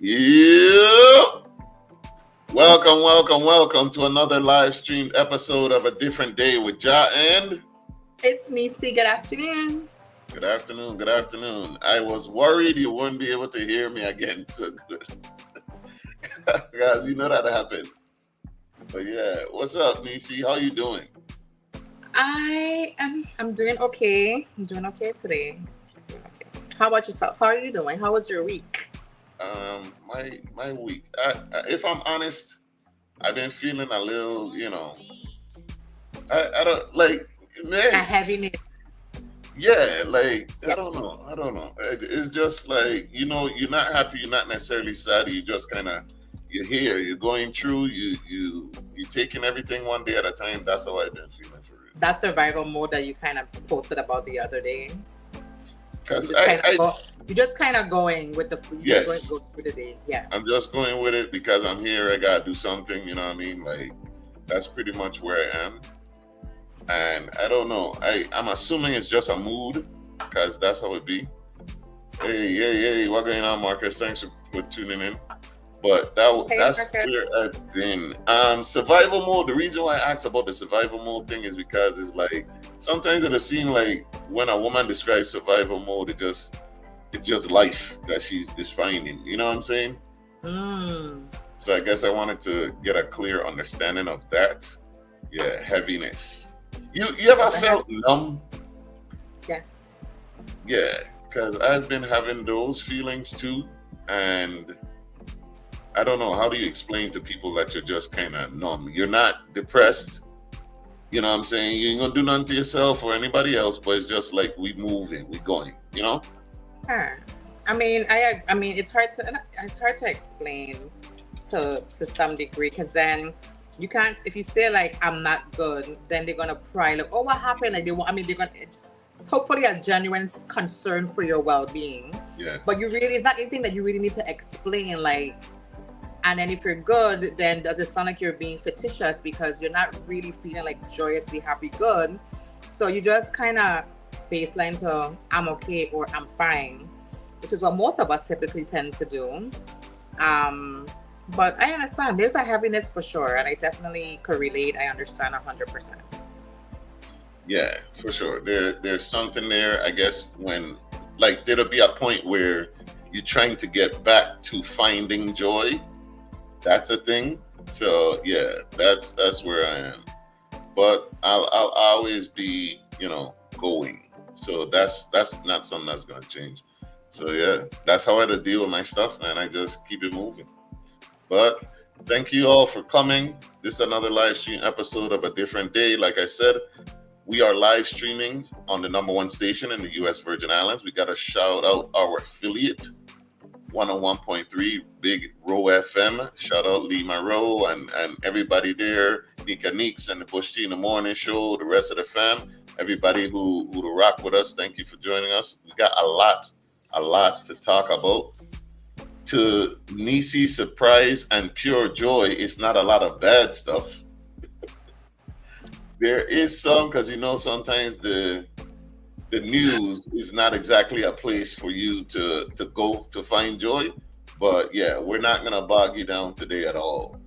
Yeah. Welcome to another live streamed episode of A Different Day with Ja and... It's Neci. Good afternoon. Good afternoon. I was worried you wouldn't be able to hear me again so good. Guys, you know that happened. But yeah, what's up, Neci? How you doing? I'm doing okay. I'm doing okay today. How about yourself? How are you doing? How was your week? My week. If I'm honest, I've been feeling a little, I don't like man. A heaviness. Yeah, like I don't know. It's just like you're not happy, you're not necessarily sad. You just you're here, you're going through, you're taking everything one day at a time. That's how I've been feeling for real. That survival mode that you kind of posted about the other day. Because you're just kind of going with the yes. Just going to go through the day. Yeah. I'm just going with it because I'm here. I gotta do something. You know what I mean? Like that's pretty much where I am. And I don't know. I'm assuming it's just a mood because that's how it be. Hey, what going on, Marcus? Thanks for tuning in. But that's Marcus. where I've been. Survival mode. The reason why I asked about the survival mode thing is because it's like sometimes it'll seem like when a woman describes survival mode, it's just life that she's defining. You know what I'm saying? So I guess I wanted to get a clear understanding of that. Yeah, heaviness. You ever felt numb? Yes. Yeah, because I've been having those feelings too, and I don't know. How do you explain to people that you're just kind of numb? You're not depressed. You know what I'm saying? You ain't gonna do nothing to yourself or anybody else, but it's just like we moving, we going, you know? I mean, it's hard to explain to some degree because then you can't, if you say like I'm not good, then they're gonna pry like, oh, what happened? Like they're gonna it's hopefully a genuine concern for your well-being. Yeah. But it's not anything that you really need to explain, like. And then if you're good, then does it sound like you're being fictitious because you're not really feeling like joyously happy good? So you just kind of baseline to I'm okay or I'm fine, which is what most of us typically tend to do. But I understand there's a heaviness for sure, and I definitely could relate. I understand 100%. Yeah, for sure. There's something there, I guess, when like there'll be a point where you're trying to get back to finding joy. That's a thing. So yeah, that's where I am. But I'll always be, going. So that's not something that's gonna change. So yeah, that's how I deal with my stuff, man. I just keep it moving. But thank you all for coming. This is another live stream episode of A Different Day. Like I said, we are live streaming on the #1 station in the U.S. Virgin Islands. We got to shout out our affiliate, 101.3 Big ROE FM. Shout out Lee Monroe and everybody there, Nika Neeks and the Bush Tea in the Morning Show, the rest of the fam, everybody who rock with us. Thank you for joining us. We got a lot to talk about. To Neci's surprise and pure joy, it's not a lot of bad stuff. There is some, because sometimes the news is not exactly a place for you to go to find joy. But yeah, we're not gonna bog you down today at all.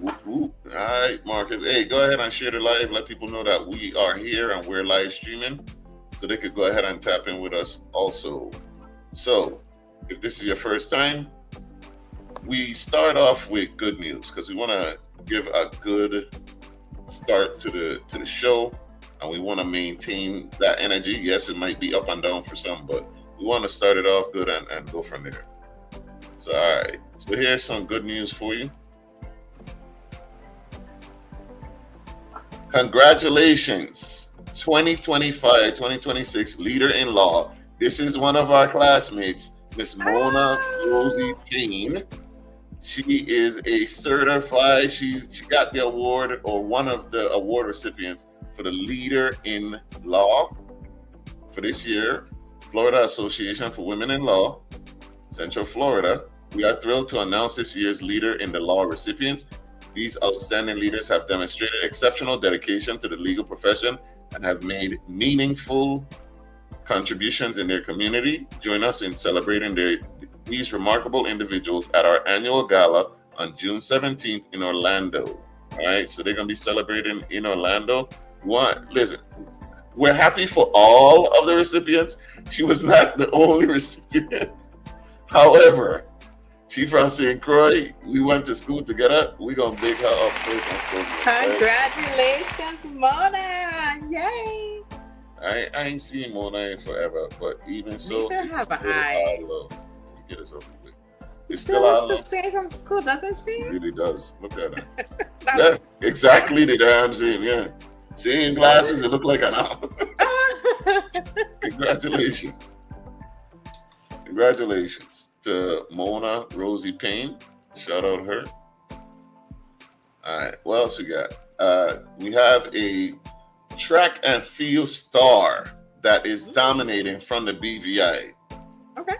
All right, Marcus. Hey, go ahead and share the live. Let people know that we are here and we're live streaming, so they could go ahead and tap in with us also. So if this is your first time, we start off with good news because we want to give a good start to the show. And we want to maintain that energy. Yes, it might be up and down for some, but we want to start it off good and go from there. So, all right. So here's some good news for you. Congratulations, 2025, 2026 leader in law. This is one of our classmates, Miss Mona Rosie Kane. She is a certified, she got the award, or one of the award recipients for the Leader in Law for this year, Florida Association for Women in Law, Central Florida. We are thrilled to announce this year's Leader in the Law recipients. These outstanding leaders have demonstrated exceptional dedication to the legal profession and have made meaningful contributions in their community. Join us in celebrating these remarkable individuals at our annual gala on June 17th in Orlando. All right, so they're going to be celebrating in Orlando. Listen, we're happy for all of the recipients. She was not the only recipient. However, she from St. Croix. We went to school together. We're going to big her up. Congratulations, Mona. Yay. I ain't seen Mona in forever, but even so, Neither it's have still I. our love. Get us over with. She It's still still our looks love. the same from school, doesn't she? It really does. Look at her. Yeah, exactly the damn same. Yeah. Seeing glasses, it look like an owl. Congratulations. Congratulations to Mona Rosie Payne. Shout out her. All right. What else we got? We have a track and field star that is dominating from the BVI. Okay.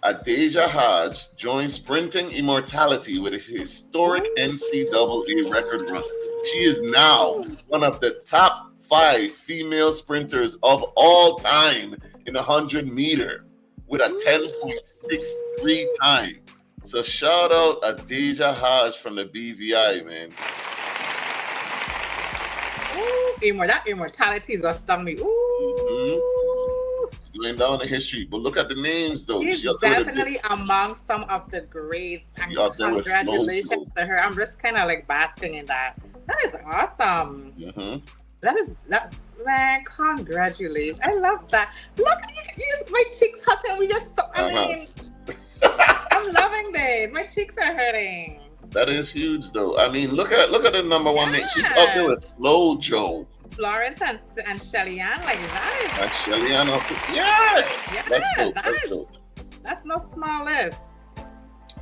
Adeja Hodge joins Sprinting Immortality with a historic NCAA record run. She is now one of the top 5 female sprinters of all time in 100 meter with a 10.63 time. So shout out Adeja Hodge from the BVI, man. Ooh, that immortality is what stung me. Ooh. Going down in history, but look at the names though. She's definitely among some of the greats. And congratulations to her. I'm just kind of like basking in that. That is awesome. That man, congratulations. I love that. Look, my cheeks hurting. We just I'm loving this. My cheeks are hurting. That is huge though. I mean, look at the number one name. She's up there with Flo Jo. Florence and Shelly-Ann, like that is. And Shelly-Ann, yeah. That's dope. That's no small list.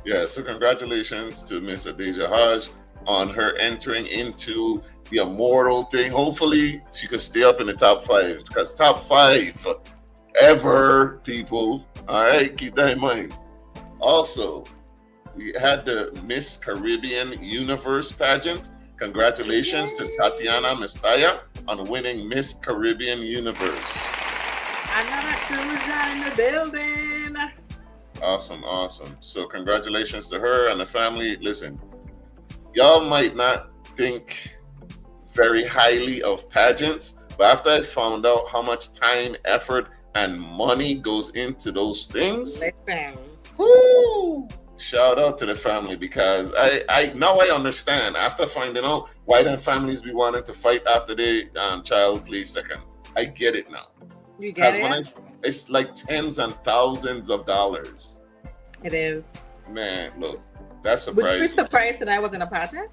Yeah, so congratulations to Miss Adeja Hodge on her entering into the immortal thing. Hopefully she could stay up in the top 5, because top 5 ever, people. All right, keep that in mind. Also, we had the Miss Caribbean Universe pageant. Congratulations to Tatiana Mestaya on winning Miss Caribbean Universe. Another Crucian in the building. Awesome. So congratulations to her and the family. Listen, y'all might not think very highly of pageants, but after I found out how much time, effort, and money goes into those things, listen. Woo! Shout out to the family, because I now I understand after finding out why then families be wanting to fight after their child plays second. I get it now. You get it? It's like tens and thousands of dollars. It is. Man, look, that's surprising. Would you be surprised that I was in a pageant?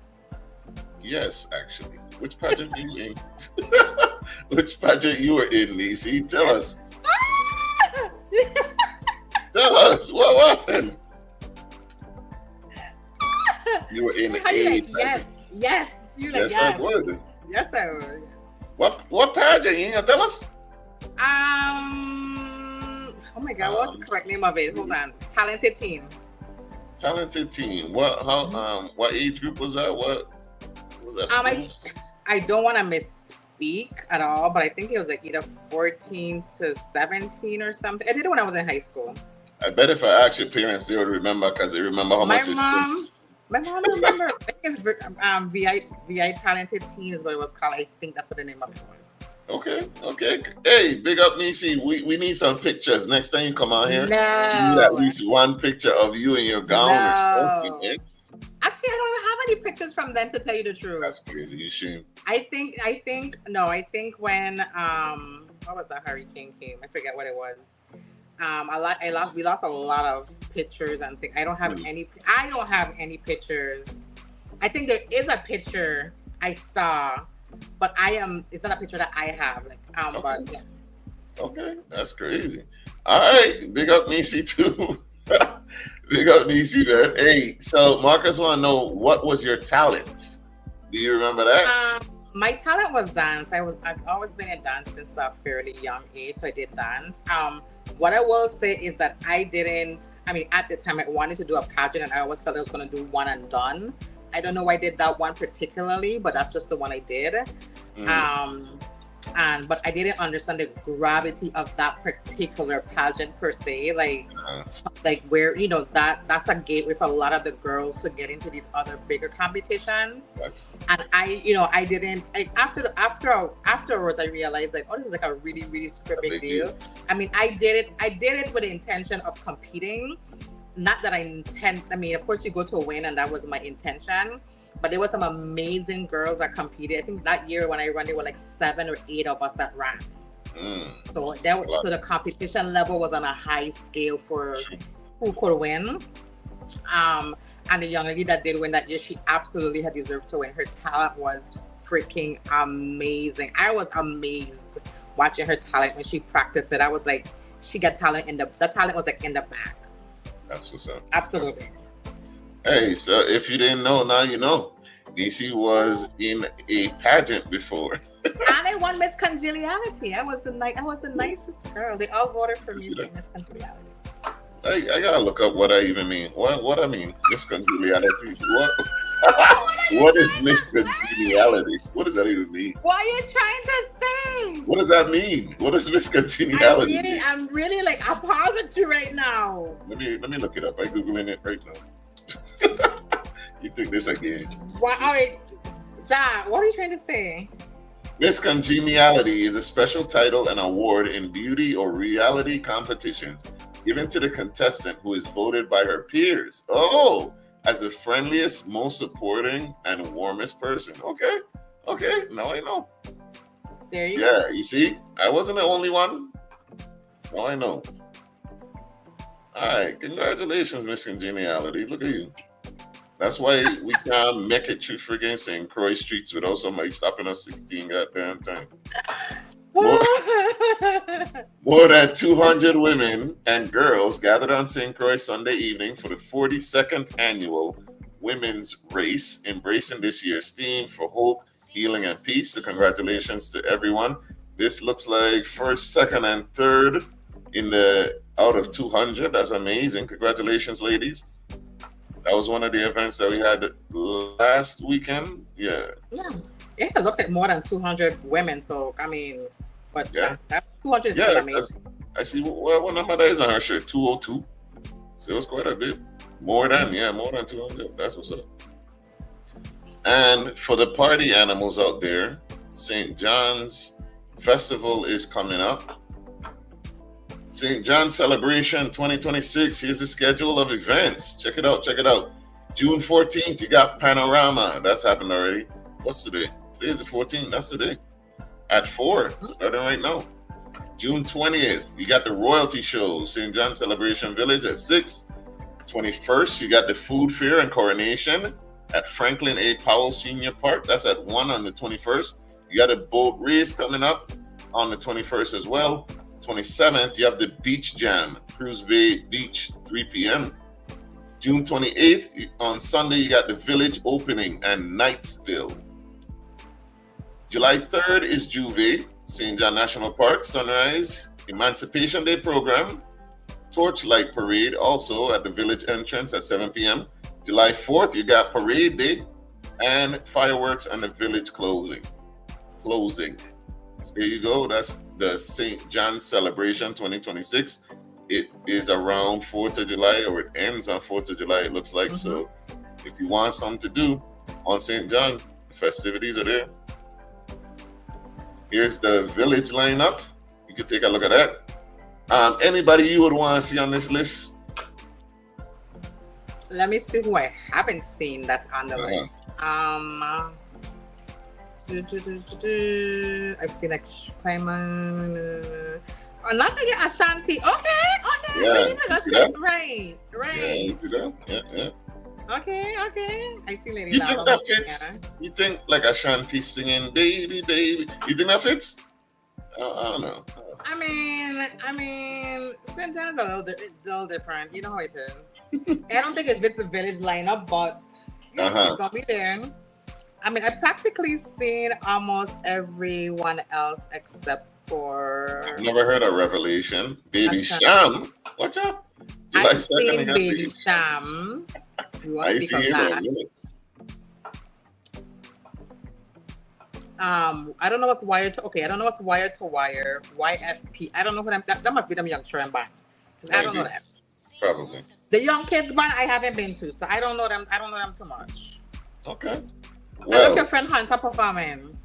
Yes, actually. Which pageant you in? Which pageant you were in, Neci? Tell us. Tell us what happened. You were in a yes. You like yes, I would. Yes, I would. What pageant? You ain't gonna tell us? Oh my God, what's the correct name of it? Hold on. Talented Teen. Talented Teen. What age group was that? What was that? I don't want to misspeak at all, but I think it was like either 14 to 17 or something. I did it when I was in high school. I bet if I asked your parents, they would remember, because they remember how much it's My mom remember. I think it's VI Talented Teen is what it was called. I think that's what the name of it was. Okay. Hey, big up, Neci. We need some pictures next time you come out here. No. We need at least one picture of you in your gown or something. Eh? Actually, I don't have any pictures from then, to tell you the truth. That's crazy. You shame. I think when what was that hurricane came? I forget what it was. We lost a lot of pictures and things. I don't have any pictures. I think there is a picture I saw, but it's not a picture that I have. Okay. But yeah. Okay, that's crazy. All right, big up Neci too. Big up Neci, man. Hey, so Marcus want to know, what was your talent? Do you remember that? My talent was dance. I've always been in dance since a fairly young age, so I did dance. What I will say is that at the time I wanted to do a pageant, and I always felt I was going to do one and done. I don't know why I did that one particularly, but that's just the one I did. but I didn't understand the gravity of that particular pageant per se. Like where that's a gateway for a lot of the girls to get into these other bigger competitions. And I didn't afterwards I realized like, oh, this is like a really, really super big deal. I mean, I did it with the intention of competing. Not that of course you go to win, and that was my intention. But there were some amazing girls that competed. I think that year when I ran, there were like 7 or 8 of us that ran. So the competition level was on a high scale for who could win. And the young lady that did win that year, she absolutely had deserved to win. Her talent was freaking amazing. I was amazed watching her talent when she practiced it. I was like, she got talent the talent was like in the back. That's what's up. Absolutely. Hey, so if you didn't know, now you know. Neci was in a pageant before. And I won Miss Congeniality. I was the nicest girl. They all voted for me for Miss Congeniality. I gotta look up what I even mean. What I mean? Miss Congeniality. What is Miss Congeniality? What does that even mean? What are you trying to say? What does that mean? What is Miss Congeniality? I'm really like appalled with you right now. Let me look it up. I'm Googling it right now. You think this again? What are you trying to say? Miss Congeniality is a special title and award in beauty or reality competitions given to the contestant who is voted by her peers. Oh, as the friendliest, most supporting, and warmest person. Okay, now I know. There you go. Yeah, you see? I wasn't the only one. Now I know. All right, congratulations, Miss Congeniality. Look at you. That's why we can't make it through friggin' St. Croix streets without somebody stopping us 16 goddamn times. More than 200 women and girls gathered on St. Croix Sunday evening for the 42nd annual women's race, embracing this year's theme for hope, healing, and peace. So congratulations to everyone. This looks like first, second, and third out of 200. That's amazing. Congratulations, ladies. That was one of the events that we had last weekend. Yeah. It looks like more than 200 women. So, I mean, but that's 200 is still amazing. I see what number that is on her shirt, 202. So it was quite a bit. More than 200. That's what's up. And for the party animals out there, St. John's Festival is coming up. St. John Celebration 2026. Here's the schedule of events. Check it out. June 14th, you got Panorama. That's happened already. What's today? Today is the 14th. That's today. At 4, starting right now. June 20th, you got the royalty shows. St. John Celebration Village at 6. 21st, you got the food fair and coronation at Franklin A. Powell Senior Park. That's at 1 on the 21st. You got a boat race coming up on the 21st as well. 27th, you have the Beach Jam, Cruise Bay Beach, 3 p.m. June 28th, on Sunday, you got the Village Opening and Knightsville. July 3rd is Juve, St. John National Park, Sunrise, Emancipation Day program, Torchlight Parade, also at the Village entrance at 7 p.m. July 4th, you got Parade Day and fireworks and the Village closing. So there you go. That's the St. John Celebration 2026. It is around 4th of July, or it ends on 4th of July, it looks like. So if you want something to do on St. John, the festivities are there. Here's the Village lineup. You can take a look at that. Anybody you would want to see on this list? Let me see who I haven't seen that's on the list. I've seen like Clayman. Not to get Ashanti. Okay. Yeah, right. Yeah. Okay. I see Lady You Lava. think that fits? You think like Ashanti singing "Baby, Baby"? You think that fits? I don't know. I mean, St. John is a little different. You know how it is. I don't think it's the Village lineup, but it's gonna be there. I mean, I've practically seen almost everyone else except for. I've never heard of Revelation. Baby Sham. What's up? I've seen Baby Sham. I see you. I don't know what's wired to. Okay, I don't know what's wired to wire. YSP. I don't know what that must be them young children band. I don't know that. Probably. The young kids band I haven't been to, so I don't know them. I don't know them too much. Okay. Well, I look your friend Hunter performing.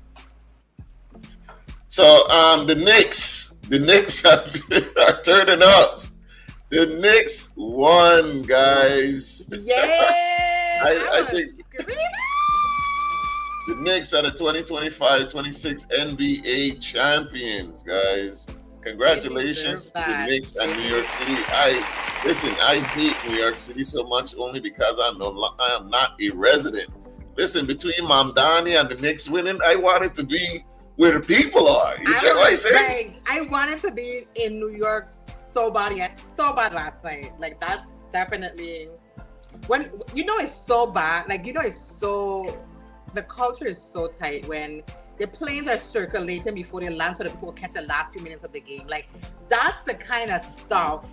So the Knicks are turning up. The Knicks won, guys. Yeah. I think the Knicks are the 2025-26 NBA champions, guys. Congratulations to the Knicks and New York City. I hate New York City so much only because I am not a resident. Listen, between Mamdani and the Knicks winning, I wanted to be where the people are. You check what I say? I wanted to be in New York so bad last night. Like that's definitely when it's so bad. Like it's so the culture is so tight when the planes are circulating before they land so that people catch the last few minutes of the game. Like that's the kind of stuff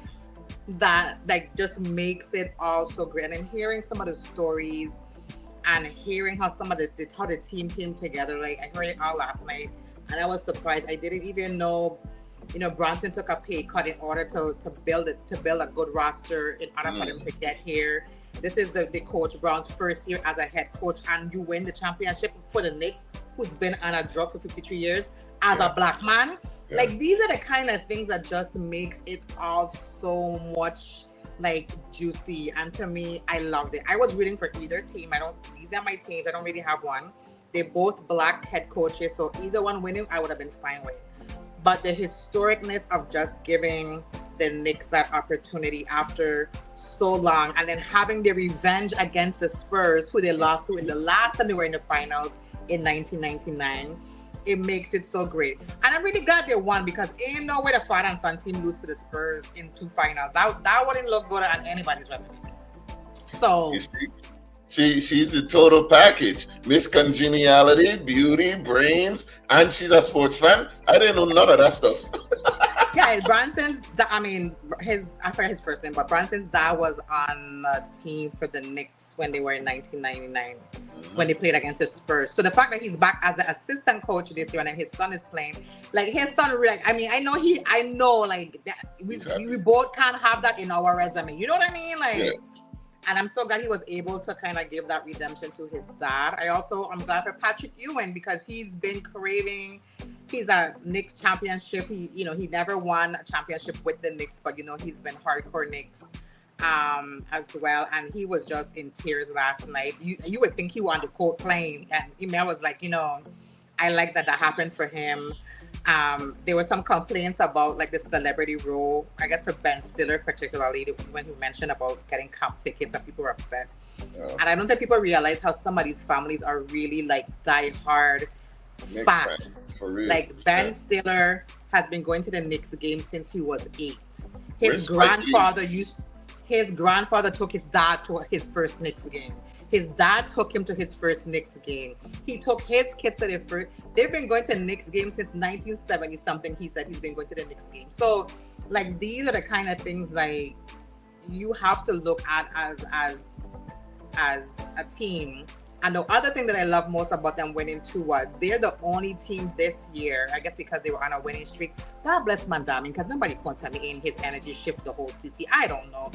that like just makes it all so great. And hearing some of the stories and hearing how some of how the team came together, like I heard it all last night and I was surprised. I didn't even know, Bronson took a pay cut in order to build a good roster in order for them to get here. This is the coach Brown's first year as a head coach, and you win the championship for the Knicks, who's been on a drought for 53 years as a black man. Yeah. Like these are the kind of things that just makes it all so much like juicy. And to me, I loved it. I was rooting for either team. These are my teams. I don't really have one. They're both black head coaches, so either one winning, I would have been fine with. But the historicness of just giving the Knicks that opportunity after so long, and then having their revenge against the Spurs, who they lost to in the last time they were in the finals in 1999, it makes it so great. And I'm really glad they won because ain't no way the father and son team lose to the Spurs in 2 finals. That wouldn't look good on anybody's resume. So she's the total package. Miss Congeniality, beauty, brains, and she's a sports fan. I didn't know none of that stuff. Yeah, Branson's, I forget his first name, but Branson's dad was on a team for the Knicks when they were in 1999, when they played against the Spurs. So the fact that he's back as the assistant coach this year and then his son is playing, like his son, like, I mean, I know like that we both can't have that in our resume. You know what I mean? Like, yeah. And I'm so glad he was able to kind of give that redemption to his dad. I'm glad for Patrick Ewing because he's been craving. He's a Knicks championship. He never won a championship with the Knicks, but he's been hardcore Knicks as well. And he was just in tears last night. You would think he won the court playing, and I was like, I like that happened for him. There were some complaints about like the celebrity role, I guess for Ben Stiller particularly, when he mentioned about getting comp tickets and people were upset. Oh. And I don't think people realize how some of these families are really like die-hard fans. For real. Like Ben Stiller has been going to the Knicks game since he was 8. His grandfather took his dad to his first Knicks game. His dad took him to his first Knicks game. He took his kids to their first. They've been going to Knicks games since 1970 something. He said he's been going to the Knicks game. So, like, these are the kind of things like you have to look at as a team. And the other thing that I love most about them winning too was they're the only team this year, I guess because they were on a winning streak. God bless Mandami, because nobody can tell me in his energy shift the whole city. I don't know.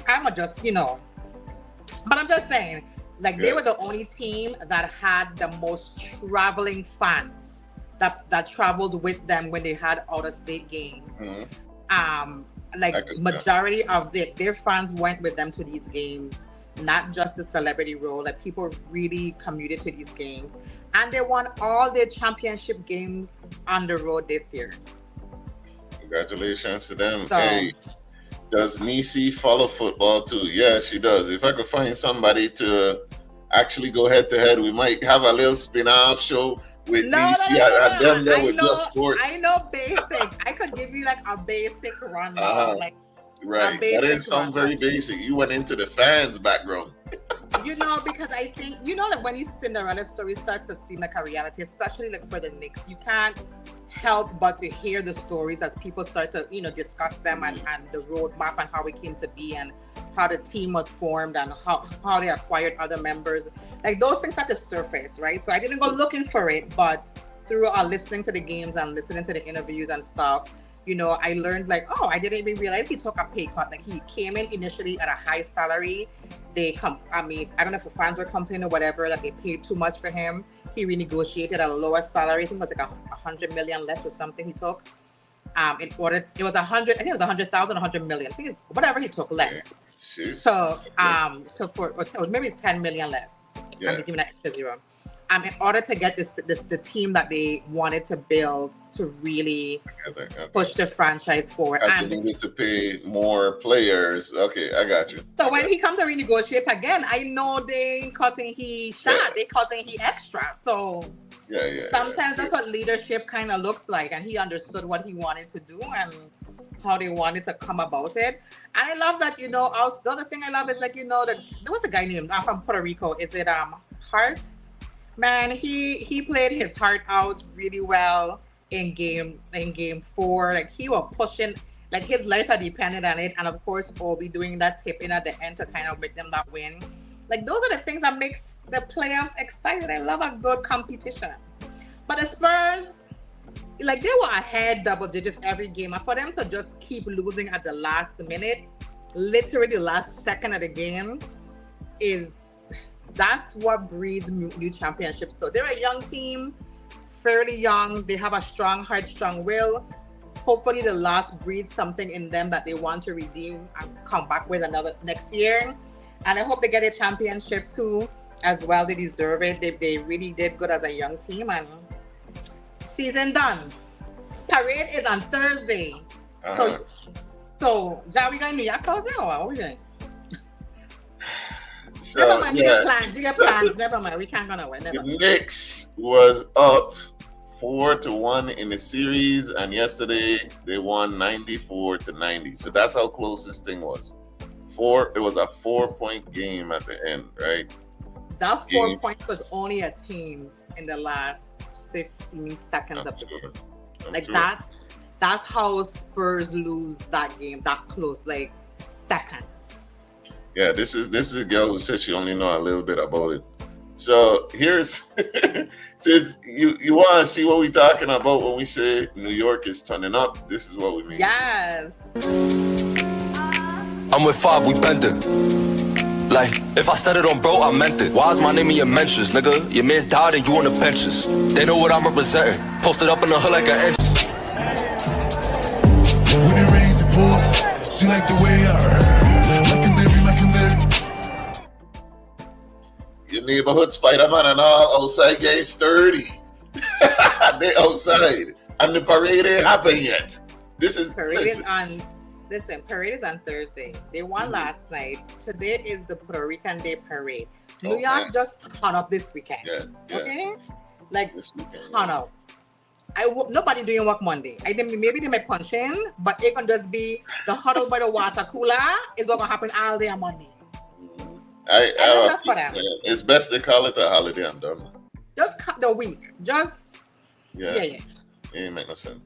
I'm just, but I'm just saying. Like they were the only team that had the most traveling fans that traveled with them when they had out-of-state games. Mm-hmm. Like majority of their fans went with them to these games, not just the celebrity role. Like people really commuted to these games, and they won all their championship games on the road this year. Congratulations to them. So, hey. Does Neci follow football too? Yeah, she does. If I could find somebody to actually go head to head, we might have a little spin-off show with Neci and them there with just sports. I know basic. I could give you like a basic rundown. Right. That didn't sound very basic. You went into the fans' background. Because I think, like when these Cinderella stories starts to seem like a reality, especially like for the Knicks, you can't help but to hear the stories as people start to, discuss them and the roadmap and how it came to be and how the team was formed and how they acquired other members. Like those things have to surface, right? So I didn't go looking for it, but through listening to the games and listening to the interviews and stuff, you know, I learned like, oh, I didn't even realize he took a pay cut. Like he came in initially at a high salary. I don't know if the fans were complaining or whatever, that they paid too much for him. He renegotiated at a lower salary. I think it was like 100 million less or something he took. It was 100, I think it was 100,000, 100 million. I think it's whatever he took less. So, or maybe it's 10 million less. Yeah. I'm giving that extra zero. In order to get the team that they wanted to build to really push the franchise forward. And they needed to pay more players. Okay, I got you. So when he comes to renegotiate again, I know they cutting he shot, they cutting he extra. So sometimes that's what leadership kind of looks like. And he understood what he wanted to do and how they wanted to come about it. And I love that, you know, the other thing I love is like, you know, there was a guy named from Puerto Rico. Is it Hart? Man, he played his heart out really well in game 4. Like he was pushing, like his life had depended on it, and of course Obi doing that tip in at the end to kind of make them that win. Like those are the things that makes the playoffs exciting. I love a good competition. But the Spurs, like they were ahead double digits every game, and for them to just keep losing at the last minute, literally the last second of the game, that's what breeds new championships. So they're a young team, fairly young. They have a strong heart, strong will. Hopefully the loss breeds something in them that they want to redeem and come back with another next year. And I hope they get a championship too as well. They deserve it. They really did good as a young team. And season done. Parade is on Thursday. So we going to New York Thursday or what are we doing? So, never mind, you get plans. Never mind, we can't go nowhere. Never mind. The Knicks was up 4-1 in the series, and yesterday they won 94-90. So that's how close this thing was. It was a 4-point game at the end, right? That 4 points was only a team in the last 15 seconds of the game. Like that's how Spurs lose that game that close, like seconds. Yeah, this is a girl who said she only know a little bit about it. So here's since you want to see what we're talking about when we say New York is turning up, this is what we mean. Yes. I'm with 5, we bend it. Like, if I said it on bro, I meant it. Why is my name in your mentions, nigga? Your man's died and you on the benches. They know what I'm representing. Posted up in the hood like an inch. When they raise the pulse, she like the way I Your neighborhood Spider-Man and all outside getting sturdy. They're outside. And the parade ain't happened yet. Parade is on Thursday. They won last night. Today is the Puerto Rican Day Parade. New York just ton up this weekend. Yeah. Okay? Like ton up. Nobody doing work Monday. Maybe they may punch in, but it can just be the huddle by the water cooler is what gonna happen all day on Monday. It's best to call it a holiday. I'm done. Just cut the week. Yeah. It ain't make no sense.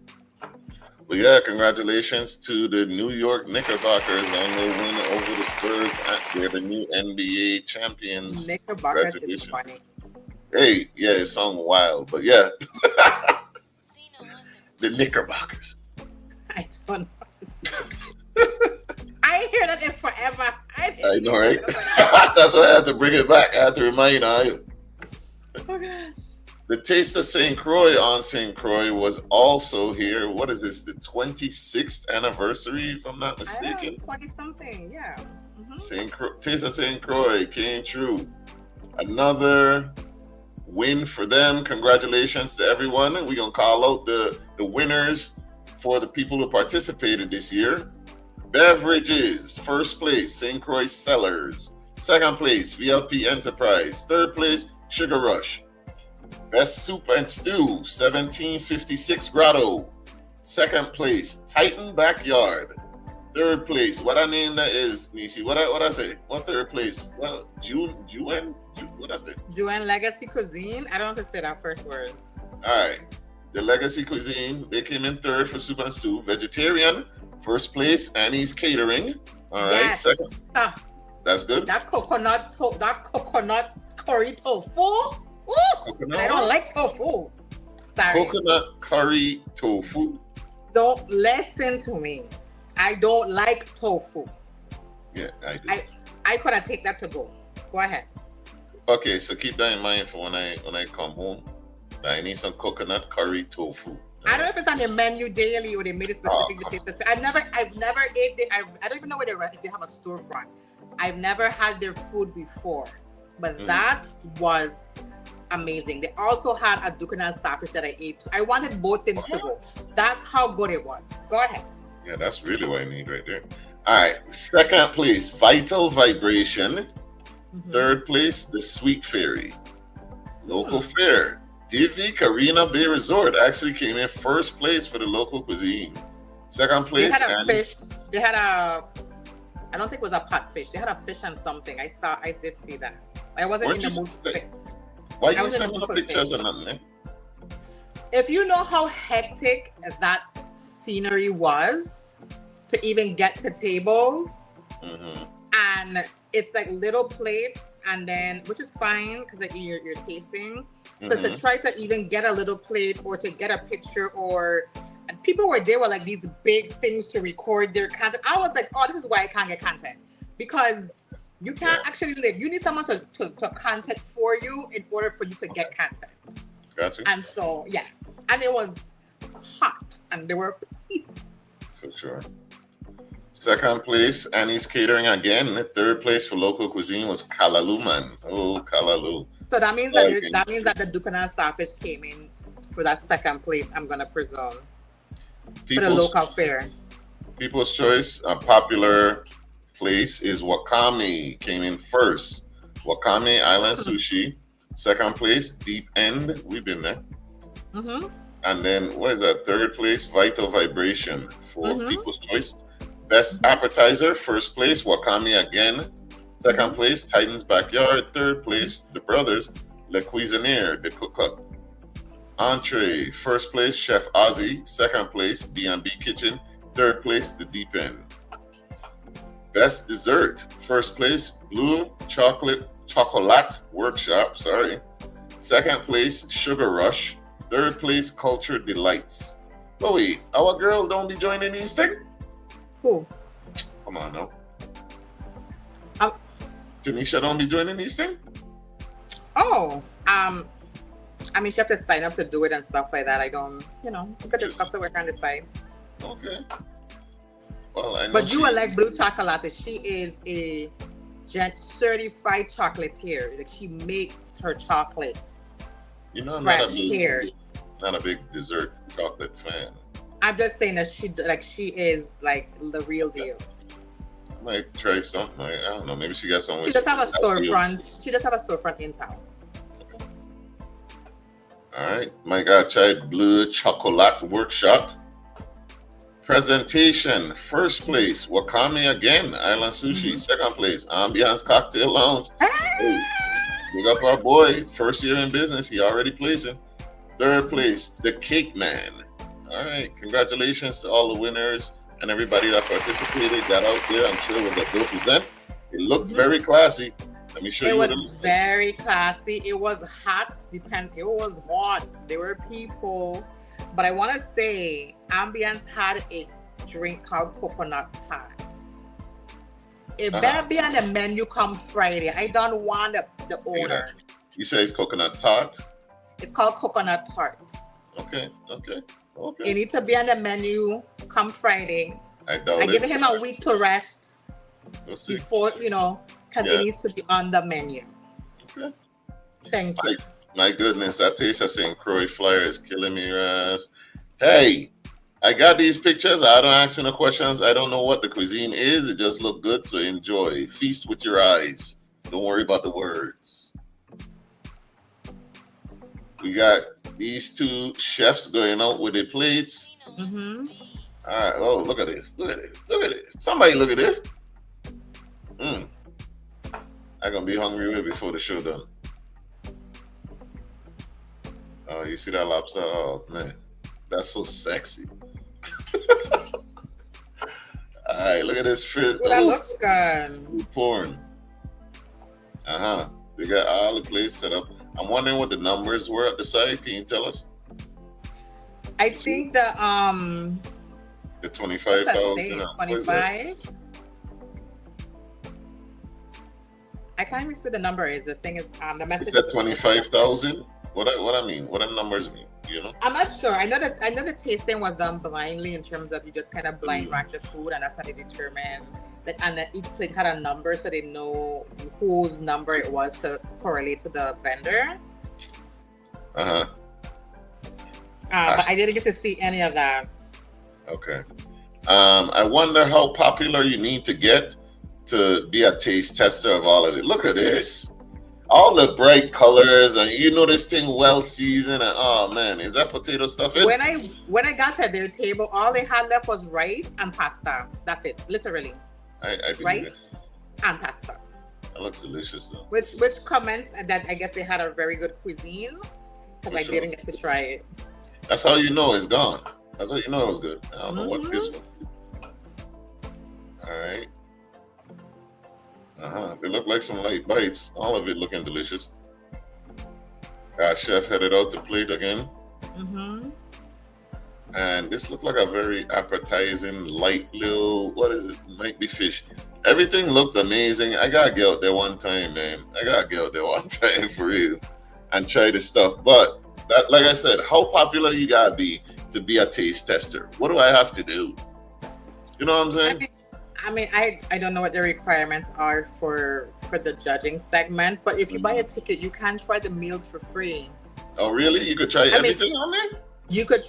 But yeah, congratulations to the New York Knickerbockers on their win over the Spurs. They're the new NBA champions. Knickerbockers is funny. Hey, yeah, it sounds wild, but yeah. The Knickerbockers. I don't know. I ain't hear that in forever. I know, right? That's why I had to bring it back. I had to remind you. Oh gosh. The Taste of St. Croix on St. Croix was also here. What is this? The 26th anniversary, if I'm not mistaken. 20-something, yeah. Mm-hmm. Taste of St. Croix came true. Another win for them. Congratulations to everyone. We're going to call out the winners for the people who participated this year. Beverages, first place, St. Croix Cellars. Second place, VLP Enterprise. Third place, Sugar Rush. Best Soup and Stew, 1756 Grotto. Second place, Titan Backyard. Third place, what I name that is, Neci? What I say? What third place? Well, Juen, what I say? Juen Legacy Cuisine. I don't want to say that first word. All right. The Legacy Cuisine, they came in third for Soup and Stew. Vegetarian, first place, Annie's Catering. All right, yes. Second. That's good. That coconut curry tofu. Ooh, I don't like tofu. Sorry. Coconut curry tofu. Don't listen to me. I don't like tofu. Yeah, I do. I could have take that to go. Go ahead. Okay, so keep that in mind for when I come home. I need some coconut curry tofu. I don't know if it's on their menu daily or they made it specific to taste the. I've never ate it. I don't even know where they have a storefront. I've never had their food before, but that was amazing. They also had a dukanal starfish that I ate. I wanted both things to go. That's how good it was. Go ahead. Yeah, that's really what I need right there. All right, second place, Vital Vibration. Third place, the Sweet Fairy. Local fare. Divi Karina Bay Resort actually came in first place for the local cuisine. Second place, they had a fish. They had a, I don't think it was a pot fish. They had a fish and something. I did see that. I wasn't in the mood for it. Why you sending the pictures or nothing? If you know how hectic that scenery was to even get to tables, and it's like little plates, and then which is fine because like you're tasting. So to try to even get a little plate or to get a picture, or and people were there with like these big things to record their content. I was like, oh, this is why I can't get content, because you can't actually live. You need someone to content for you in order for you to get content. Gotcha. And so yeah, and it was hot, and there were people. For sure. Second place, Annie's Catering again. Third place for local cuisine was Kalaloo, man. Oh, Kalaloo. So that means that the dukanal starfish came in for that second place, I'm gonna presume. For the local fare. People's Choice, a popular place is Wakame, came in first. Wakame Island Sushi. Second place, Deep End. We've been there. And then what is that? Third place, Vital Vibration for People's Choice. Best appetizer, first place, Wakame again. Second place, Titan's Backyard. Third place, The Brothers, Le Cuisinier, The Cook-Up. Entree, first place, Chef Ozzy. Second place, B&B Kitchen. Third place, The Deep End. Best dessert, first place, Blue Chocolate Workshop. Second place, Sugar Rush. Third place, Culture Delights. Oh wait, our girl don't be joining these things? Who? Come on now. Tanisha don't be joining these things? Oh, I mean, she have to sign up to do it and stuff like that. I don't, we could discuss it with her on the side. Okay. Well, I know. But you are like Blue Chocolate. She is a certified chocolatier. Like, she makes her chocolates. I'm not a big dessert chocolate fan. I'm just saying that she is like the real deal. I might try something. I don't know. Maybe she got somewhere. She does have a storefront. She does have a storefront in town. Okay. All right. My God, tried Blue Chocolate Workshop. Presentation, first place, Wakame again, Island Sushi. Second place, Ambiance Cocktail Lounge. Hey, big up our boy, first year in business, he already placing. Third place, The Cake Man. All right, congratulations to all the winners and everybody that participated, got out there. I'm sure it was a dope event. It looked very classy. Let me show you. It was very classy. It was hot. It was hot. There were people. But I want to say, Ambiance had a drink called Coconut Tart. It better be on the menu come Friday. I don't want the owner. You say it's Coconut Tart? It's called Coconut Tart. Okay. It needs to be on the menu come Friday. I doubt it. giving him a week to rest before, because it needs to be on the menu. Okay. Thank you. My goodness, that taste of St. Croix flyer is killing me, Raz. Hey, I got these pictures. I don't ask me no questions. I don't know what the cuisine is. It just looked good, so enjoy. Feast with your eyes. Don't worry about the words. We got these two chefs going out with their plates. All right. Oh, look at this. Look at this. Somebody look at this. I'm going to be hungry before the show done. Oh, you see that lobster? Oh, man. That's so sexy. All right, look at this fish. Ooh, that looks good. Porn. They got all the plates set up. I'm wondering what the numbers were at the side. Can you tell us? I think the 25,000. 25. I can't even see what the number is. The thing is, the message Is that 25,000? What I mean? What do numbers mean? You know? I'm not sure. I know the tasting was done blindly in terms of you just kind of blind rank the food, and that's how they determine that. And that each plate had a number, so they know whose number it was to correlate to the vendor. Uh-huh. But I didn't get to see any of that. Okay. I wonder how popular you need to get to be a taste tester of all of it. Look at this. All the bright colors, and you know this thing well seasoned, and oh man, is that potato stuff in? When I got to their table, all they had left was rice and pasta. That's it, literally. I rice and pasta. That looks delicious though. Which comments that I guess they had a very good cuisine, because I didn't get to try it. That's how you know it's gone. That's how you know it was good. I don't know what this was. All right. They look like some light bites. All of it looking delicious. Our chef headed out to plate again. And this looked like a very appetizing, light little, what is it? Might be fish. Everything looked amazing. I gotta get out there one time, man. I gotta get out there one time for real and try this stuff. But that, like I said, how popular you gotta be to be a taste tester? What do I have to do? You know what I'm saying? I mean, I don't know what the requirements are for the judging segment, but if you buy a ticket, you can try the meals for free. Oh, really? You could try everything on there? You could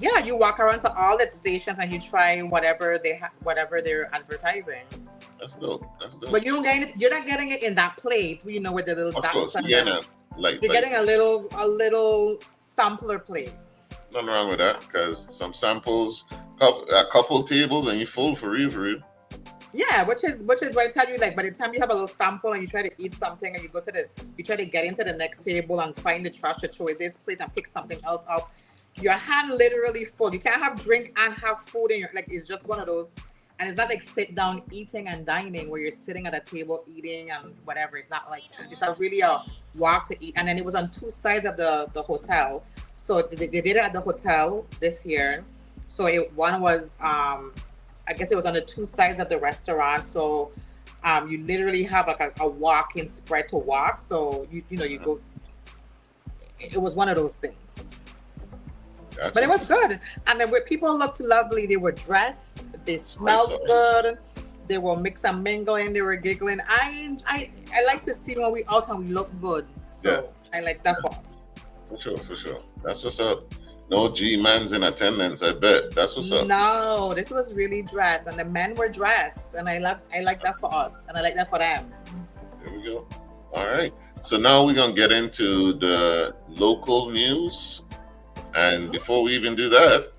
you walk around to all the stations and you try whatever they're advertising. That's dope. But you're not getting it in that plate, you know, with the little dots. You're getting a little sampler plate. Nothing wrong with that, because some samples, a couple tables, and you full for real. Yeah, which is why I tell you, like, by the time you have a little sample and you try to eat something and you try to get into the next table and find the trash to throw away this plate and pick something else up, your hand literally full. You can't have drink and have food in your, like, it's just one of those. And it's not like sit down eating and dining where you're sitting at a table eating and whatever. It's not like that. It's really a walk to eat. And then it was on two sides of the hotel. So they did it at the hotel this year. So one was, I guess it was on the two sides of the restaurant. So you literally have like a walking spread to walk. So you go. It was one of those things. Gotcha. But it was good, and people looked lovely. They were dressed. They smelled good. They were mix and mingling. They were giggling. I like to see when we out and we look good. So yeah. I like that part. For sure. That's what's up. No G-mans in attendance, I bet. That's what's up. No, this was really dressed, and the men were dressed, and I like that for us, and I like that for them. There we go. All right. So now we're gonna get into the local news. And before we even do that,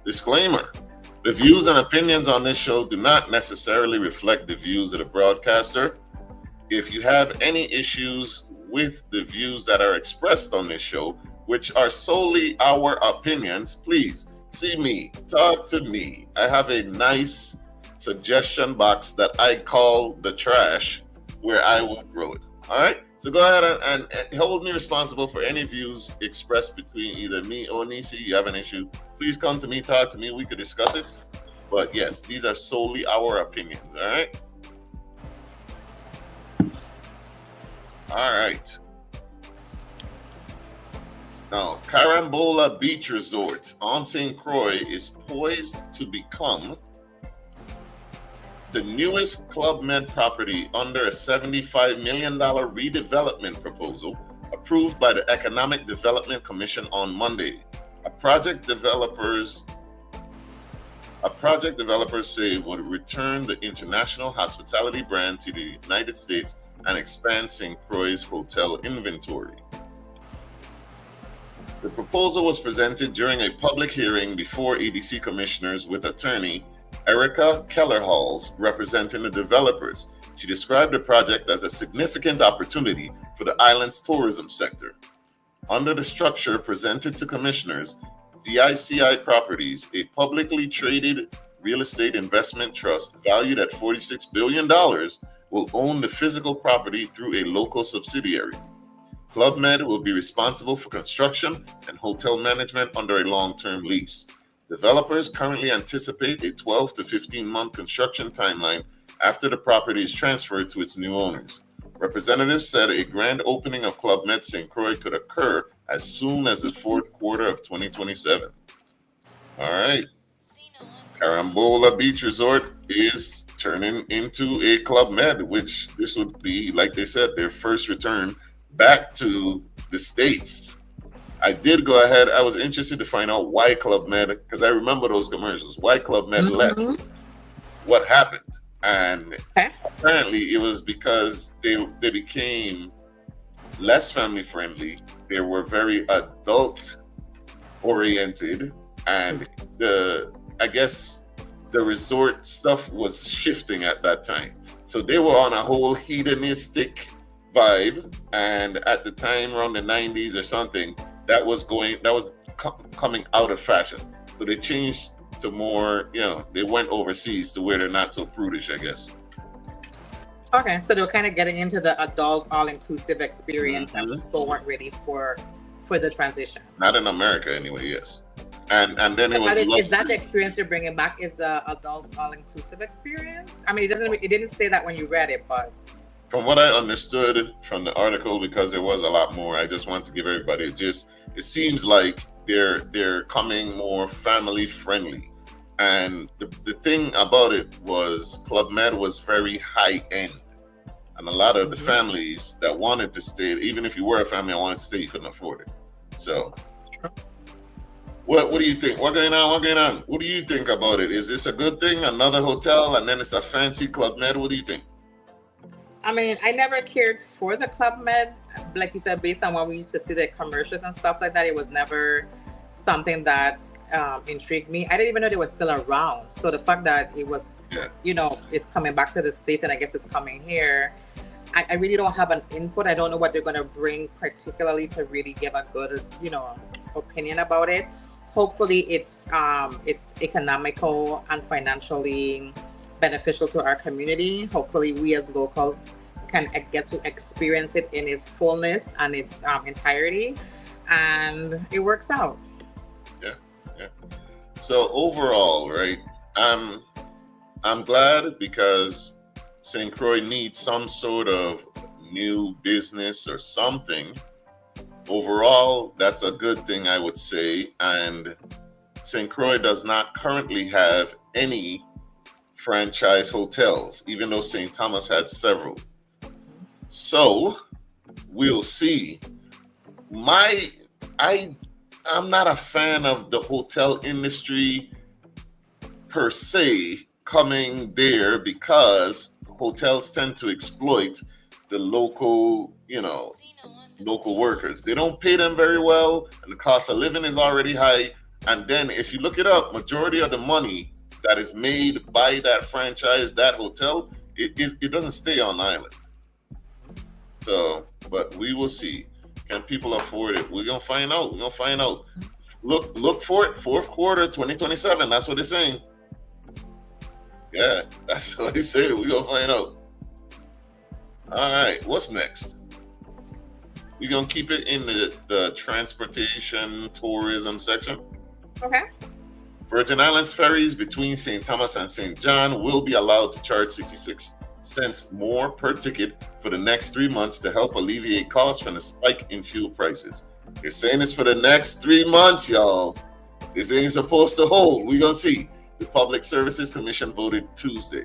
disclaimer. The views and opinions on this show do not necessarily reflect the views of the broadcaster. If you have any issues with the views that are expressed on this show, which are solely our opinions, please see me, talk to me. I have a nice suggestion box that I call the trash, where I will throw it. All right? So go ahead and hold me responsible for any views expressed between either me or Neci. You have an issue, please come to me, talk to me, we could discuss it. But yes, these are solely our opinions, all right? All right. Now, Carambola Beach Resort on St. Croix is poised to become the newest Club Med property under a $75 million redevelopment proposal approved by the Economic Development Commission on Monday. A project developers say would return the international hospitality brand to the United States and expand St. Croix's hotel inventory. The proposal was presented during a public hearing before EDC commissioners with attorney Erica Kellerhalls representing the developers. She described the project as a significant opportunity for the island's tourism sector. Under the structure presented to commissioners, VICI Properties, a publicly traded real estate investment trust valued at $46 billion, will own the physical property through a local subsidiary. Club Med will be responsible for construction and hotel management under a long-term lease. Developers currently anticipate a 12 to 15-month construction timeline after the property is transferred to its new owners. Representatives said a grand opening of Club Med St. Croix could occur as soon as the fourth quarter of 2027. All right. Carambola Beach Resort is turning into a Club Med, which this would be, like they said, their first return back to the States. I did go ahead. I was interested to find out why Club Med, because I remember those commercials. Why Club Med left? What happened? And apparently it was because they became less family friendly. They were very adult oriented, and I guess the resort stuff was shifting at that time. So they were on a whole hedonistic vibe, and at the time around the 90s or something, that was coming out of fashion. So they changed to more, they went overseas to where they're not so prudish, I guess. Okay, so they were kind of getting into the adult all-inclusive experience, and people weren't ready for the transition. Not in America anyway, yes. And then it was. Is that the experience you're bringing back? Is the adult all-inclusive experience? I mean, it didn't say that when you read it, but from what I understood from the article, because there was a lot more, I just want to give everybody it seems like they're coming more family friendly. And the thing about it was Club Med was very high end. And a lot of the families that wanted to stay, even if you were a family that wanted to stay, you couldn't afford it. So what do you think? What's going on? What do you think about it? Is this a good thing? Another hotel and then it's a fancy Club Med? What do you think? I mean, I never cared for the Club Med. Like you said, based on when we used to see the commercials and stuff like that, it was never something that intrigued me. I didn't even know they were still around. So the fact that it was, it's coming back to the States, and I guess it's coming here, I really don't have an input. I don't know what they're going to bring particularly to really give a good, opinion about it. Hopefully it's economical and financially beneficial to our community. Hopefully we as locals can get to experience it in its fullness and its entirety, and it works out. Yeah. So overall, right, I'm glad, because St. Croix needs some sort of new business or something. Overall, that's a good thing, I would say. And St. Croix does not currently have any franchise hotels, even though St. Thomas had several. So we'll see. I'm not a fan of the hotel industry per se coming there, because hotels tend to exploit the local workers. They don't pay them very well, and the cost of living is already high. And then if you look it up, majority of the money that is made by that franchise, that hotel, it doesn't stay on island. So, but we will see. Can people afford it? We're gonna find out. Look for it, fourth quarter 2027. That's what they're saying. Yeah, that's what they say. We're gonna find out. All right, what's next? We're gonna keep it in the transportation tourism section. Okay. Virgin Islands ferries between St. Thomas and St. John will be allowed to charge 66 cents more per ticket for the next 3 months to help alleviate costs from the spike in fuel prices. They're saying it's for the next 3 months, y'all. This ain't supposed to hold. We're going to see. The Public Services Commission voted Tuesday.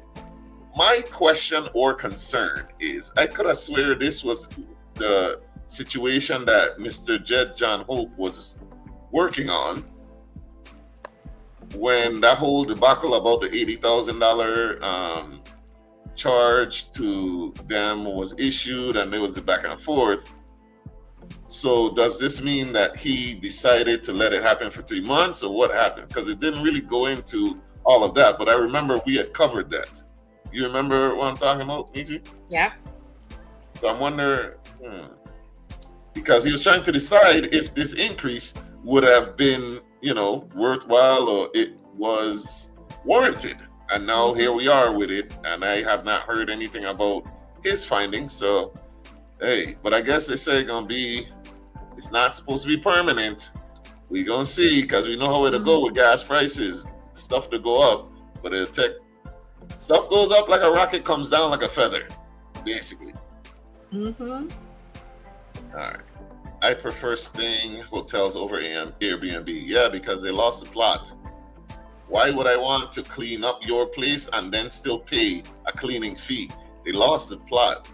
My question or concern is, I could have swear this was the situation that Mr. Jed John Hope was working on when that whole debacle about the $80,000 charge to them was issued, and there was the back and forth. So does this mean that he decided to let it happen for 3 months, or what happened? Because it didn't really go into all of that, but I remember we had covered that. You remember what I'm talking about, Neci? Yeah. So I'm wondering, because he was trying to decide if this increase would have been, worthwhile, or it was warranted. And now here we are with it, and I have not heard anything about his findings. So Hey, but I guess they say it's not supposed to be permanent. We gonna see, because we know how it'll go with gas prices. Stuff to go up, but stuff goes up like a rocket, comes down like a feather, basically. Mm-hmm. All right. I prefer staying hotels over Airbnb. Yeah, because they lost the plot. Why would I want to clean up your place and then still pay a cleaning fee? They lost the plot.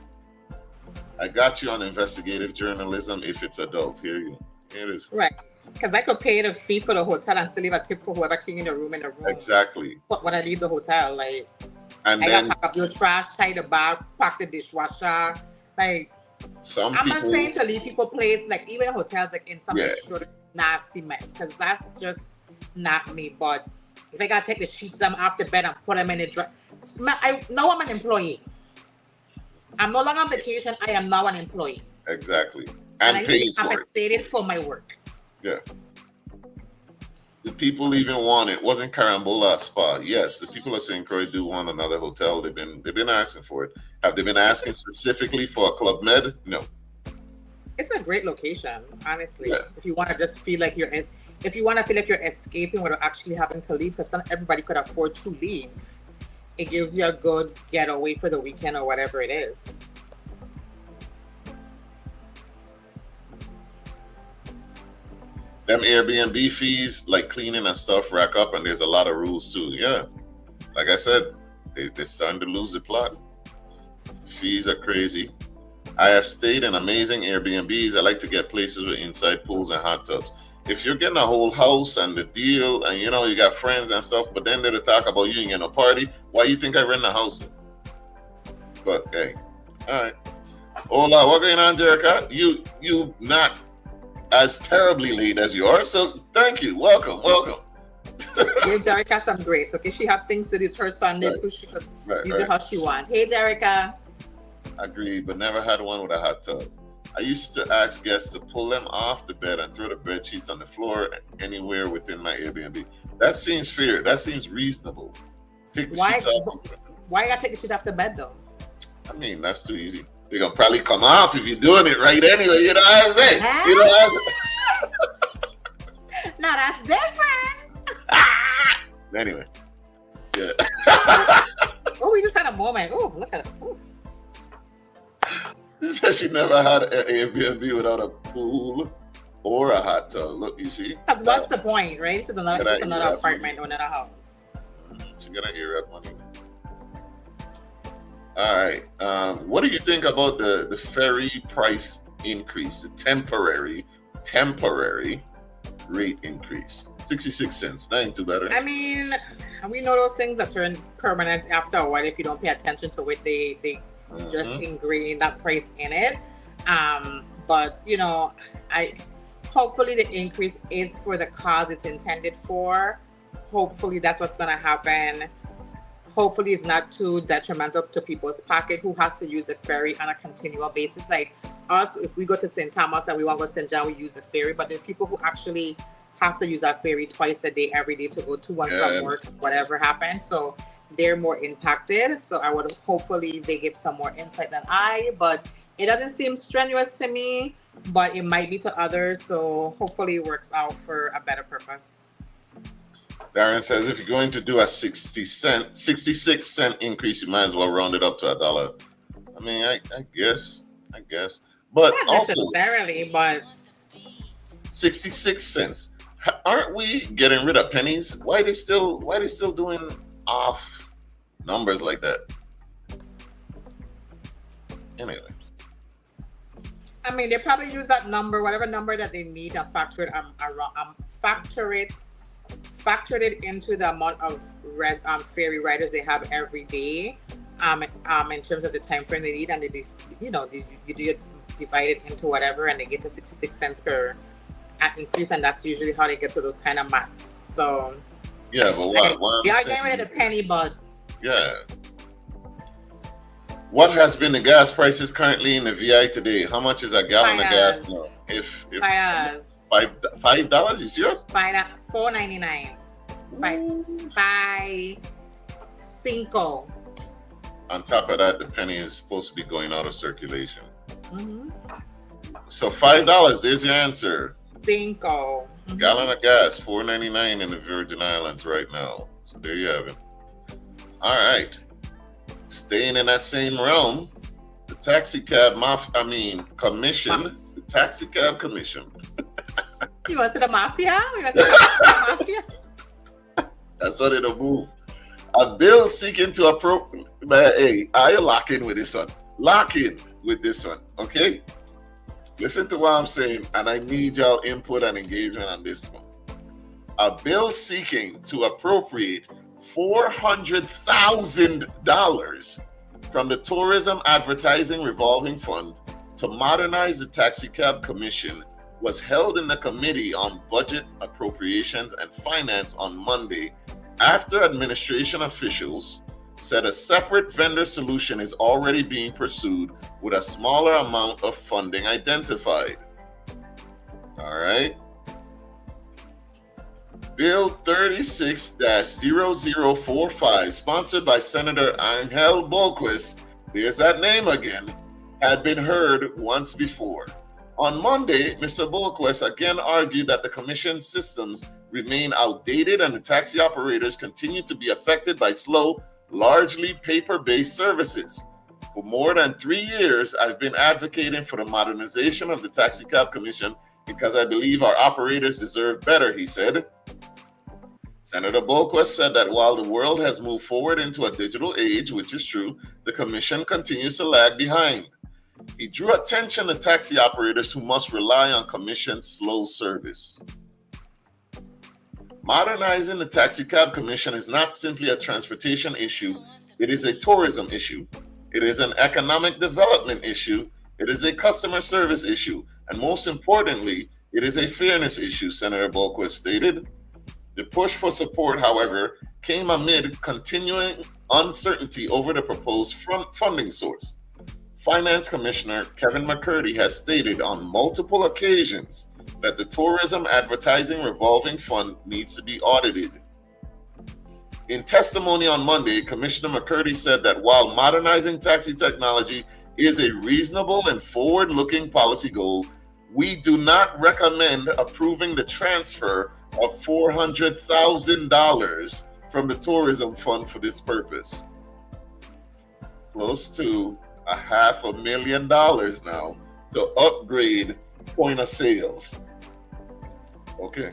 I got you on investigative journalism if it's adult. Here it is. Right. Because I could pay the fee for the hotel and still leave a tip for whoever cleaning the room in the room. Exactly. But when I leave the hotel, like, and I then gotta pack up your trash, tie the bag, pack the dishwasher. Like, I'm not saying to leave people place, like even in hotels, like in some sort of nasty mess, because that's just not me. But if I gotta take the sheets them off the bed and put them in the dry, now I'm an employee. I'm no longer on vacation. I am now an employee. Exactly. And I need to be compensated for my work. Yeah. The people even want it. Wasn't Carambola a spa? Yes. The people of St. Croix do want another hotel. They've been asking for it. Have they been asking specifically for a Club Med? No. It's a great location, honestly. Yeah. If you want to just feel like you're escaping without actually having to leave, because not everybody could afford to leave. It gives you a good getaway for the weekend or whatever it is. Them Airbnb fees, like cleaning and stuff, rack up, and there's a lot of rules too. Yeah. Like I said, they're starting to lose the plot. Fees are crazy. I have stayed in amazing Airbnbs. I like to get places with inside pools and hot tubs. If you're getting a whole house and the deal, and you got friends and stuff, but then they'll talk about you ain't getting a party, why you think I rent a house? But hey, all right. Hola, what going on, Jerica? You not as terribly late as you are, so thank you. Welcome. Hey, Jerica, some grace. Okay, she have things to do her Sunday too. She could use it how she wants. Hey, Jerica. Agreed, but never had one with a hot tub. I used to ask guests to pull them off the bed and throw the bed sheets on the floor anywhere within my Airbnb. That seems fair. That seems reasonable. Why you gotta take the sheets off the bed though? I mean, that's too easy. They're gonna probably come off if you're doing it right anyway. You know what I'm saying? No, that's different. Anyway. Yeah. Oh, we just had a moment. Oh, look at us. Ooh. She said she never had an Airbnb without a pool or a hot tub. Look, you see? Because what's the point, right? She's another apartment or another house. She's gonna ear up money. All right. What do you think about the ferry price increase, the temporary rate increase? 66 cents. That ain't too bad. I mean, we know those things that turn permanent after a while. If you don't pay attention to it, they just ingrain that price in it. But hopefully the increase is for the cause it's intended for. Hopefully that's what's gonna happen. Hopefully it's not too detrimental to people's pocket who has to use the ferry on a continual basis. Like us, if we go to St. Thomas and we want to go to St. John, we use the ferry. But there are people who actually have to use that ferry twice a day, every day to go to and from work, whatever happens. So they're more impacted. So I would hopefully they give some more insight than but it doesn't seem strenuous to me, but it might be to others. So hopefully it works out for a better purpose. Darren says if you're going to do a 66 cent increase, you might as well round it up to $1. I mean, I guess. But not also necessarily, but 66 cents. Aren't we getting rid of pennies? Why they still doing off numbers like that? Anyway. I mean, they probably use that number, whatever number that they need, and factor it into the amount of ferry riders they have every day. In terms of the time frame they need, and they divide it into whatever, and they get to 66 cents per increase, and that's usually how they get to those kind of maths. So yeah, but what they are getting rid of the penny, but yeah. What has been the gas prices currently in the VI today? How much is a gallon of gas now? If $5, you serious? $4.99. $5.5. On top of that, the penny is supposed to be going out of circulation. Mm-hmm. So $5. There's your answer. Bingo. Mm-hmm. Gallon of gas, $4.99 in the Virgin Islands right now. So there you have it. All right. Staying in that same realm, the taxi cab commission. The taxi cab commission. You want to say the mafia? You want to say the mafia? That's how it'll move. A bill seeking to appropriate. Hey, I lock in with this one. Lock in with this one, okay? Listen to what I'm saying, and I need y'all input and engagement on this one. A bill seeking to appropriate $400,000 from the Tourism Advertising Revolving Fund to modernize the Taxi Cab Commission was held in the Committee on Budget, Appropriations, and Finance on Monday after administration officials said a separate vendor solution is already being pursued with a smaller amount of funding identified. All right. Bill 36-0045, sponsored by Senator Angel Bolquist, there's that name again, had been heard once before. On Monday, Mr. Bolquist again argued that the Commission's systems remain outdated and the taxi operators continue to be affected by slow, largely paper-based services. For more than 3 years, I've been advocating for the modernization of the Taxi Cab Commission because I believe our operators deserve better, he said. Senator Bolquist said that while the world has moved forward into a digital age, which is true, the Commission continues to lag behind. He drew attention to taxi operators who must rely on Commission's slow service. Modernizing the Taxi Cab Commission is not simply a transportation issue, it is a tourism issue. It is an economic development issue. It is a customer service issue. And most importantly, it is a fairness issue, Senator Bolquist stated. The push for support, however, came amid continuing uncertainty over the proposed funding source. Finance Commissioner Kevin McCurdy has stated on multiple occasions that the Tourism Advertising Revolving Fund needs to be audited. In testimony on Monday, Commissioner McCurdy said that while modernizing taxi technology is a reasonable and forward-looking policy goal, we do not recommend approving the transfer of $400,000 from the tourism fund for this purpose. Close to $500,000 now to upgrade point of sales. Okay.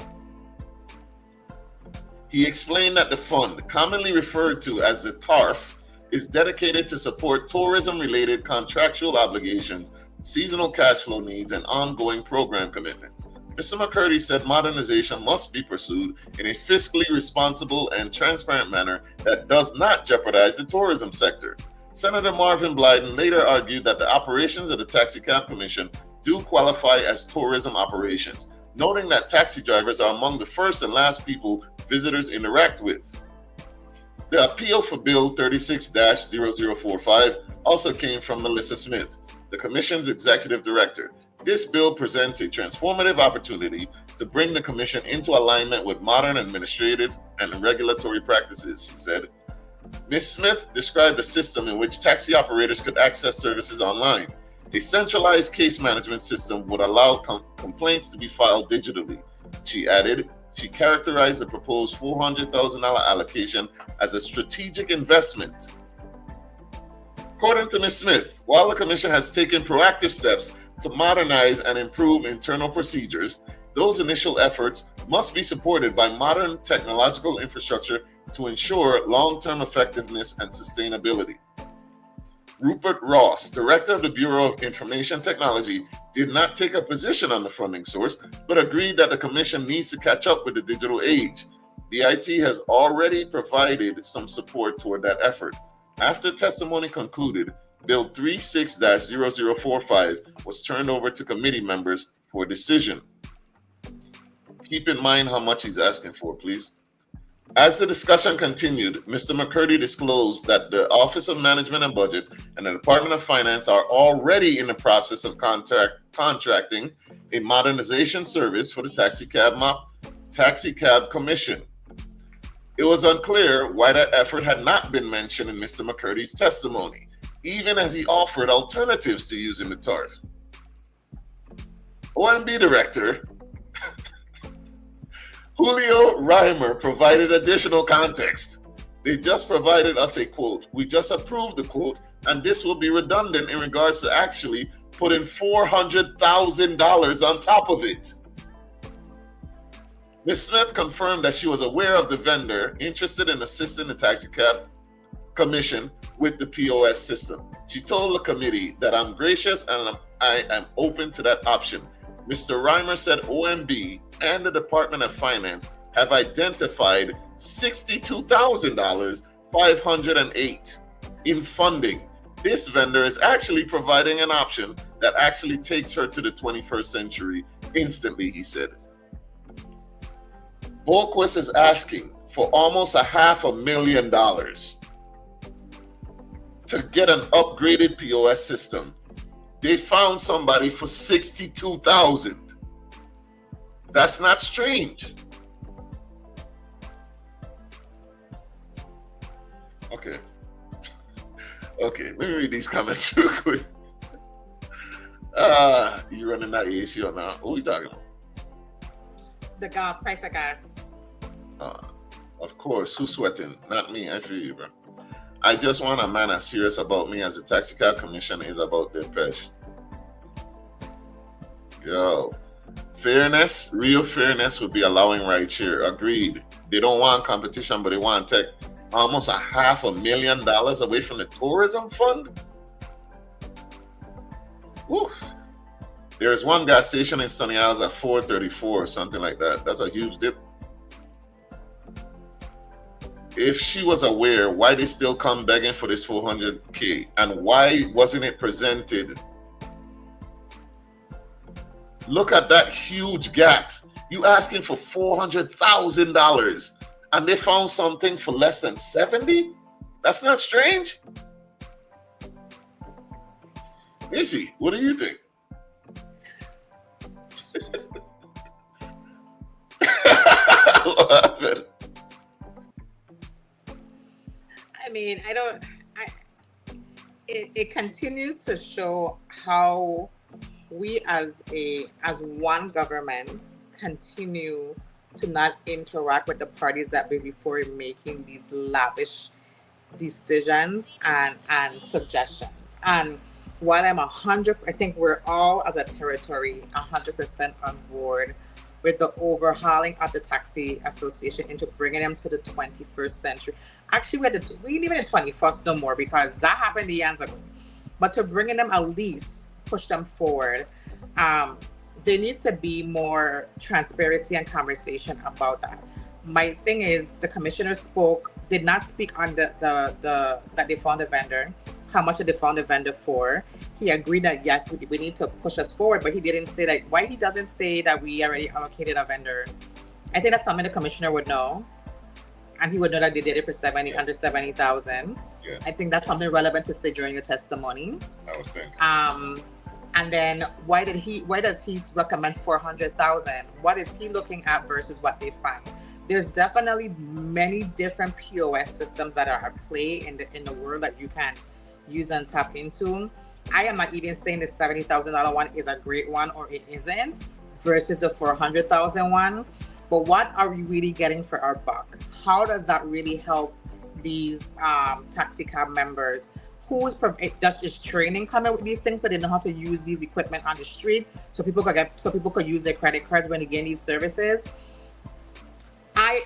He explained that the fund, commonly referred to as the TARF, is dedicated to support tourism-related contractual obligations, seasonal cash flow needs, and ongoing program commitments. Mr. McCurdy said modernization must be pursued in a fiscally responsible and transparent manner that does not jeopardize the tourism sector. Senator Marvin Blyden later argued that the operations of the Taxi Cab Commission do qualify as tourism operations, noting that taxi drivers are among the first and last people visitors interact with. The appeal for Bill 36-0045 also came from Melissa Smith, the Commission's executive director. This bill presents a transformative opportunity to bring the Commission into alignment with modern administrative and regulatory practices, she said. Ms. Smith described a system in which taxi operators could access services online. A centralized case management system would allow complaints to be filed digitally. She added, she characterized the proposed $400,000 allocation as a strategic investment. According to Ms. Smith, while the Commission has taken proactive steps to modernize and improve internal procedures, those initial efforts must be supported by modern technological infrastructure to ensure long-term effectiveness and sustainability. Rupert Ross, director of the Bureau of Information Technology, did not take a position on the funding source, but agreed that the Commission needs to catch up with the digital age. BIT has already provided some support toward that effort. After testimony concluded, Bill 36-0045 was turned over to committee members for decision. Keep in mind how much he's asking for, please. As the discussion continued, Mr. McCurdy disclosed that the Office of Management and Budget and the Department of Finance are already in the process of contracting a modernization service for the Taxi Cab Commission. It was unclear why that effort had not been mentioned in Mr. McCurdy's testimony. even as he offered alternatives to using the tariff. OMB Director Julio Reimer provided additional context. They just provided us a quote. We just approved the quote, and this will be redundant in regards to actually putting $400,000 on top of it. Ms. Smith confirmed that she was aware of the vendor interested in assisting the taxicab commission with the POS system. She told the committee that I'm gracious and I am open to that option. Mr. Reimer said OMB and the Department of Finance have identified $62,508 in funding. This vendor is actually providing an option that actually takes her to the 21st century instantly, he said. Volquist is asking for almost $500,000 to get an upgraded POS system. They found somebody for $62,000. That's not strange. Okay, let me read these comments real quick. You running that AC or not? What are we talking about? The price of gas. Of course, who's sweating? Not me, I feel you, bro. I just want a man as serious about me as the taxicab commission is about their pesh. Yo, fairness, real fairness would be allowing rideshare. Agreed. They don't want competition, but they want to take almost $500,000 away from the tourism fund. Woo. There is one gas station in Sunny Isles at 434 or something like that. That's a huge dip. If she was aware, why they still come begging for this $400K? And why wasn't it presented? Look at that huge gap. You asking for $400,000 and they found something for less than 70? That's not strange. Neci, what do you think? What happened? I mean, it continues to show how we as one government continue to not interact with the parties that way before making these lavish decisions and suggestions. And while I think we're all as a territory 100% on board with the overhauling of the taxi association into bringing them to the 21st century. Actually, we ain't even in the 21st no more because that happened years ago. But to bringing them at least, push them forward, there needs to be more transparency and conversation about that. My thing is, the commissioner did not speak on that they found a vendor, how much did they found a vendor for. He agreed that yes, we need to push us forward, but he didn't say that. Why he doesn't say that we already allocated a vendor? I think that's something the commissioner would know, and he would know that they did it for under 70,000. Yes. I think that's something relevant to say during your testimony. I was thinking. And then why does he recommend 400,000? What is he looking at versus what they find? There's definitely many different POS systems that are at play in the world that you can use and tap into. I am not even saying the $70,000 one is a great one or it isn't versus the 400,000 one. But what are we really getting for our buck? How does that really help these taxi cab members? Is training coming with these things so they know how to use these equipment on the street so people could use their credit cards when they get these services?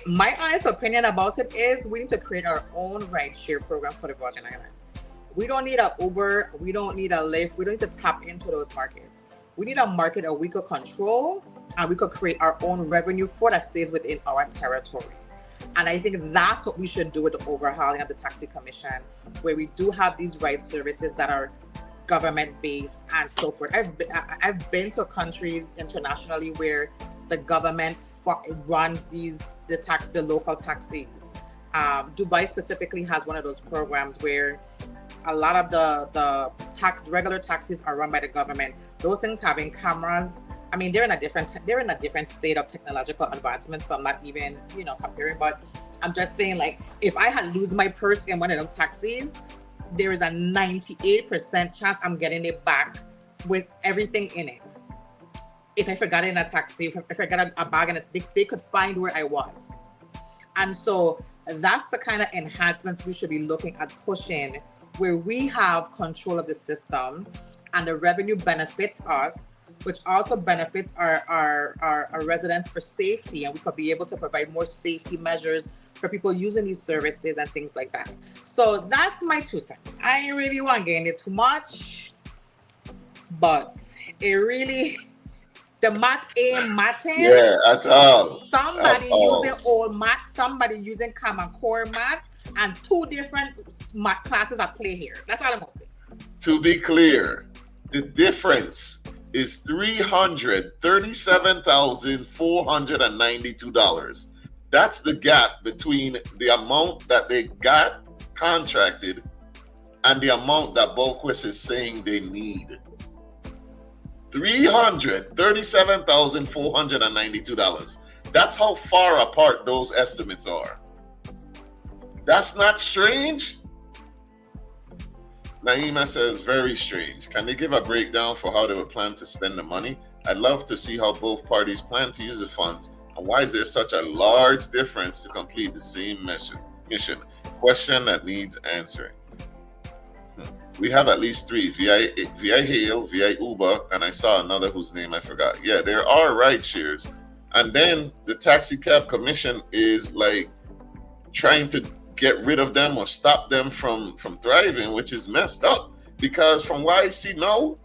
My honest opinion about it is we need to create our own rideshare program for the Virgin Islands. We don't need an Uber, we don't need a Lyft, we don't need to tap into those markets. We need a market that we could control and we could create our own revenue for that stays within our territory. And I think that's what we should do with the overhauling of the taxi commission, where we do have these ride services that are government-based and so forth. I've been to countries internationally where the government runs the local taxis. Dubai specifically has one of those programs where a lot of the regular taxis are run by the government. Those things having cameras. I mean, they're in a different state of technological advancement, so I'm not even, comparing, but I'm just saying, like, if I had lose my purse in one of them taxis, there is a 98% chance I'm getting it back with everything in it. If I forgot it in a taxi, if I got a bag in it, they could find where I was. And so that's the kind of enhancements we should be looking at pushing, where we have control of the system and the revenue benefits us, which also benefits our residents for safety, and we could be able to provide more safety measures for people using these services and things like that. So that's my 2 cents. I ain't really want to get into too much, but it really, the math ain't mathing. Yeah, at all. Somebody using old math, somebody using common core math, and 2 different math classes at play here. That's all I'm gonna say. To be clear, the difference is $337,492. That's the gap between the amount that they got contracted and the amount that Bulquist is saying they need. $337,492. That's how far apart those estimates are. That's not strange? Naima says, very strange. Can they give a breakdown for how they would plan to spend the money? I'd love to see how both parties plan to use the funds, and why is there such a large difference to complete the same mission? Question that needs answering. We have at least 3, VI Hail, VI Uber, and I saw another whose name I forgot. Yeah, there are ride shares. And then the taxi cab commission is like trying to get rid of them or stop them from thriving, which is messed up. Because from what I see now,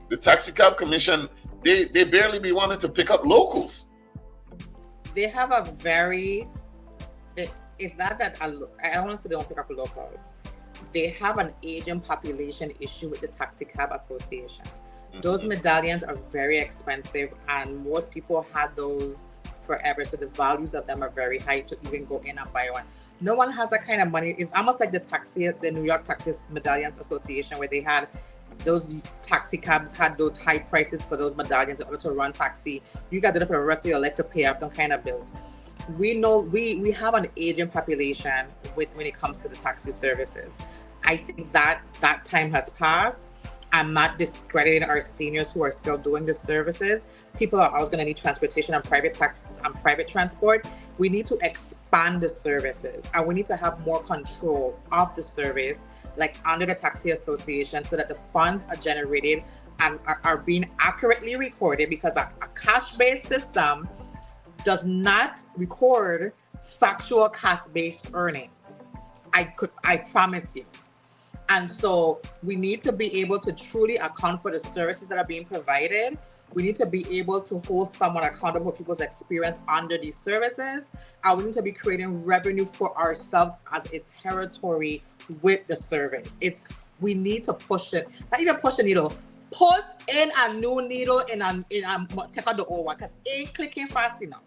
the taxi cab commission, they barely be wanting to pick up locals. They have a very, it's not that, I don't want to say they don't pick up locals. They have an aging population issue with the Taxi Cab Association. Mm-hmm. Those medallions are very expensive, and most people had those forever, so the values of them are very high to even go in and buy one. No one has that kind of money. It's almost like the New York Taxi Medallions Association, where they had those taxi cabs had those high prices for those medallions in order to run taxi. You got to do it for the rest of your life to pay off them kind of bills. We know we have an aging population when it comes to the taxi services. I think that time has passed. I'm not discrediting our seniors who are still doing the services. People are always going to need transportation and private transport. We need to expand the services, and we need to have more control of the service, like under the Taxi Association, so that the funds are generated and are being accurately recorded, because a cash-based system does not record factual cash-based earnings. I promise you. And so we need to be able to truly account for the services that are being provided. We need to be able to hold someone accountable for people's experience under these services. And we need to be creating revenue for ourselves as a territory with the service. We need to push it, not even push the needle, put in a new needle take out the old one, because it ain't clicking fast enough.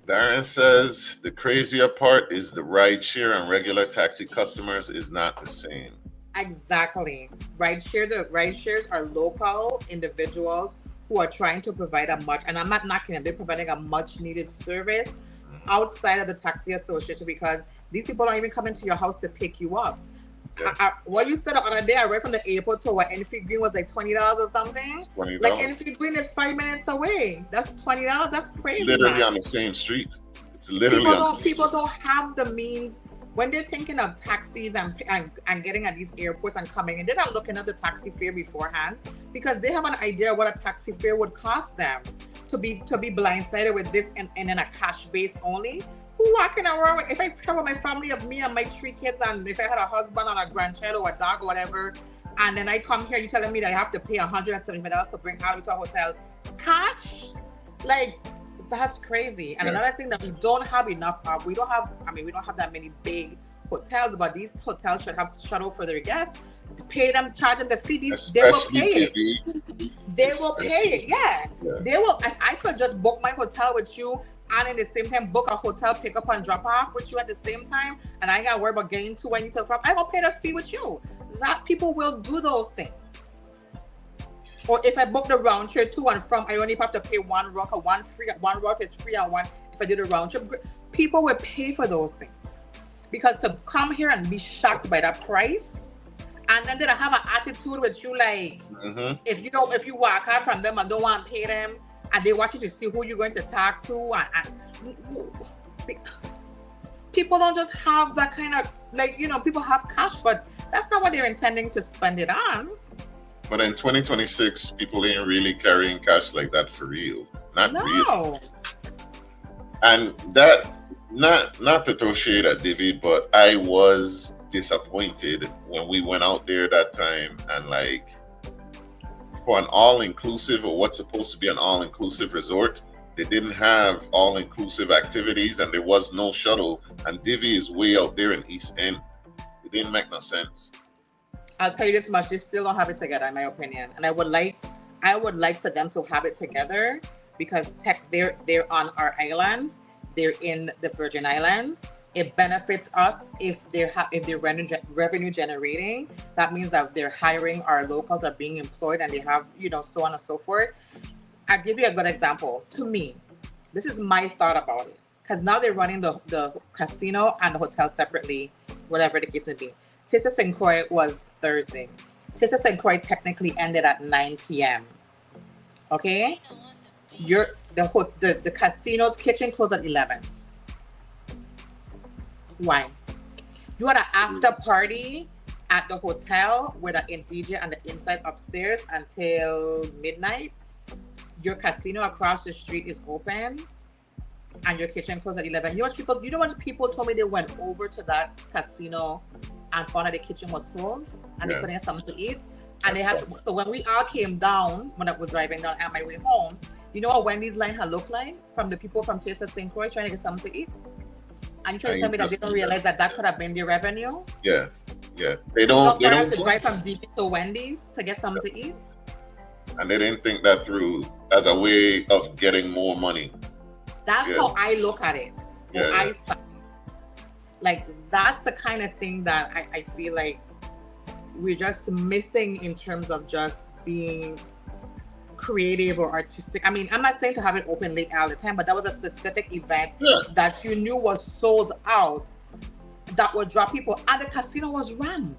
Darren says the crazier part is the rideshare and regular taxi customers is not the same. Exactly. The rideshares are local individuals who are trying to provide a much, and I'm not knocking them, they're providing a much needed service outside of the Taxi Association, because these people don't even come into your house to pick you up. Yeah. What you said the other day, I read from the airport to Enfield Green was like $20 or something. $20. Like Enfield Green is 5 minutes away. That's $20. That's crazy. Literally on the same street. It's literally people don't have the means when they're thinking of taxis and getting at these airports and coming in. They're not looking at the taxi fare beforehand, because they have an idea what a taxi fare would cost them to be blindsided with this and in a cash base only. Who walking around? If I travel my family of me and my 3 kids, and if I had a husband and a grandchild or a dog or whatever, and then I come here, you telling me that I have to pay $175 to bring Harvey to a hotel cash? Like, that's crazy. And another thing that we don't have enough of, we don't have that many big hotels, but these hotels should have shuttle for their guests. Pay them, charge them the fee. They will pay it. They will pay it. Yeah. They will. If I could just book my hotel with you, and in the same time book a hotel pick up and drop off with you at the same time, and I ain't gotta worry about getting to when you to from, I will pay the fee with you. That people will do those things. Or if I book the round trip to and from, I only have to pay one route, one route is free, and one if I do the round trip. People will pay for those things. Because to come here and be shocked by that price, and then they have an attitude with you like, if you walk out from them and don't want to pay them, and they want you to see who you're going to talk to, and people don't just have that kind of, like, you know, people have cash, but that's not what they're intending to spend it on. But in 2026, people ain't really carrying cash like that for real. Not real. And that, not to throw shade at David, but I was disappointed when we went out there that time, and like, for an all-inclusive, or what's supposed to be an all-inclusive resort, they didn't have all-inclusive activities, and there was no shuttle, and Divi is way out there in East End. It didn't make no sense. I'll tell you this much, they still don't have it together, in my opinion. And I would like for them to have it together, because they're on our island, they're in the Virgin Islands. It benefits us if they're revenue generating. That means that they're hiring, our locals are being employed, and they have, you know, so on and so forth. I'll give you a good example. To me, this is my thought about it, because now they're running the casino and the hotel separately, whatever the case may be. Tissa St. Croix was Thursday. Tissa St. Croix technically ended at 9 p.m. Okay? The casino's kitchen closed at 11. Why? You had an after party at the hotel with a DJ and the inside upstairs until midnight. Your casino across the street is open, and your kitchen closed at 11. You know what people told me? They went over to that casino and found that the kitchen was closed, and they couldn't get something to eat. And they had to, so when we all came down, when I was driving down on my way home, you know what Wendy's line had looked like from the people from Tissa St. Croix trying to get something to eat? And you trying to tell me that they don't realize that could have been their revenue? Yeah. They don't have to drive from DP to Wendy's to get something to eat? And they didn't think that through as a way of getting more money. That's how I look at it. Like, that's the kind of thing that I feel like we're just missing in terms of just being creative or artistic. I mean, I'm not saying to have it open late all the time, but that was a specific event that you knew was sold out, that would draw people, and the casino was run,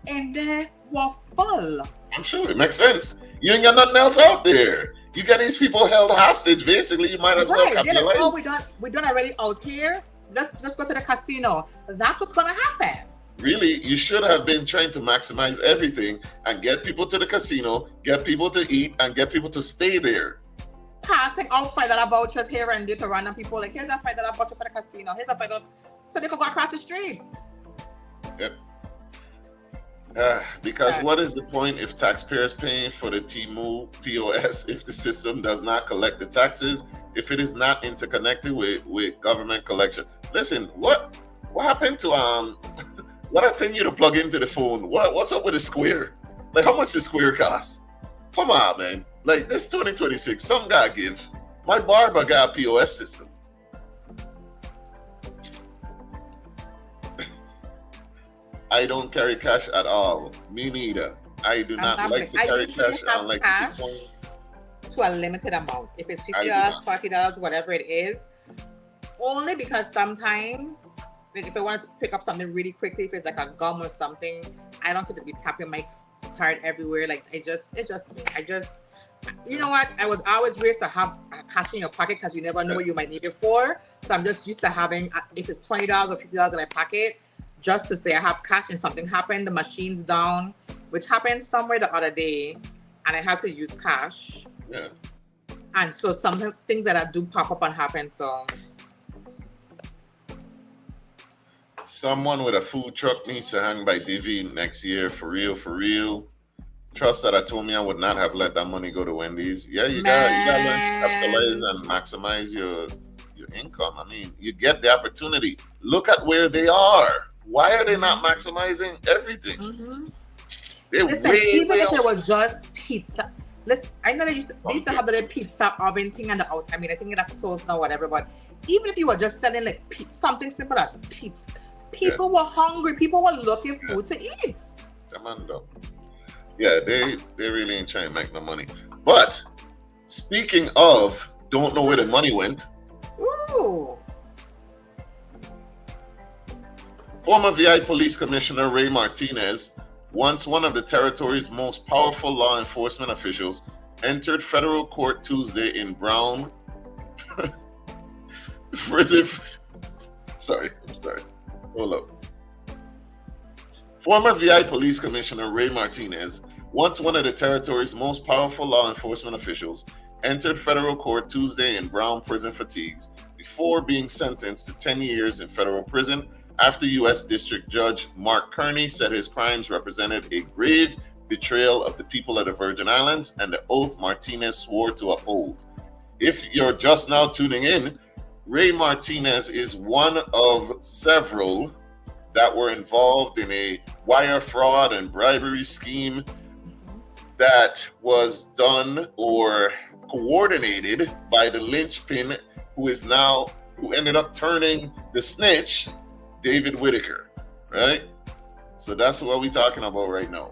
and they were full. I'm sure it makes sense. You ain't got nothing else out there. You got these people held hostage. Basically, you might as well capitalize. Like, oh, we done already out here. Let's just go to the casino. That's what's gonna happen. Really, you should have been trying to maximize everything and get people to the casino, get people to eat, and get people to stay there. Passing out $5 vouchers here and there to random people. Like, here's a $5 voucher for the casino. Here's a $5, so they could go across the street. Yep. Because what is the point if taxpayers paying for the Temu POS if the system does not collect the taxes, if it is not interconnected with government collection? Listen, what happened to what I tell you to plug into the phone? What's up with the Square? Like, how much does Square cost? Come on, man. Like, this 2026, some gotta give. My barber got a POS system. I don't carry cash at all. Me neither. I do not like to carry cash. I don't like to keep coins. To a limited amount. If it's $50, $40, whatever it is. Only because sometimes, like, if I want to pick up something really quickly, if it's like a gum or something, I don't get to be tapping my card everywhere. Like, it's just me. You know what? I was always raised to have cash in your pocket because you never know what you might need it for. So I'm just used to having, if it's $20 or $50 in my pocket, just to say I have cash and something happened, the machine's down, which happened somewhere the other day, and I had to use cash. Yeah. And so some things that I do pop up and happen, so. Someone with a food truck needs to hang by Divi next year, for real. Trust that I told me I would not have let that money go to Wendy's. Yeah, you gotta learn to capitalize and maximize your income. I mean, you get the opportunity. Look at where they are. Why are they not maximizing everything? Mm-hmm. They're even if it was just pizza. I know they used to have the pizza oven thing on the outside. I mean, I think that's closed now, whatever. But even if you were just selling like something simple as pizza, people were hungry. People were looking for food to eat. Yeah, they really ain't trying to make no money. But speaking of, don't know where the money went. Ooh. Former VI Police Commissioner Ray Martinez, once one of the territory's most powerful law enforcement officials, entered federal court Tuesday in Brown prison. Sorry. Hold up. Former VI Police Commissioner Ray Martinez, once one of the territory's most powerful law enforcement officials, entered federal court Tuesday in Brown prison fatigues before being sentenced to 10 years in federal prison after U.S. District Judge Mark Kearney said his crimes represented a grave betrayal of the people of the Virgin Islands and the oath Martinez swore to uphold. If you're just now tuning in, Ray Martinez is one of several that were involved in a wire fraud and bribery scheme that was done or coordinated by the linchpin who ended up turning the snitch, David Whitaker, right? So that's what we're talking about right now.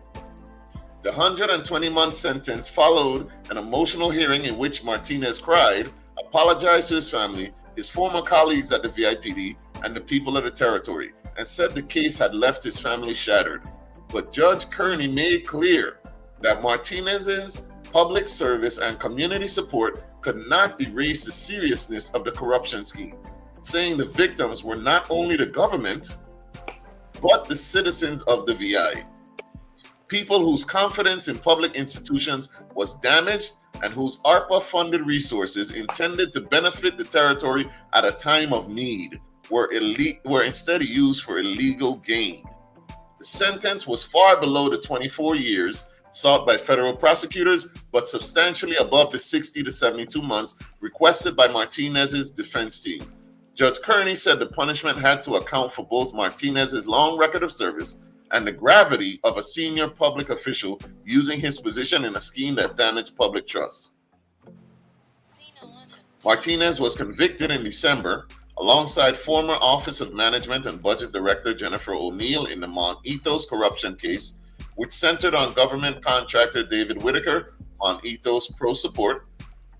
The 120-month sentence followed an emotional hearing in which Martinez cried, apologized to his family, his former colleagues at the VIPD, and the people of the territory, and said the case had left his family shattered. But Judge Kearney made clear that Martinez's public service and community support could not erase the seriousness of the corruption scheme, saying the victims were not only the government, but the citizens of the VI. People whose confidence in public institutions was damaged and whose ARPA-funded resources intended to benefit the territory at a time of need were instead used for illegal gain. The sentence was far below the 24 years sought by federal prosecutors, but substantially above the 60 to 72 months requested by Martinez's defense team. Judge Kearney said the punishment had to account for both Martinez's long record of service and the gravity of a senior public official using his position in a scheme that damaged public trust. Martinez was convicted in December alongside former Office of Management and Budget Director Jennifer O'Neill in the Mont Ethos corruption case, which centered on government contractor David Whitaker on Ethos Pro support,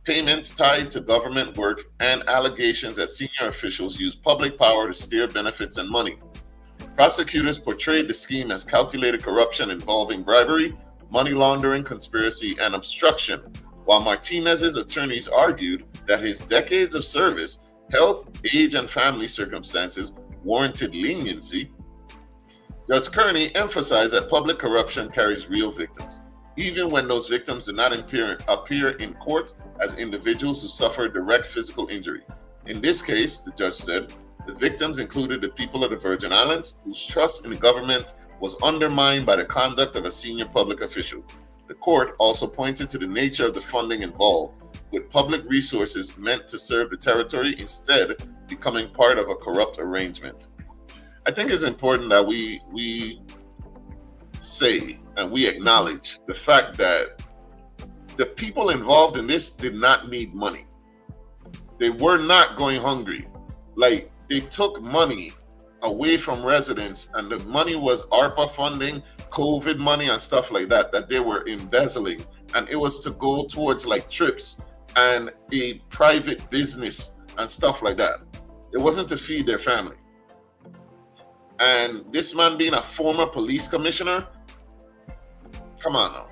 payments tied to government work, and allegations that senior officials used public power to steer benefits and money. Prosecutors portrayed the scheme as calculated corruption involving bribery, money laundering, conspiracy, and obstruction, while Martinez's attorneys argued that his decades of service, health, age, and family circumstances warranted leniency. Judge Kearney emphasized that public corruption carries real victims, even when those victims do not appear in court as individuals who suffer direct physical injury. In this case, the judge said, the victims included the people of the Virgin Islands, whose trust in the government was undermined by the conduct of a senior public official. The court also pointed to the nature of the funding involved, with public resources meant to serve the territory instead becoming part of a corrupt arrangement. I think it's important that we say and we acknowledge the fact that the people involved in this did not need money. They were not going hungry. Like, they took money away from residents, and the money was ARPA funding, COVID money, and stuff like that they were embezzling. And it was to go towards like trips and a private business and stuff like that. It wasn't to feed their family. And this man being a former police commissioner, come on now.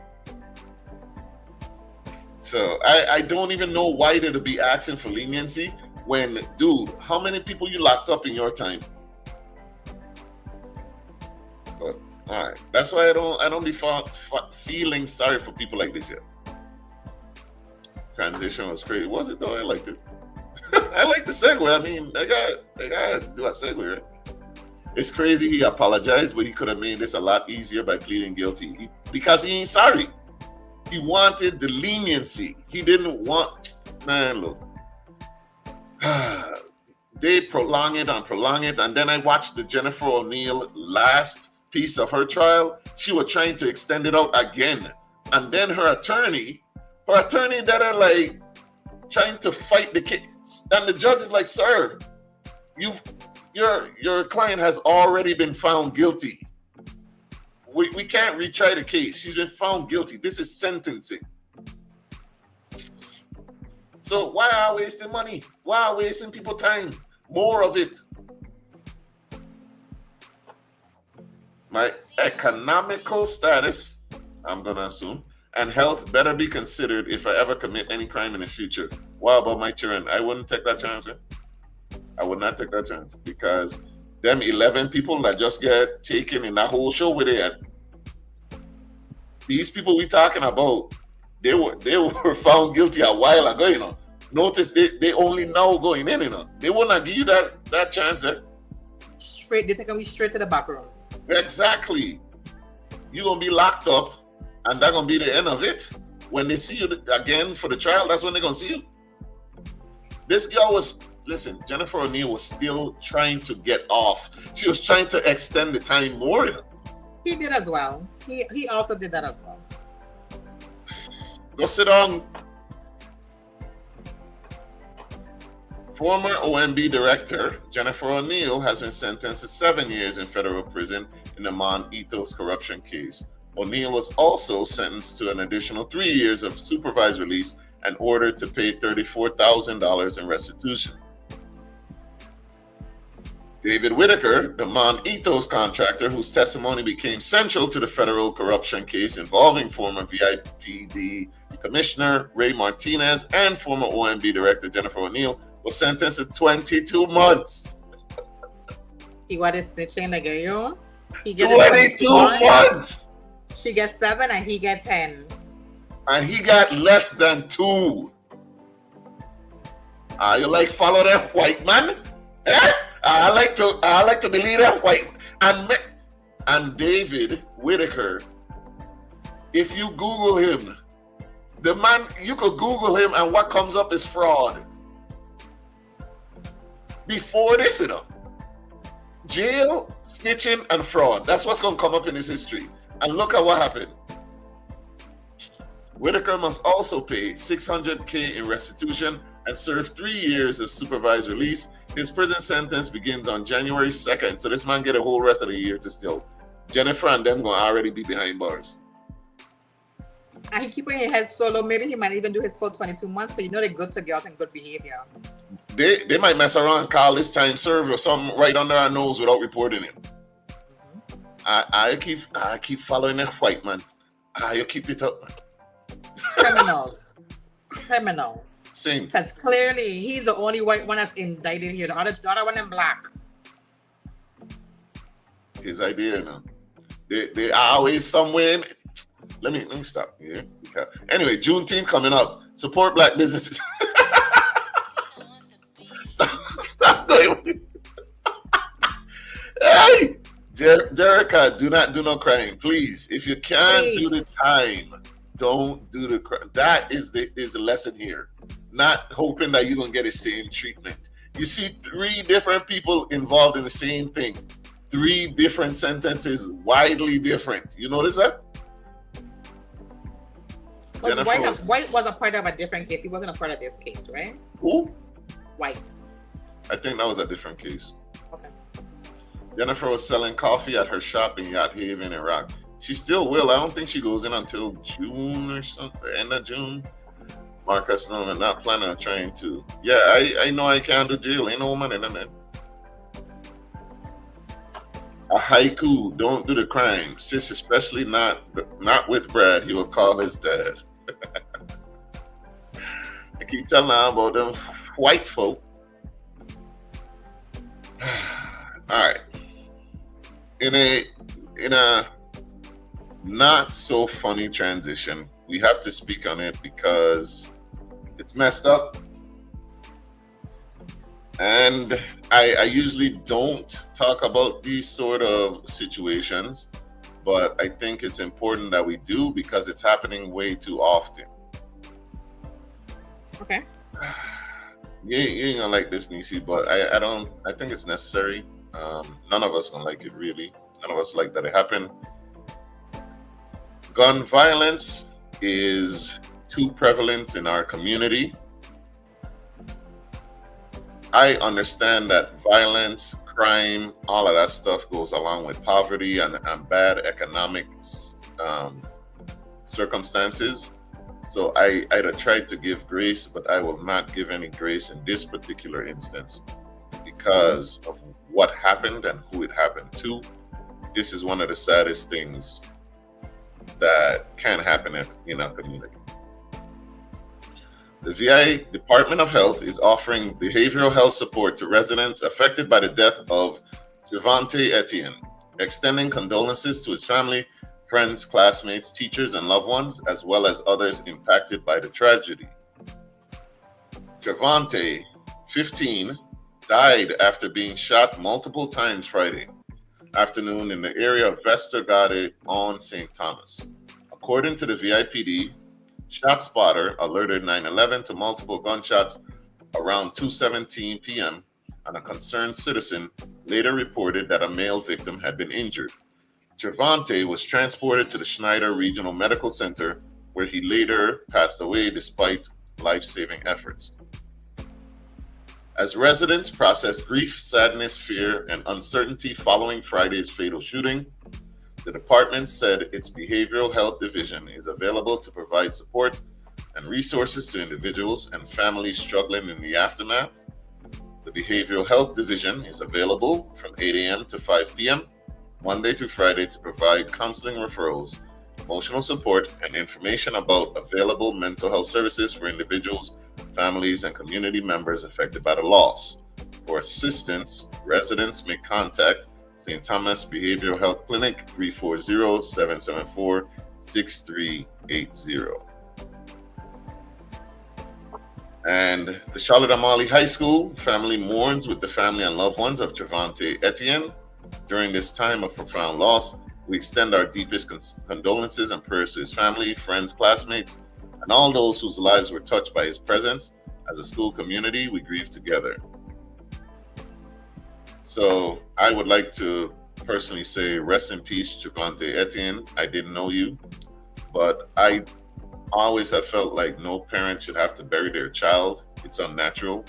So I don't even know why they'd be asking for leniency when, dude, how many people you locked up in your time? But all right, that's why I don't be feeling sorry for people like this yet. Transition was crazy. Was it though? I liked it. I like the segue. I mean, I gotta do a segue, right? It's crazy he apologized, but he could have made this a lot easier by pleading guilty because he ain't sorry. He wanted the leniency. He didn't want, man, look. They prolong it, and then I watched the Jennifer O'Neill last piece of her trial. She was trying to extend it out again. And then her attorney that are like trying to fight the case. And the judge is like, sir, your client has already been found guilty. We can't retry the case. She's been found guilty. This is sentencing. So why are we wasting money? Why are we wasting people time? More of it. My economical status, I'm gonna assume, and health better be considered if I ever commit any crime in the future. What about my children? I wouldn't take that chance. I would not take that chance because them 11 people that just get taken in that whole show with it. These people we talking about, they were found guilty a while ago, you know. Notice they only now going in, you know. They will not give you that chance. Straight, they take me straight to the back room. Exactly. You're gonna be locked up, and that's gonna be the end of it. When they see you again for the trial, that's when they're gonna see you. This girl was, listen, Jennifer O'Neill was still trying to get off. She was trying to extend the time more, you know. He did as well. He also did that as well. Go sit down. Former OMB director Jennifer O'Neill has been sentenced to 7 years in federal prison in the Mon Ethos corruption case. O'Neill was also sentenced to an additional 3 years of supervised release and ordered to pay $34,000 in restitution. David Whitaker, the Mon Ethos contractor whose testimony became central to the federal corruption case involving former VIPD Commissioner Ray Martinez and former OMB Director Jennifer O'Neill, was sentenced to 22 months. He was snitching like you. He 22 months! She gets 7 and he gets 10. And he got less than 2. You like follow that white man? Eh? I like to believe that white and David Whitaker. If you Google him, the man, you could Google him and what comes up is fraud. Before this, you know, jail, snitching, and fraud. That's what's going to come up in his history. And look at what happened. Whitaker must also pay $600K in restitution and serve 3 years of supervised release. His prison sentence begins on January 2nd, so this man get a whole rest of the year to still. Jennifer and them going to already be behind bars. And he keeping his head solo. Maybe he might even do his full 22 months, but you know they're good to girls and good behavior. They might mess around and call this time served or something right under our nose without reporting it. I keep following that white man. You keep it up. Criminals. Same. Because clearly he's the only white one that's indicted here. The other one in black. His idea, you know. They are always somewhere in. Let me stop here. Okay. Anyway, Juneteenth coming up. Support black businesses. Stop going. Hey, Jerica, do not do no crime, please. If you can't do the time, don't do the crime. That is the lesson here. Not hoping that you're gonna get the same treatment. You see 3 different people involved in the same thing. 3 different sentences, widely different. You notice that? White was a part of a different case. He wasn't a part of this case, right? Who? White. I think that was a different case. Okay. Jennifer was selling coffee at her shop in Yacht Haven, Iraq. She still will. I don't think she goes in until June or something, end of June. Marcus, no, I'm not planning on trying to. Yeah, I know I can't do jail. Ain't no money in that. A haiku, don't do the crime. Sis, especially not with Brad. He will call his dad. I keep telling her about them white folk. All right. In a not so funny transition, we have to speak on it because it's messed up. And I usually don't talk about these sort of situations, but I think it's important that we do because it's happening way too often. Okay. You ain't gonna like this, Neci, but I think it's necessary. None of us gonna like it, really. None of us like that it happened. Gun violence is too prevalent in our community. I understand that violence, crime, all of that stuff goes along with poverty and bad economic circumstances. So I'd try to give grace, but I will not give any grace in this particular instance because of what happened and who it happened to. this is one of the saddest things that can happen in our community. The VI Department of Health is offering behavioral health support to residents affected by the death of Javante Etienne, extending condolences to his family, friends, classmates, teachers, and loved ones, as well as others impacted by the tragedy. Javante, 15, died after being shot multiple times Friday afternoon in the area of Vestergade on St. Thomas. According to the VIPD, ShotSpotter alerted 911 to multiple gunshots around 2:17 p.m., and a concerned citizen later reported that a male victim had been injured. Javante was transported to the Schneider Regional Medical Center, where he later passed away despite life-saving efforts. As residents process grief, sadness, fear, and uncertainty following Friday's fatal shooting, the department said its Behavioral Health Division is available to provide support and resources to individuals and families struggling in the aftermath. The Behavioral Health Division is available from 8 a.m. to 5 p.m., Monday through Friday, to provide counseling referrals, emotional support, and information about available mental health services for individuals, families, and community members affected by the loss. For assistance, residents may contact St. Thomas Behavioral Health Clinic, 340-774-6380. And the Charlotte Amalie High School family mourns with the family and loved ones of Javante Etienne. During this time of profound loss, we extend our deepest condolences and prayers to his family, friends, classmates, and all those whose lives were touched by his presence. As a school community, we grieve together. So I would like to personally say, rest in peace, Javante Etienne. I didn't know you, but I always have felt like no parent should have to bury their child. It's unnatural.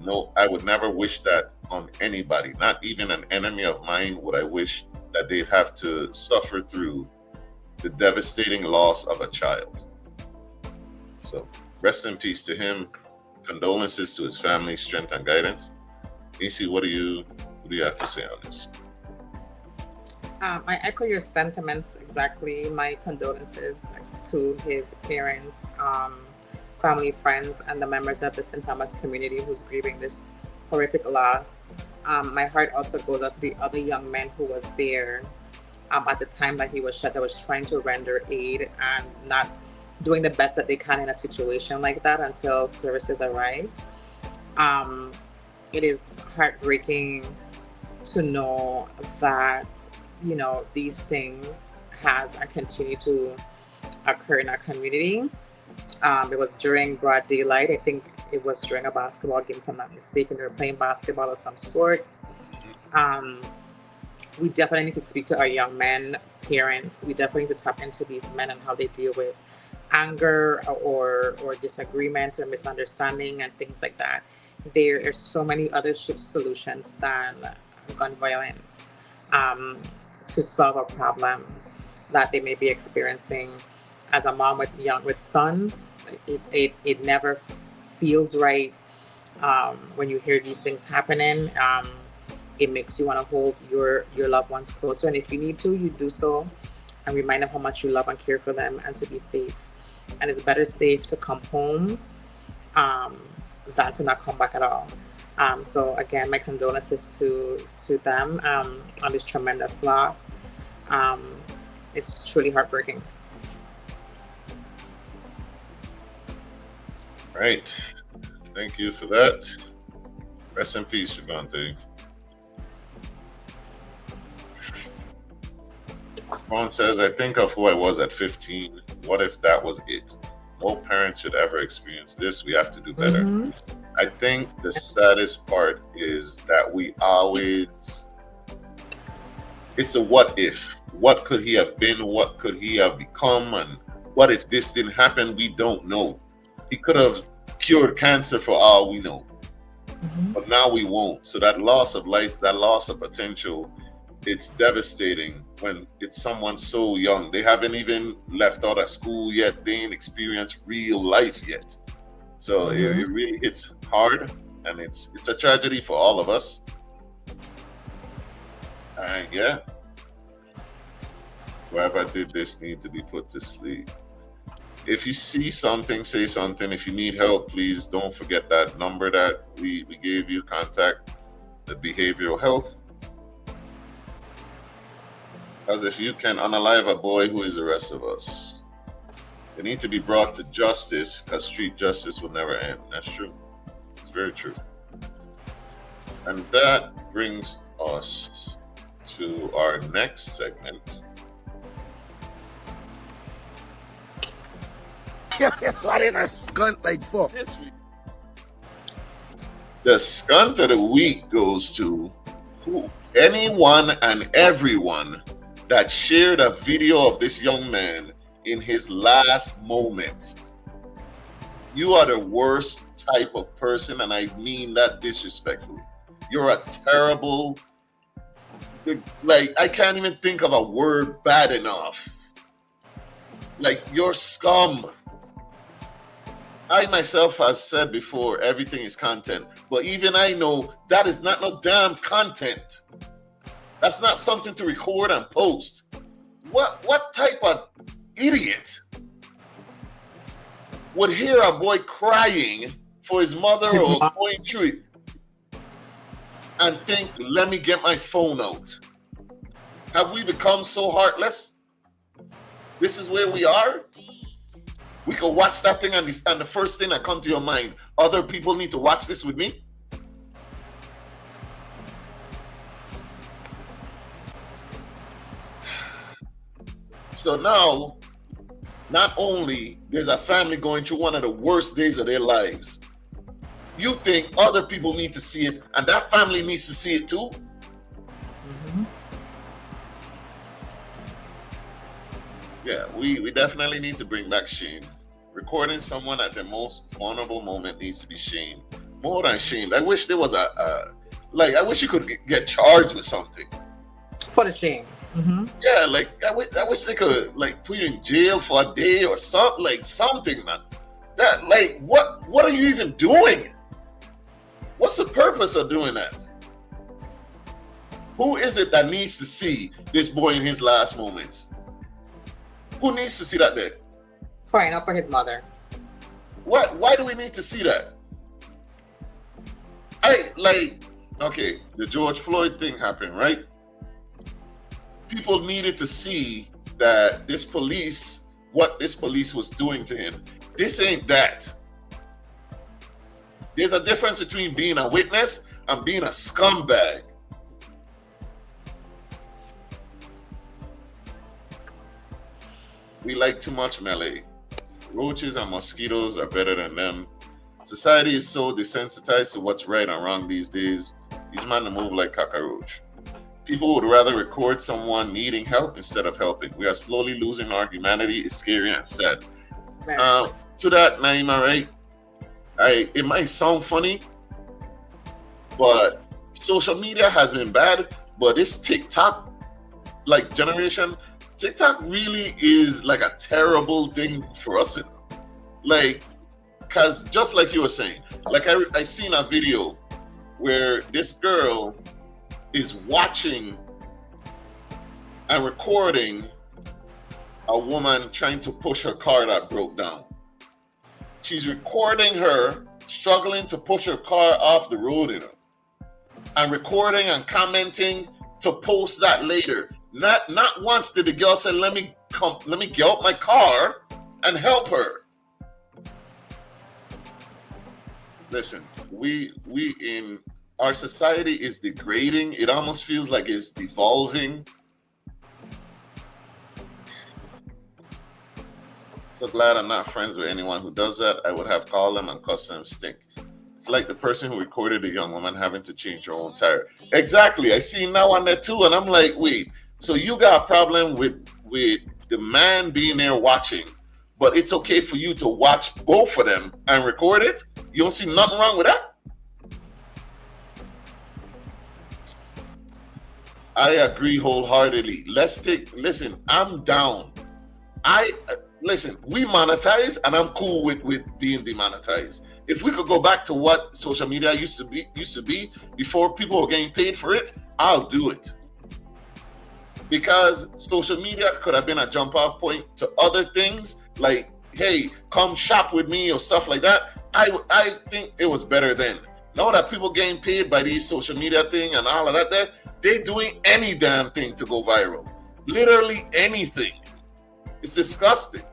No, I would never wish that on anybody, not even an enemy of mine would I wish that they'd have to suffer through the devastating loss of a child. So rest in peace to him. Condolences to his family, strength and guidance. Neci, what do you have to say on this? I echo your sentiments exactly. My condolences to his parents, family, friends, and the members of the St. Thomas community who's grieving this horrific loss. My heart also goes out to the other young men who was there at the time that he was shot, that was trying to render aid and not doing the best that they can in a situation like that until services arrived. It is heartbreaking to know that, you know, these things has and continue to occur in our community. It was during broad daylight. I think it was during a basketball game, if I'm not mistaken. They were playing basketball of some sort. We definitely need to speak to our young men, parents. We definitely need to tap into these men and how they deal with anger or disagreement or misunderstanding and things like that. There are so many other solutions than gun violence to solve a problem that they may be experiencing. As a mom with sons, it never feels right when you hear these things happening. It makes you want to hold your loved ones closer, and if you need to, you do so, and remind them how much you love and care for them, and to be safe. And it's better safe to come home than to not come back at all. So again, my condolences to them on this tremendous loss. It's truly heartbreaking. Right. Thank you for that. Rest in peace, Javante. Ron says, I think of who I was at 15. What if that was it? No parent should ever experience this. We have to do better. Mm-hmm. I think the saddest part is that we always, it's a what if. What could he have been? What could he have become? And what if this didn't happen? We don't know. He could have cured cancer for all we know. Mm-hmm. But now we won't. So that loss of life, that loss of potential, it's devastating when it's someone so young. They haven't even left out of school yet. They ain't experienced real life yet. So mm-hmm. it really hits hard, and it's a tragedy for all of us. Yeah. Whoever did this need to be put to sleep. If you see something, say something. If you need help, please don't forget that number that we gave you. Contact the behavioral health. Because if you can unalive a boy, who is the rest of us? They need to be brought to justice, because street justice will never end. That's true. It's very true. And that brings us to our next segment. Guess what is a skunt like for? This week, the skunt of the week goes to anyone and everyone that shared a video of this young man in his last moments. You are the worst type of person, and I mean that disrespectfully. You're a terrible, like, I can't even think of a word bad enough. Like, you're scum. I myself have said before, everything is content. But even I know that is not no damn content. That's not something to record and post. What type of idiot would hear a boy crying for his mother or going through it and think, let me get my phone out? Have we become so heartless? This is where we are? We could watch that thing and the first thing that comes to your mind, other people need to watch this with me? So now, not only there's a family going through one of the worst days of their lives, you think other people need to see it, and that family needs to see it too? Mm-hmm. Yeah, we definitely need to bring back shame. Recording someone at their most vulnerable moment needs to be shamed. More than shamed. I wish there was I wish you could get charged with something. For the shame. Mm-hmm. Yeah, like I wish they could like put you in jail for a day or something, like something, man. That, like, what are you even doing? What's the purpose of doing that? Who is it that needs to see this boy in his last moments? Who needs to see that there? Crying out for his mother. Why do we need to see that? Okay, the George Floyd thing happened, right? People needed to see that what this police was doing to him. This ain't that. There's a difference between being a witness and being a scumbag. We like too much melee. Roaches and mosquitoes are better than them. Society is so desensitized to what's right and wrong these days. These men move like cockroach. People would rather record someone needing help instead of helping. We are slowly losing our humanity. It's scary and sad. To that, Naima, right? It might sound funny, but social media has been bad. But this TikTok, like, generation, TikTok really is like a terrible thing for us. Like, because just like you were saying, like I seen a video where this girl is watching and recording a woman trying to push her car that broke down. She's recording her struggling to push her car off the road, you know, and recording and commenting to post that later. Not once did the girl say, let me get out my car and help her. Listen, we in our society is degrading. It almost feels like it's devolving. So glad I'm not friends with anyone who does that. I would have called them and cussed them stink. It's like the person who recorded a young woman having to change her own tire. Exactly. I see now on there too, and I'm like, wait, so you got a problem with the man being there watching, but it's okay for you to watch both of them and record it? You don't see nothing wrong with that? I agree wholeheartedly. Listen, I'm down. Listen, we monetize, and I'm cool with being demonetized. If we could go back to what social media used to be before people were getting paid for it, I'll do it. because social media could have been a jump off point to other things like, hey, come shop with me or stuff like that. I think it was better then. Now that people getting paid by these social media thing and all of that, they're doing any damn thing to go viral. Literally anything. It's disgusting.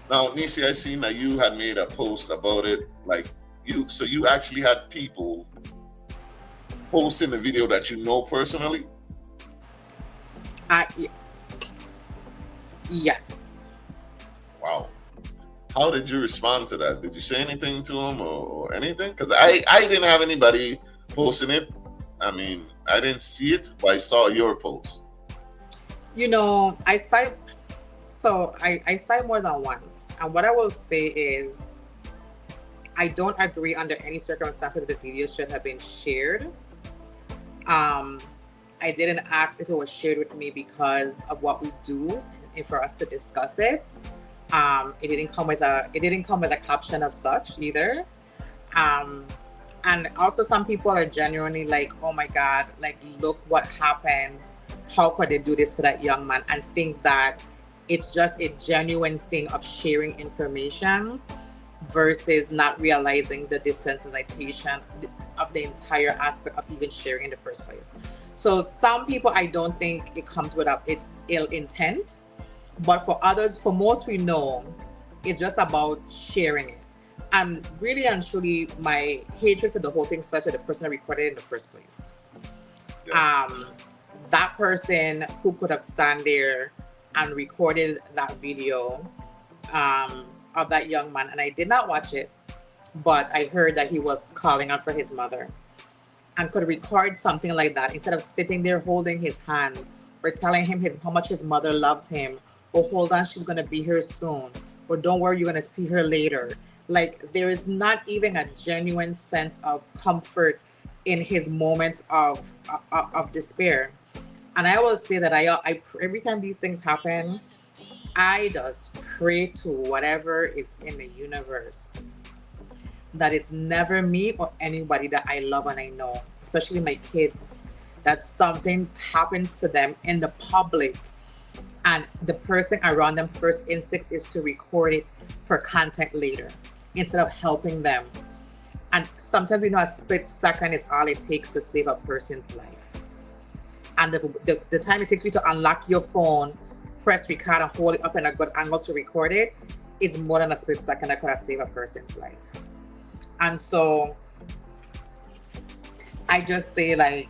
Now, Neci, I seen that you had made a post about it. Like you actually had people posting the video that you know personally? Yes. Wow. How did you respond to that? Did you say anything to them or anything? Because I didn't have anybody posting it. I mean, I didn't see it, but I saw your post. You know, I cite more than once. And what I will say is, I don't agree under any circumstances that the video should have been shared. I didn't ask if it was shared with me because of what we do and for us to discuss it. It didn't come with a caption of such either. And also some people are genuinely like, oh my God, like, look what happened. How could they do this to that young man? And think that it's just a genuine thing of sharing information versus not realizing the desensitization of the entire aspect of even sharing in the first place. So some people, I don't think it comes with its ill intent, but for others, for most we know, it's just about sharing it. And really and truly, my hatred for the whole thing starts with the person that recorded it in the first place. Yeah. That person who could have stand there and recorded that video of that young man, and I did not watch it, but I heard that he was calling out for his mother, and could record something like that instead of sitting there holding his hand or telling him how much his mother loves him, or hold on, she's going to be here soon, or don't worry, you're going to see her later. Like, there is not even a genuine sense of comfort in his moments of despair. And I will say that I every time these things happen, I just pray to whatever is in the universe that it's never me or anybody that I love and I know, especially my kids, that something happens to them in the public and the person around them first instinct is to record it for content later instead of helping them. And sometimes we know a split second is all it takes to save a person's life. And the time it takes you to unlock your phone, press record and hold it up in a good angle to record it is more than a split second that could have saved a person's life. And so I just say, like,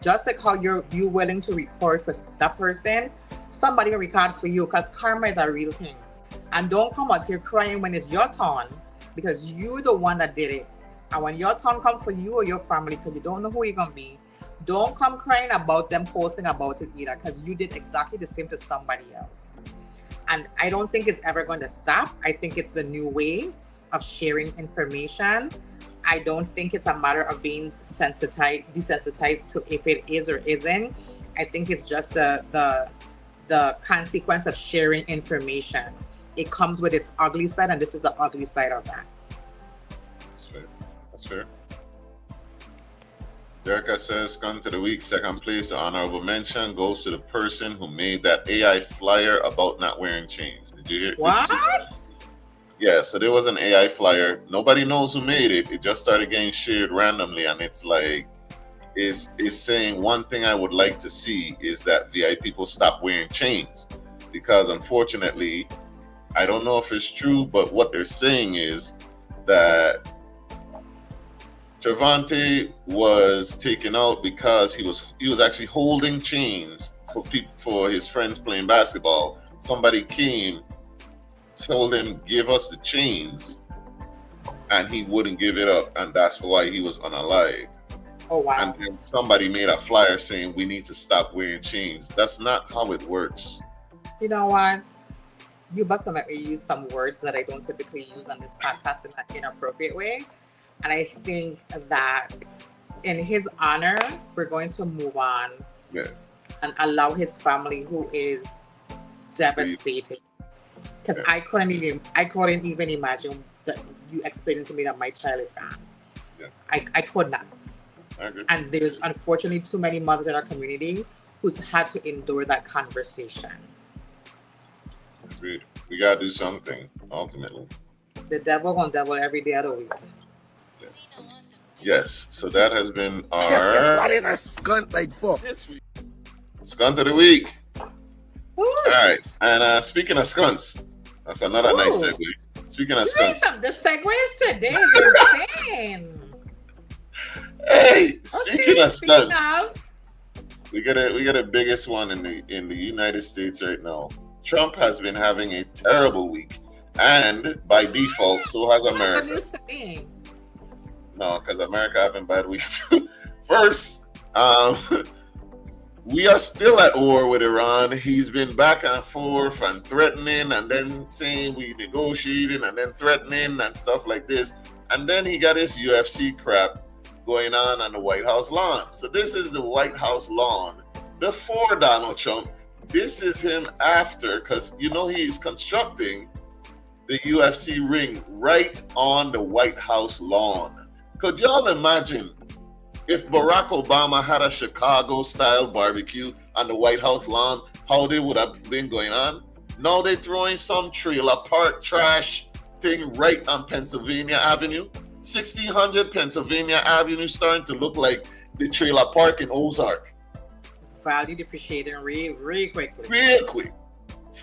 just like how you willing to record for that person, somebody will record for you, because karma is a real thing. And don't come out here crying when it's your turn, because you're the one that did it. And when your turn comes for you or your family, because you don't know who you're gonna be, don't come crying about them posting about it either, because you did exactly the same to somebody else. And I don't think it's ever going to stop. I think it's the new way of sharing information. I don't think it's a matter of being desensitized to if it is or isn't. I think it's just the consequence of sharing information. It comes with its ugly side, and this is the ugly side of that. That's fair. Jerica says, "Come to the week. Second place, the honorable mention goes to the person who made that AI flyer about not wearing chains." Did you hear? What? Yeah, so there was an AI flyer. Nobody knows who made it. It just started getting shared randomly, and it's like, is saying one thing I would like to see is that VI people stop wearing chains, because unfortunately, I don't know if it's true, but what they're saying is that Trevante was taken out because he was actually holding chains for his friends playing basketball. Somebody came, told him, give us the chains, and he wouldn't give it up, and that's why he was unalived. Oh wow. And then somebody made a flyer saying we need to stop wearing chains. That's not how it works. You know what? You about to make me use some words that I don't typically use on this podcast in an inappropriate way. And I think that in his honor, we're going to move on and allow his family, who is devastated. Because I couldn't even imagine that you explaining to me that my child is gone. Yeah. I could not. I agree. And there's unfortunately too many mothers in our community who's had to endure that conversation. Agreed. We gotta do something ultimately. The devil gonna devil every day of the week. Yes. So that has been What our is a skunt like for? skunt of the week. Ooh. All right. And speaking of skunts, that's another nice Ooh. segue. Speaking of You need skunts, some, the segues today is insane. hey, speaking of skunts, of, we got a biggest one in the United States right now. Trump has been having a terrible week, and by default, so has America. What are you saying? No, because America having bad weeks too. First, we are still at war with Iran. He's been back and forth and threatening, and then saying we negotiating, and then threatening and stuff like this. And then he got his UFC crap going on the White House lawn. So this is the White House lawn before Donald Trump. This is him after, because he's constructing the UFC ring right on the White House lawn. Could y'all imagine if Barack Obama had a Chicago-style barbecue on the White House lawn, how they would have been going on? Now they're throwing some trailer park trash thing right on Pennsylvania Avenue. 1600 Pennsylvania Avenue starting to look like the trailer park in Ozark. Value depreciating really quickly. Real quick.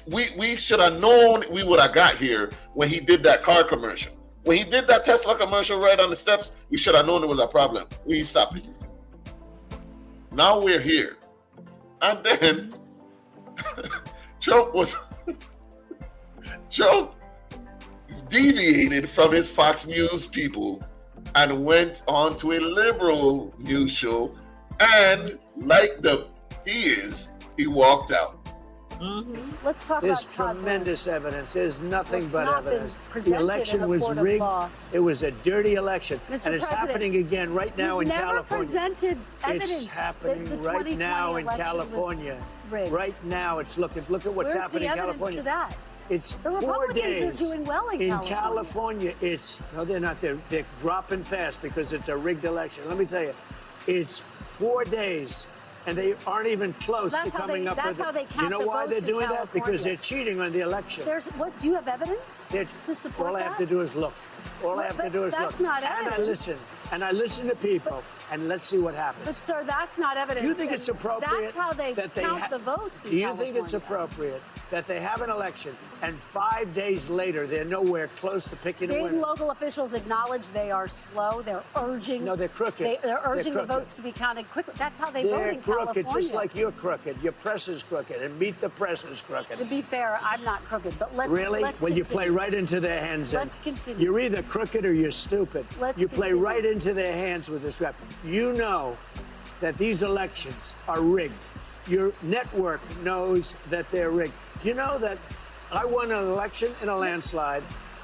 We should have known we would have got here when he did that car commercial. When he did that Tesla commercial right on the steps, we should have known it was a problem. We stopped it. Now we're here. And then Trump deviated from his Fox News people and went on to a liberal news show, and like he walked out. Mm-hmm. Let's talk There's about Todd tremendous evidence. There's nothing It's but not been evidence. The presented in election a was court of rigged. law. It was a dirty election. Mr. And it's President, happening again right now in You've never California. presented evidence It's happening that the right 2020 now in election California. was rigged. Right now, it's look at what's Where's happening the in evidence California. to that? It's The 4 Republicans days. are doing well in California. It's no, they're not. They're dropping fast because it's a rigged election. Let me tell you, it's 4 days, and they aren't even close to coming up with it. You know why they're doing that? Because they're cheating on the election. What? Do you have evidence to support all that? I have to do is look. All I have to do is look. That's not and evidence. I listen to people, and let's see what happens. But sir, that's not evidence. Do you think it's appropriate? That's how they that count the votes in Do you California. think it's appropriate that they have an election and 5 days later they're nowhere close to picking a State winner? and local officials acknowledge they are slow. They're urging. No, they're crooked. They're urging They're the crooked. votes to be counted quickly. That's how they vote They're in crooked, California. just like you're crooked. Your press is crooked, and Meet the Press is crooked. To be fair, I'm not crooked, but let's Really? Let's Well, you continue. play right into their hands. then. Let's continue. You're either crooked or you're stupid. You play continue. right into their hands with this crap. You know that these elections are rigged. Your network knows that they're rigged. You know that I won an election in a landslide,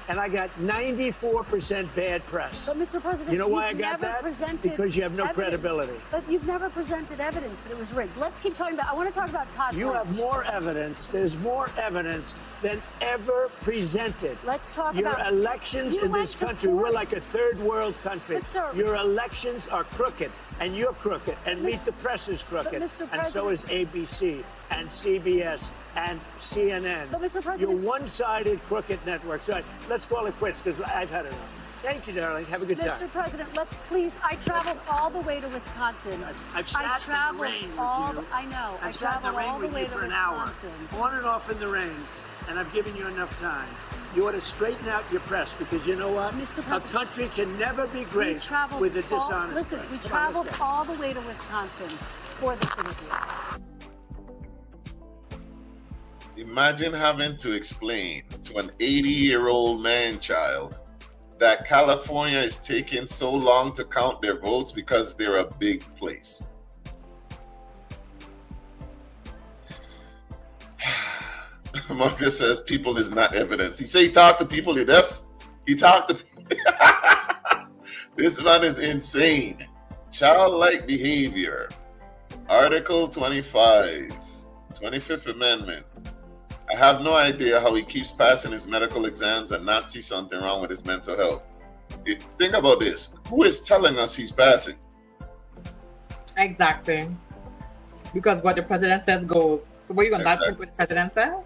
and I got 94% bad press. But Mr. President, you know why I you've got never that? presented Because you have no evidence. credibility. But you've never presented evidence that it was rigged. Let's keep talking about. I want to talk about Todd. You have Blanche. more evidence. There's more evidence than ever presented. Let's talk Your about elections you in went this to country, court. we're like a third world country. But, sir, Your elections are crooked, and you're crooked, and Meet the Press is crooked, Mr. and so is ABC, and CBS, and CNN. But, Mr. President- You're one-sided crooked networks. All right, let's call it quits, because I've had enough. Thank you, darling. Have a good time. Mr. President, let's please. I traveled all the way to Wisconsin. I've sat in the traveled rain with all. you. I know. I I've sat in the traveled rain all the with way you to for an hour, Wisconsin. on and off in the rain, and I've given you enough time. You ought to straighten out your press, because you know what? Mr. A President, country can never be We great traveled with a all, dishonest listen, press. we Come on, traveled let's go. all the way to Wisconsin for this interview. Imagine having to explain to an 80-year-old man-child that California is taking so long to count their votes because they're a big place. Marcus says people is not evidence. He say he talked to people, you deaf? He talked to This man is insane. Childlike behavior. Article 25, 25th Amendment. I have no idea how he keeps passing his medical exams and not see something wrong with his mental health. Think about this. Who is telling us he's passing? Exactly. Because what the president says goes. So what you gonna not put what the president says?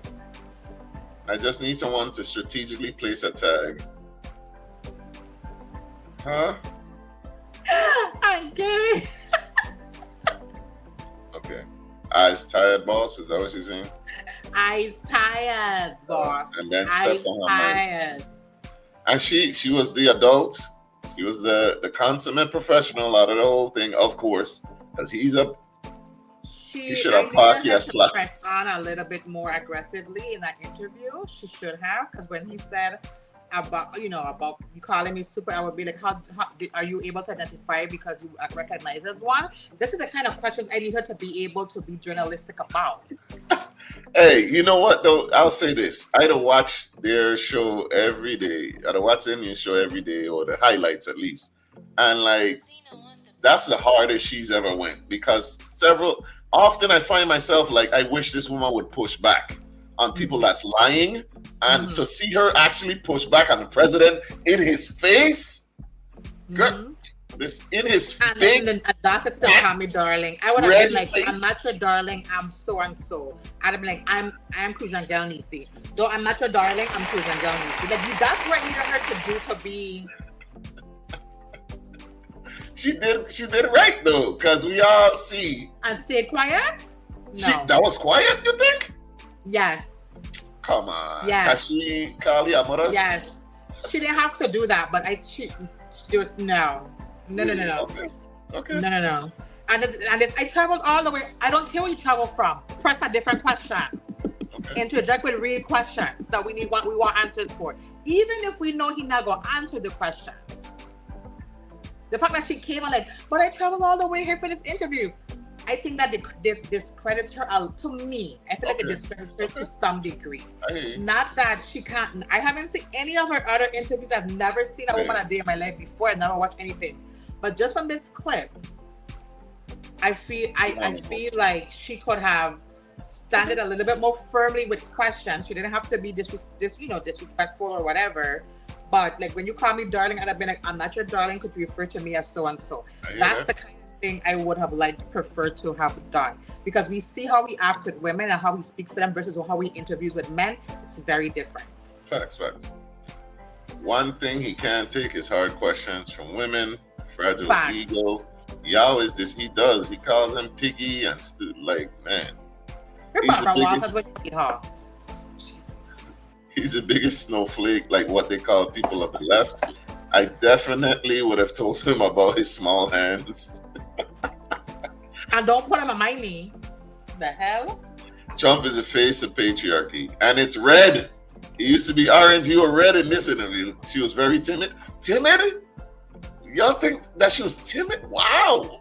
I just need someone to strategically place a tag. Huh? I get it. Okay. Eyes tired, boss. Is that what she's saying? Eyes tired, boss. And then Eyes step on her mind. tired. And she was the adult. She was the consummate professional out of the whole thing, of course, because he's a. He should have parked your slack. Press on a little bit more aggressively in that interview. She should have, because when he said about you calling me stupid, I would be like, how are you able to identify because you recognize as one? This is the kind of questions I need her to be able to be journalistic about. Hey, you know what though? I'll say this: I'd watch their show every day. I'd watch their news show every day, or the highlights at least, and like that's the hardest she's ever went because often I find myself like, I wish this woman would push back on people that's lying, and to see her actually push back on the president in his face, girl, this in his face. And that's it to call me darling. I would have been like, I'm not your darling, I'm so and so. I'd have been like, I'm Crucian girl Neci. Though I'm not your darling, I'm Crucian girl Neci. Like that's what I needed her to do to be. She did right though, because we all see. And stay quiet? No. That was quiet, you think? Yes. Come on. Yes. She call you Amoras? Yes. She didn't have to do that, but she was no. Okay. No. And I traveled all the way. I don't care where you travel from. Press a different question. Okay. Interject with real questions that we want answers for. Even if we know he's not gonna answer the questions. The fact that she came on like, but I traveled all the way here for this interview. I think that this discredits her to me. I feel like it discredits her to some degree. Not that she can't. I haven't seen any of her other interviews. I've never seen a woman a day in my life before. I've never watched anything. But just from this clip, I feel like she could have standed a little bit more firmly with questions. She didn't have to be disrespectful or whatever. But like when you call me darling, I'd have been like, I'm not your darling. Could you refer to me as so and so? That's the kind of thing I would have preferred to have done, because we see how he acts with women and how he speaks to them versus how he interviews with men. It's very different. Facts. One thing he can't take is hard questions from women, fragile ego. He always he calls them piggy and like, man. He's the biggest snowflake, like what they call people of the left. I definitely would have told him about his small hands. And don't put him on my knee. The hell? Trump is the face of patriarchy. And it's red. It used to be orange. You were red in this interview. She was very timid. Timid? Y'all think that she was timid? Wow.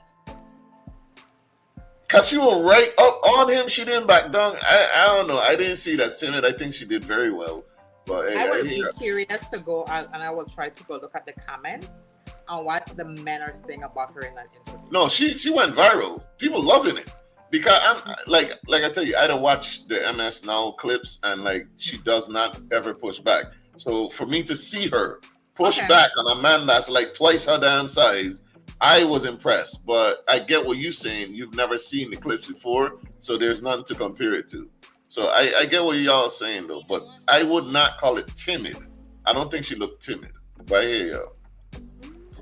Because she was right up on him. She didn't back down. I don't know. I didn't see that timid. I think she did very well. But hey, I would be curious to go and I will try to go look at the comments on what the men are saying about her in that interview. No, she went viral. People loving it. Because I'm like I tell you, I don't watch the MS Now clips, and like she does not ever push back. So for me to see her push back on a man that's like twice her damn size, I was impressed. But I get what you're saying. You've never seen the clips before, so there's nothing to compare it to. So I get what y'all are saying though, but I would not call it timid. I don't think she looked timid. But hey,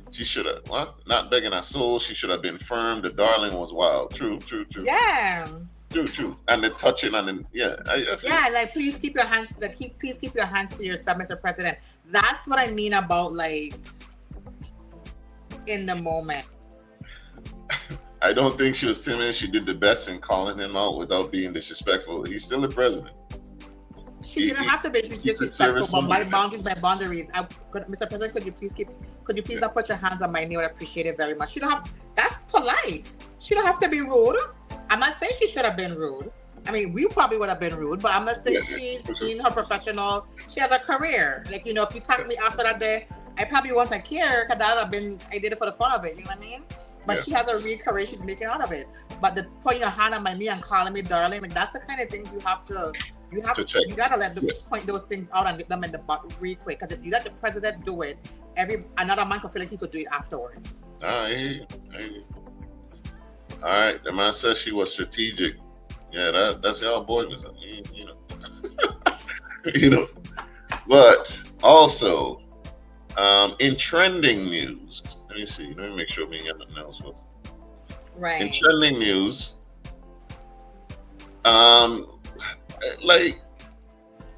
she should have, not begging her soul. She should have been firm. The darling was wild. True. Yeah. True. And the touching and like please keep your hands. Please keep your hands to yourself, Mr. President. That's what I mean about like in the moment. I don't think she was timid. She did the best in calling him out without being disrespectful. He's still the president. She didn't have to be disrespectful, but my boundaries, Mr. President, could you please not put your hands on my knee? I would appreciate it very much. That's polite. She don't have to be rude. I'm not saying she should have been rude. I mean, we probably would have been rude, but I'm not saying she's being her professional. She has a career. Like, if you tag me after that day, I probably won't care, because I did it for the fun of it, you know what I mean? But she has a real career she's making out of it. But the putting your hand on my knee and calling me darling, like that's the kind of things you gotta let them point those things out and get them in the butt real quick. Because if you let the president do it, another man could feel like he could do it afterwards. I All right, the man says she was strategic. Yeah, that's y'all boys, you know. You know. But also, in trending news, let me see. Let me make sure we ain't got nothing else. Right. In trending news, like,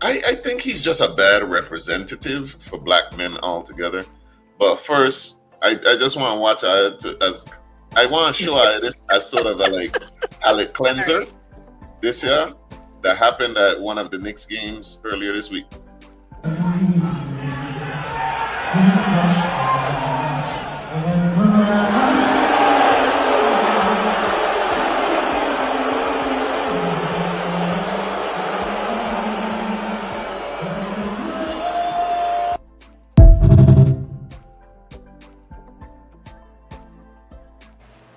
I think he's just a bad representative for black men altogether. But first, I just want to watch I want to show this as sort of a palate cleanser this year that happened at one of the Knicks games earlier this week.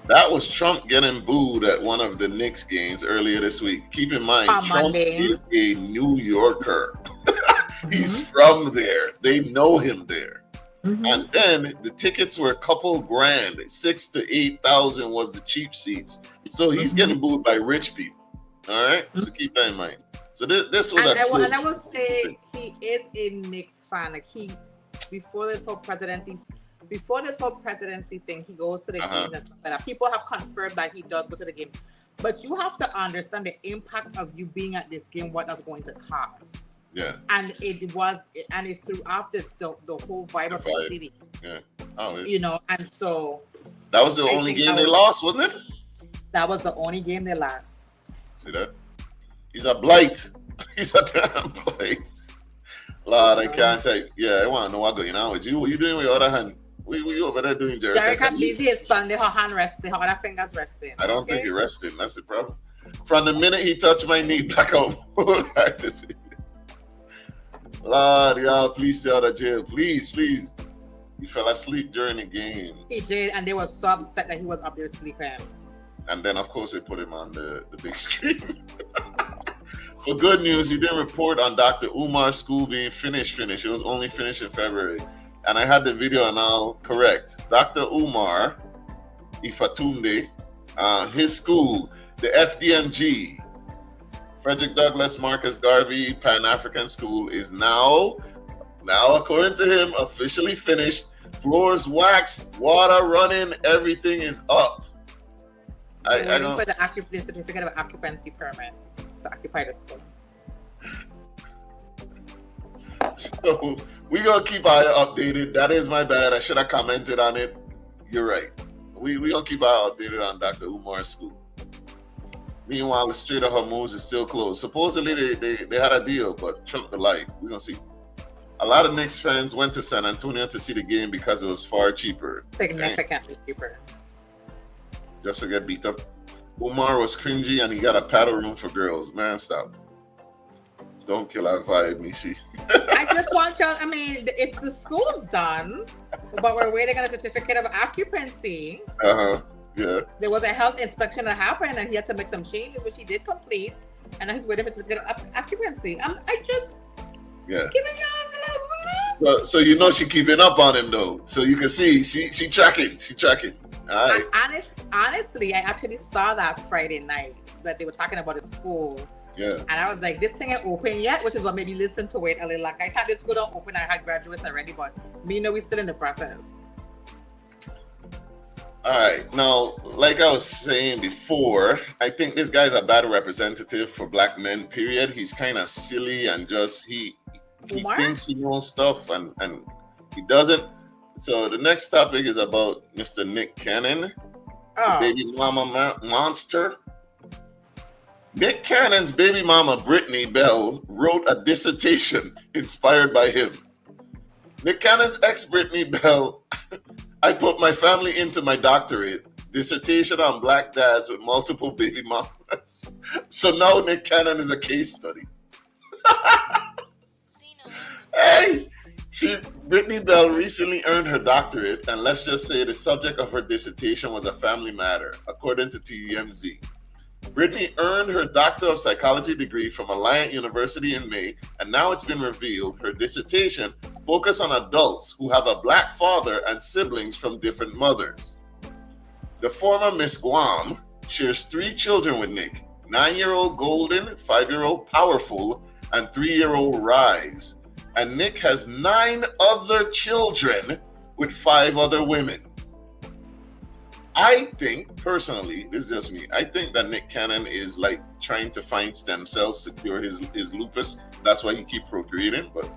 That was Trump getting booed at one of the Knicks games earlier this week. Keep in mind, Trump is a New Yorker. He's from there. They know him there. And then the tickets were a couple grand. 6,000 to 8,000 was the cheap seats. So he's getting booed by rich people. All right? So keep that in mind. So this was and I will say he is a Knicks fan. Like before this whole presidency thing, he goes to the game and stuff like that. People have confirmed that he does go to the game. But you have to understand the impact of you being at this game, what that's going to cause. Yeah. And it threw off the whole vibe of the city. Yeah. Oh, you know, and so that was the only game they lost, wasn't it? That was the only game they lost. See that? He's a blight. He's a damn blight. Lord, I can't take. Yeah, I want to know what's going on with you. What you doing with your other hand? We over there doing Jericho. Jericho busy is Sunday, her hand resting, her other fingers resting. I don't think he's resting. That's the problem. From the minute he touched my knee, blackout mode activated. Lord, y'all, please stay out of jail. Please. He fell asleep during the game. He did, and they were so upset that he was up there sleeping. And then, of course, they put him on the big screen. For good news, he didn't report on Dr. Umar's school being finished. It was only finished in February. And I had the video now correct. Dr. Umar Ifatunde, his school, the FDMG, Frederick Douglass Marcus Garvey Pan-African School, is now according to him, officially finished. Floors waxed, water running, everything is up. I don't for the certificate of occupancy permit to occupy the store. So we're gonna keep our eye updated. That is my bad. I should have commented on it. You're right. We gonna keep our eye updated on Dr. Umar's school. Meanwhile, the Strait of Hormuz is still closed. Supposedly they had a deal, but Trump the light. We're gonna see. A lot of Knicks fans went to San Antonio to see the game because it was far cheaper. Significantly cheaper. Just to get beat up. Umar was cringy and he got a paddle room for girls. Man, stop. Don't kill our vibe, Neci. I just want y'all, it's the school's done, but we're waiting on a certificate of occupancy. Yeah. There was a health inspection that happened and he had to make some changes, which he did complete. And now he's waiting for a certificate of occupancy. Giving y'all a little. So you know she keeping up on him though. So you can see she tracking. All right. Honestly, I actually saw that Friday night that they were talking about the school. Yeah. And I was like, this thing ain't open yet, which is what made me listen to it a little. Like, I thought this school don't open. I had graduates already, but we know we're still in the process. All right. Now, like I was saying before, I think this guy's a bad representative for black men, period. He's kind of silly and just, he thinks he knows stuff and he doesn't. So the next topic is about Mr. Nick Cannon, the baby mama monster. Nick Cannon's baby mama, Brittany Bell, wrote a dissertation inspired by him. Nick Cannon's ex, Brittany Bell, I put my family into my doctorate, dissertation on black dads with multiple baby mamas. So now Nick Cannon is a case study. Hey, Brittany Bell recently earned her doctorate, and let's just say the subject of her dissertation was a family matter, according to TMZ. Brittany earned her Doctor of Psychology degree from Alliant University in May, and now it's been revealed her dissertation focused on adults who have a black father and siblings from different mothers. The former Miss Guam shares 3 children with Nick: 9-year-old Golden, 5-year-old Powerful, and 3-year-old Rise. And Nick has 9 other children with 5 other women. I think, personally, this is just me, I think that Nick Cannon is like trying to find stem cells to cure his lupus. That's why he keep procreating, but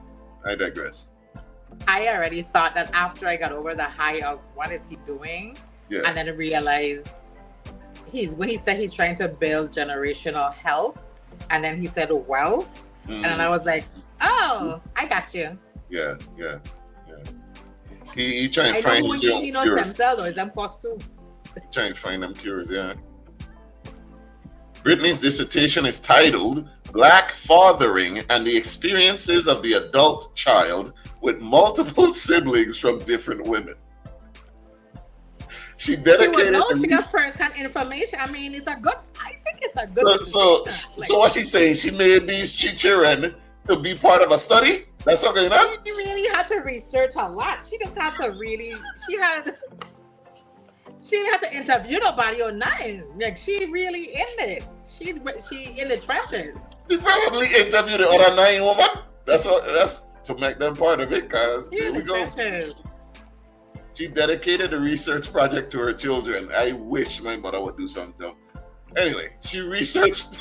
I digress. I already thought that after I got over the high of what is he doing, and then realized when he said he's trying to build generational health, and then he said wealth, and then I was like, oh, I got you. Yeah. He trying to find his he knows cures. themselves or is them forced too. He trying to find them cures, yeah. Brittany's dissertation is titled Black Fathering and the Experiences of the Adult Child with Multiple Siblings from Different Women. She dedicated. She got first-hand information. I mean, I think it's a good. So what she's saying? She made these children to be part of a study. That's what's going on. She really had to research a lot. She just had to really. She didn't have to interview nobody or nothing. Like, she really in it. She in the trenches. She probably interviewed the other 9 women. That's to make them part of it, cause here we go. Trenches. She dedicated a research project to her children. I wish my mother would do something. Anyway, she researched.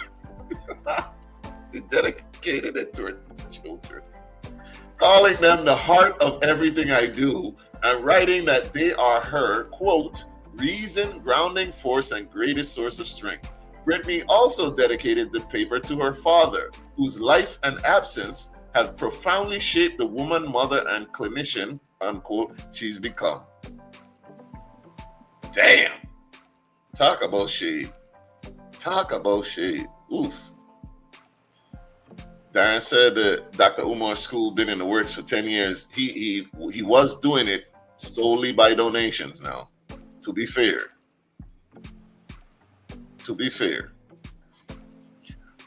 She dedicated it to her children, calling them the heart of everything I do, and writing that they are her, quote, reason, grounding force, and greatest source of strength. Brittany also dedicated the paper to her father, whose life and absence have profoundly shaped the woman, mother, and clinician, unquote, she's become. Damn. Talk about shade. Oof. Darren said that Dr. Umar's school been in the works for 10 years. He was doing it solely by donations now. To be fair.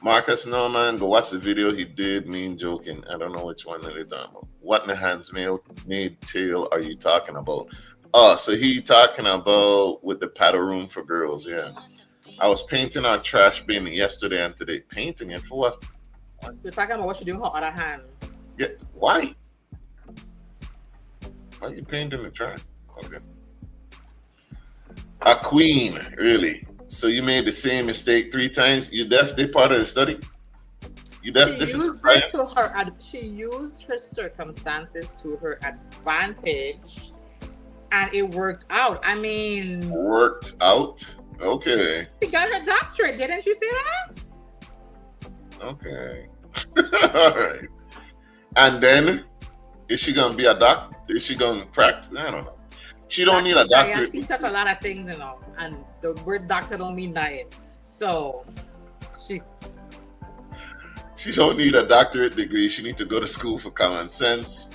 Marcus Norman, go watch the video he did, mean joking. I don't know which one they're talking about. What in the hand's made tale are you talking about? Oh, so he talking about with the paddle room for girls, yeah. I was painting our trash bin yesterday and today. Painting it for what? You're talking about what you do with her other hand. Yeah, why? Why are you painting the trash? Okay. A queen, really? So you made the same mistake 3 times? You definitely part of the study? She used her circumstances to her advantage, and it worked out. I mean... Worked out? Okay. She got her doctorate, didn't you say that? Okay. All right. And then, is she going to be a doctor? Is she going to practice? I don't know. She don't need a doctorate. She does a lot of things, you know, and the word doctor don't mean nothing. So, she don't need a doctorate degree. She need to go to school for common sense.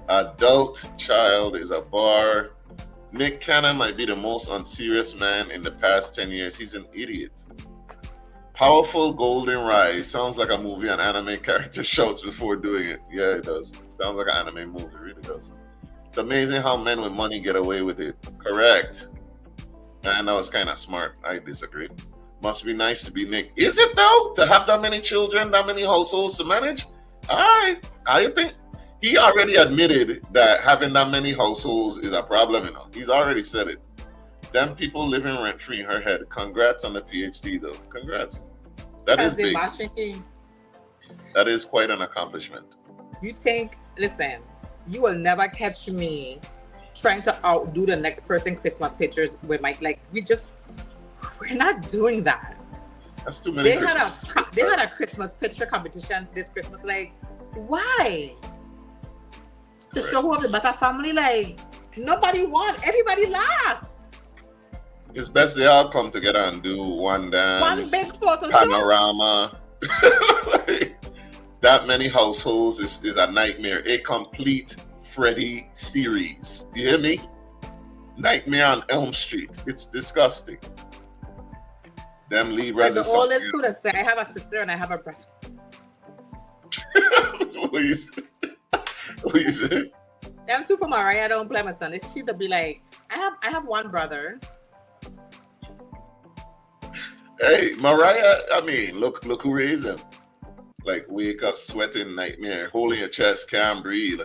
Adult child is a bar. Nick Cannon might be the most unserious man in the past 10 years. He's an idiot. Powerful Golden Rise. Sounds like a movie an anime character shouts before doing it. Yeah, it does. Sounds like an anime movie. It really does. It's amazing how men with money get away with it. Correct. And that was kind of smart. I disagree. Must be nice to be Nick. Is it though? To have that many children, that many households to manage? All right. I think he already admitted that having that many households is a problem, you know. He's already said it. Them people living rent-free in her head. Congrats on the PhD though. Congrats. That is big. That is quite an accomplishment. You think, listen, you will never catch me trying to outdo the next person Christmas pictures with my, like, we're not doing that. That's too many. They had a Christmas picture competition this Christmas. Like, why? To show who of the better family, like, nobody won. Everybody lost. It's best they all come together and do one big photo panorama. Like, that many households is a nightmare. A complete Freddy series. You hear me? Nightmare on Elm Street. It's disgusting. Them lead brothers. The oldest two that say, I have a sister and I have a brother. What you say? Them two for Mariah don't play my son. She'd be like, I have one brother. Hey, Mariah, I mean, look who raised him. Like, wake up, sweating, nightmare, holding your chest, can't breathe.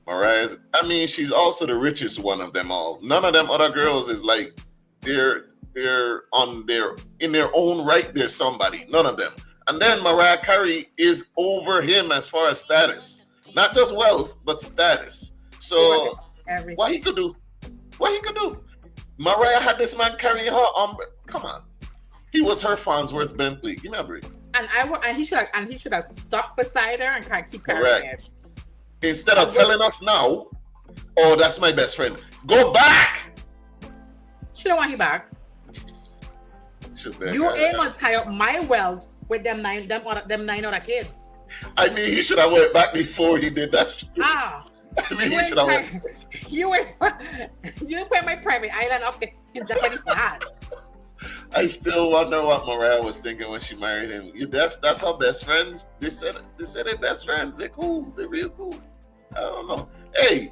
Mariah's, I mean, she's also the richest one of them all. None of them other girls is like, they're in their own right, they're somebody. None of them. And then Mariah Carey is over him as far as status. Not just wealth, but status. So, what he could do? Mariah had this man carrying her come on. He was her Farnsworth Bentley. Give me a break. And he should have stuck beside her and keep carrying it. Instead of telling us now, oh, that's my best friend. Go back. She don't want you back. You ain't gonna tie up my wealth with them nine other kids. I mean, he should have went back before he did that. Ah. I mean, he should have went. You put my private island up in Japanese hat. I still wonder what Mariah was thinking when she married him. That's her best friends. They said they're best friends. They're cool. They're real cool. I don't know. Hey,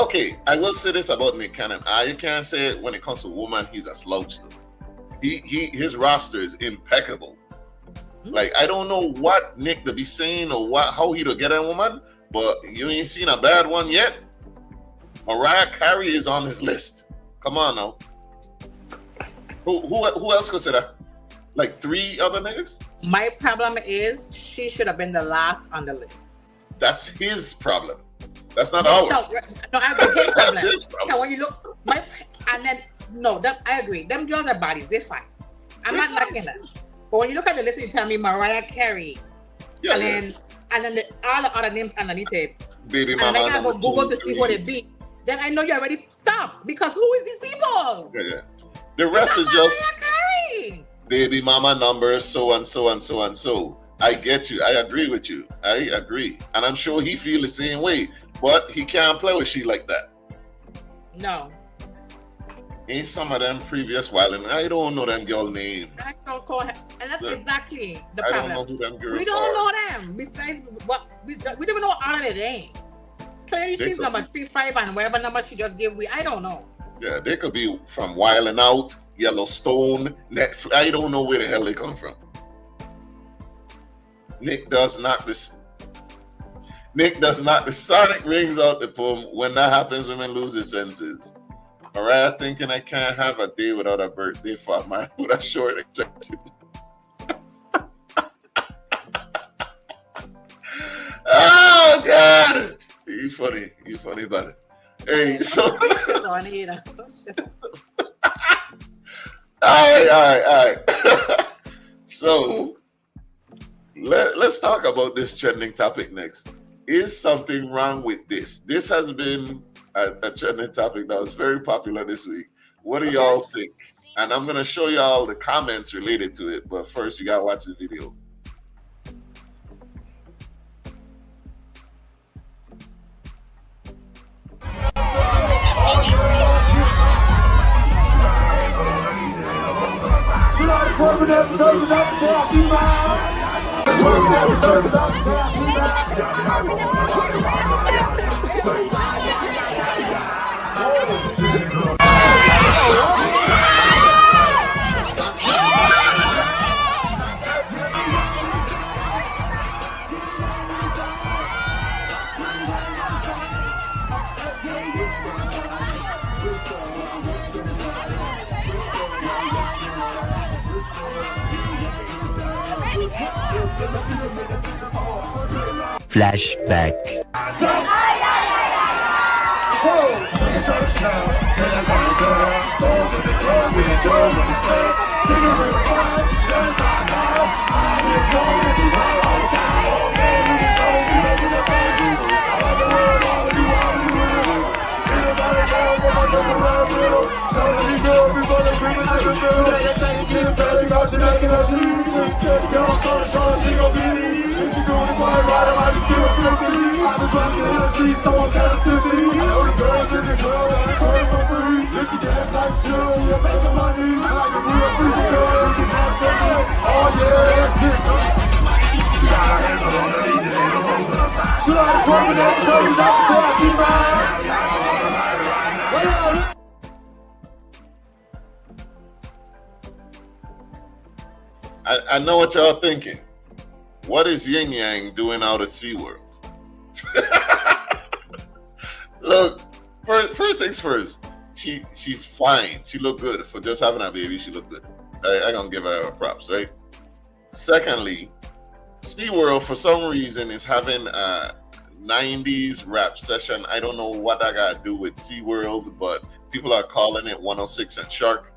okay. I will say this about Nick Cannon. You can't say it when it comes to woman. He's a slouch though. His roster is impeccable. Like, I don't know what Nick to be saying or how he to get a woman, but you ain't seen a bad one yet. Mariah Carey is on his list. Come on now. Who else could say that? Like 3 other niggas? My problem is she should have been the last on the list. That's his problem. That's not ours. No, I agree. His problem. That's his problem. Now, when you look, I agree. Them girls are bodies. They're fine. I'm not knocking them. But when you look at the list, you tell me Mariah Carey, and then all the other names underneath it, Baby and mama. then I go Google to see who they be. Then I know you already stopped because who is these people? Yeah. The rest is just Carey. baby mama numbers, so and so and so and so. I get you. I agree with you. I agree, and I'm sure he feel the same way. But he can't play with she like that. No. Ain't some of them previous while, and I don't know them girl name. I don't call her, and that's exactly the I problem. don't know who them girls We don't know them. Besides, we don't even know what order they ain't. Clearly, she's number 35 and whatever number she just gave. I don't know. Yeah, they could be from Wild 'N Out, Yellowstone, Netflix. I don't know where the hell they come from. Nick does not the sonic rings out the poem. When that happens, women lose their senses. Mariah thinking I can't have a day without a birthday for mine with a short objective. Oh God! You funny about it. Hey, so all right. So let's talk about this trending topic next. Is something wrong with this? This has been a trending topic that was very popular this week. What do y'all think? And I'm gonna show y'all the comments related to it, but first you gotta watch the video. Flashback. I know what y'all thinking. What is Yin Yang doing out at SeaWorld? Look, first things first. She fine. She looked good for just having a baby. She looked good. I gonna give her props, right? Secondly, SeaWorld for some reason is having a 90s rap session. I don't know what I gotta do with SeaWorld, but people are calling it 106 and Shark.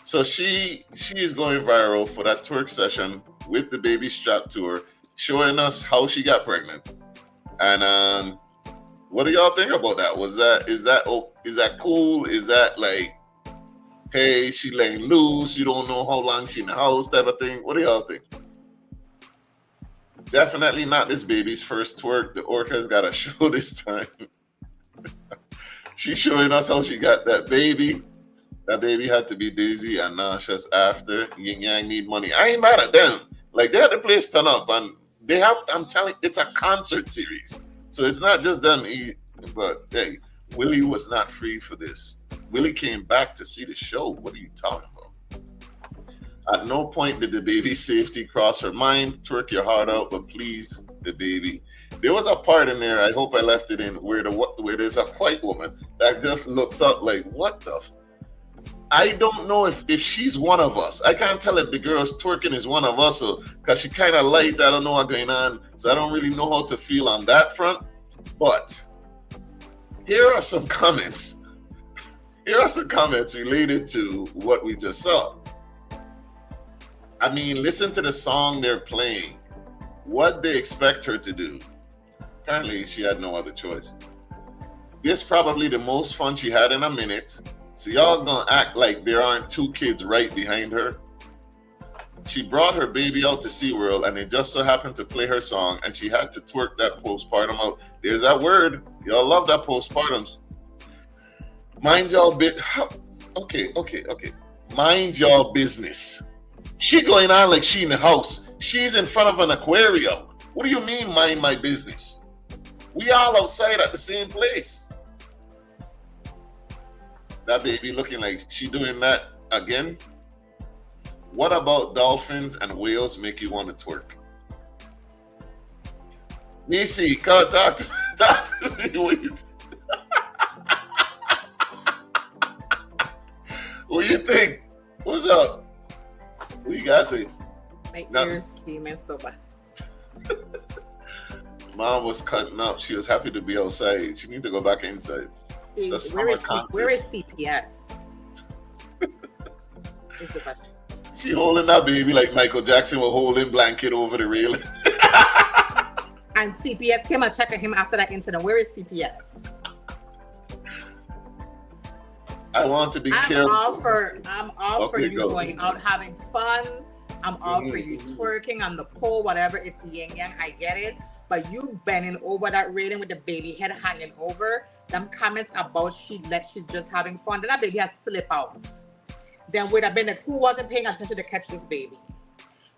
So she is going viral for that twerk session with the baby strapped to her, showing us how she got pregnant. And what do y'all think about that? Is that cool? Is that like, hey, she laying loose, you don't know how long she in the house type of thing? What do y'all think? Definitely not this baby's first twerk. The orca's got a show this time. She's showing us how she got that baby. That baby had to be dizzy and nauseous after. Yin Yang need money. I ain't mad at them. Like, they had the place turn up, and they have, I'm telling, it's a concert series. So it's not just them, but hey, Willie was not free for this. Willie came back to see the show. What are you talking about? At no point did the baby's safety cross her mind. Twerk your heart out, but please, the baby. There was a part in there, I hope I left it in, where there's a white woman that just looks up like, what the I don't know if she's one of us. I can't tell if the girl's twerking is one of us, because she kind of light. I don't know what's going on, so I don't really know how to feel on that front. But here are some comments. Here are some comments related to what we just saw. I mean, listen to the song they're playing. What they expect her to do. Apparently, she had no other choice. This probably the most fun she had in a minute. So y'all gonna act like there aren't two kids right behind her. She brought her baby out to SeaWorld, and it just so happened to play her song, and she had to twerk that postpartum out. There's that word. Y'all love that postpartum. Mind y'all okay. Mind y'all business. She going on like she in the house. She's in front of an aquarium. What do you mean, mind my business? We all outside at the same place. That baby looking like she doing that again. What about dolphins and whales make you want to twerk? Neci, come talk to me. What do you think? What's up? What you guys say? My ears steaming so bad. Mom was cutting up. She was happy to be outside. She need to go back inside. Where is CPS? Is the question. She holding that baby like Michael Jackson was holding blanket over the railing. And CPS came and checked him after that incident. Where is CPS? I want to be careful. I'm all for you going out having fun. I'm all for you twerking on the pole, whatever. It's yin yang. I get it. But you bending over that railing with the baby head hanging over, them comments about she's just having fun, then that baby has slip out. Then would have been like, who wasn't paying attention to catch this baby?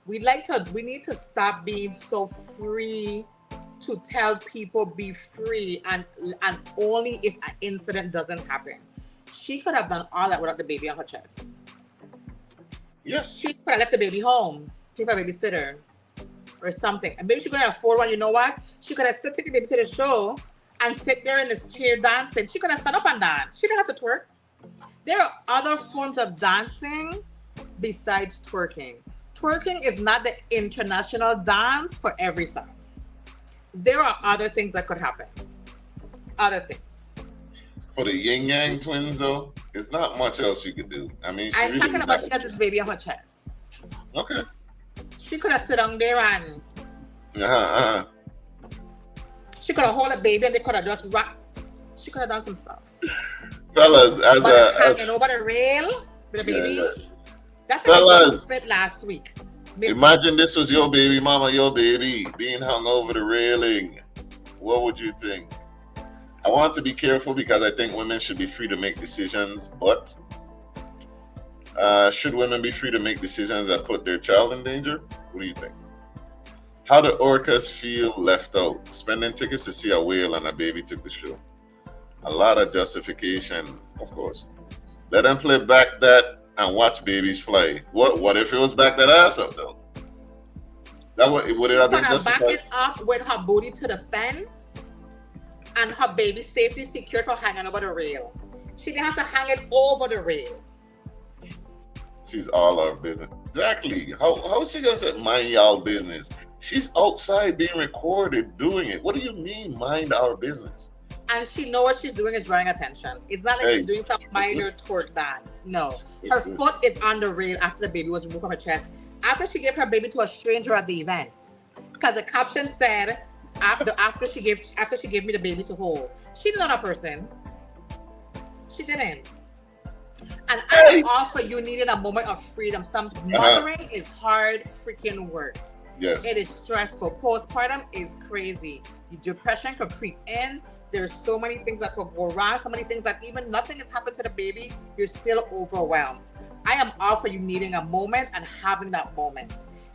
We need to stop being so free to tell people be free and only if an incident doesn't happen. She could have done all that without the baby on her chest. Yes. She could have left the baby home, pay for a babysitter or something. And maybe she could have afforded one. You know what? She could have still taken the baby to the show and sit there in this chair dancing. She could have sat up and dance. She didn't have to twerk. There are other forms of dancing besides twerking. Twerking is not the international dance for every song. There are other things that could happen. Other things. For the Yin Yang twins, though, there's not much else you could do. I mean, I'm talking about she has this baby on her chest. Okay. She could have sit down there and she could have held a baby and they could have just rock. She could have done some stuff. Fellas, hanging over the rail with a baby. That's what I spent last week. Imagine this was your baby mama, your baby being hung over the railing. What would you think? I want to be careful because I think women should be free to make decisions, but should women be free to make decisions that put their child in danger? What do you think? How do orcas feel left out? Spending tickets to see a whale and a baby took the show. A lot of justification, of course. Let them play back that and watch babies fly. What if it was back that ass up though? That would it have been back it up with her booty to the fence and her baby safety secured for hanging over the rail. She didn't have to hang it over the rail. She's all our business. Exactly. How is she gonna say mind y'all business? She's outside being recorded doing it. What do you mean mind our business? And she know what she's doing is drawing attention. It's not like she's doing some minor twerk dance. No. Her foot is on the rail after the baby was removed from her chest. After she gave her baby to a stranger at the event. Because the caption said, after she gave me the baby to hold. She didn't know that person. She didn't. And I'm all for you needing a moment of freedom. Some mothering is hard freaking work. Yes. It is stressful. Postpartum is crazy. Depression could creep in. There's so many things that could go wrong. So many things that even nothing has happened to the baby, you're still overwhelmed. I am all for you needing a moment and having that moment.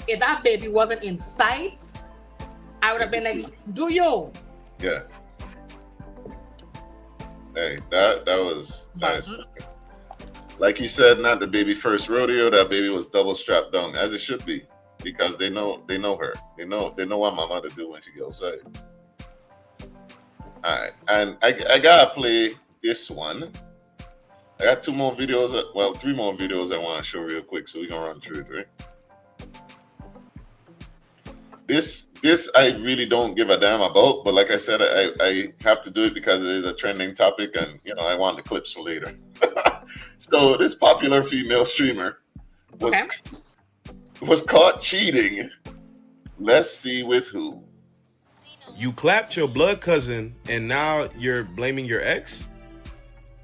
If that baby wasn't in sight, I would have been like, do you? Yeah. Hey, that was nice. Like you said, not the baby first rodeo. That baby was double strapped down, as it should be, because they know her. They know what my mother do when she goes outside. All right, and I gotta play this one. I got three more videos I want to show real quick, so we can run through it, right? This I really don't give a damn about, but like I said, I have to do it because it is a trending topic, and I want the clips for later. So this popular female streamer was caught cheating. Let's see with who. You clapped your blood cousin and now you're blaming your ex?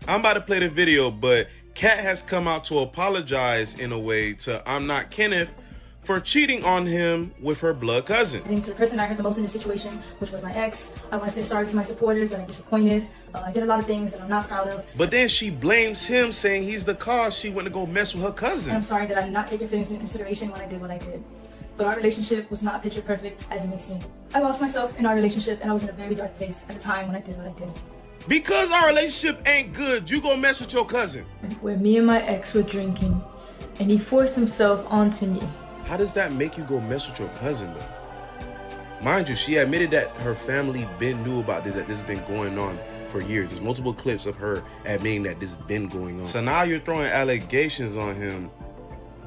I'm about to play the video, but Kat has come out to apologize in a way to I'm Not Kenneth for cheating on him with her blood cousin. To the person I hurt the most in this situation, which was my ex, I want to say sorry to my supporters that I'm disappointed. I did a lot of things that I'm not proud of. But then she blames him, saying he's the cause she went to go mess with her cousin. And I'm sorry that I did not take your feelings into consideration when I did what I did. But our relationship was not picture perfect as it may seem. I lost myself in our relationship and I was in a very dark place at the time when I did what I did. Because our relationship ain't good, you gonna mess with your cousin. Where me and my ex were drinking and he forced himself onto me. How does that make you go mess with your cousin though? Mind you, she admitted that her family knew about this, that this has been going on for years. There's multiple clips of her admitting that this has been going on. So now you're throwing allegations on him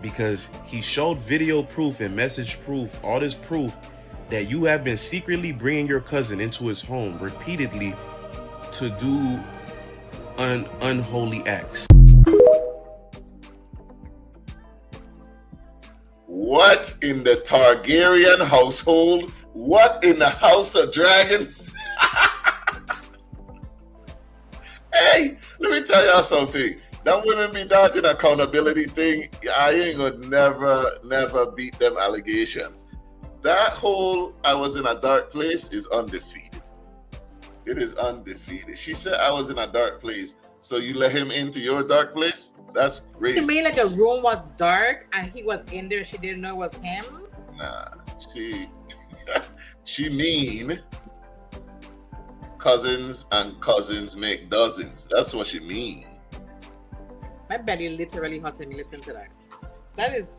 because he showed video proof and message proof, all this proof that you have been secretly bringing your cousin into his home repeatedly to do unholy acts. What in the Targaryen household? What in the House of Dragons? Hey, let me tell y'all something. That women be dodging accountability thing. I ain't gonna never beat them allegations. That whole I was in a dark place is undefeated. It is undefeated. She said I was in a dark place. So you let him into your dark place? That's crazy. You mean like the room was dark and he was in there, she didn't know it was him? Nah, she mean cousins and cousins make dozens. That's what she mean. My belly literally hurting me. Listen to that. That is...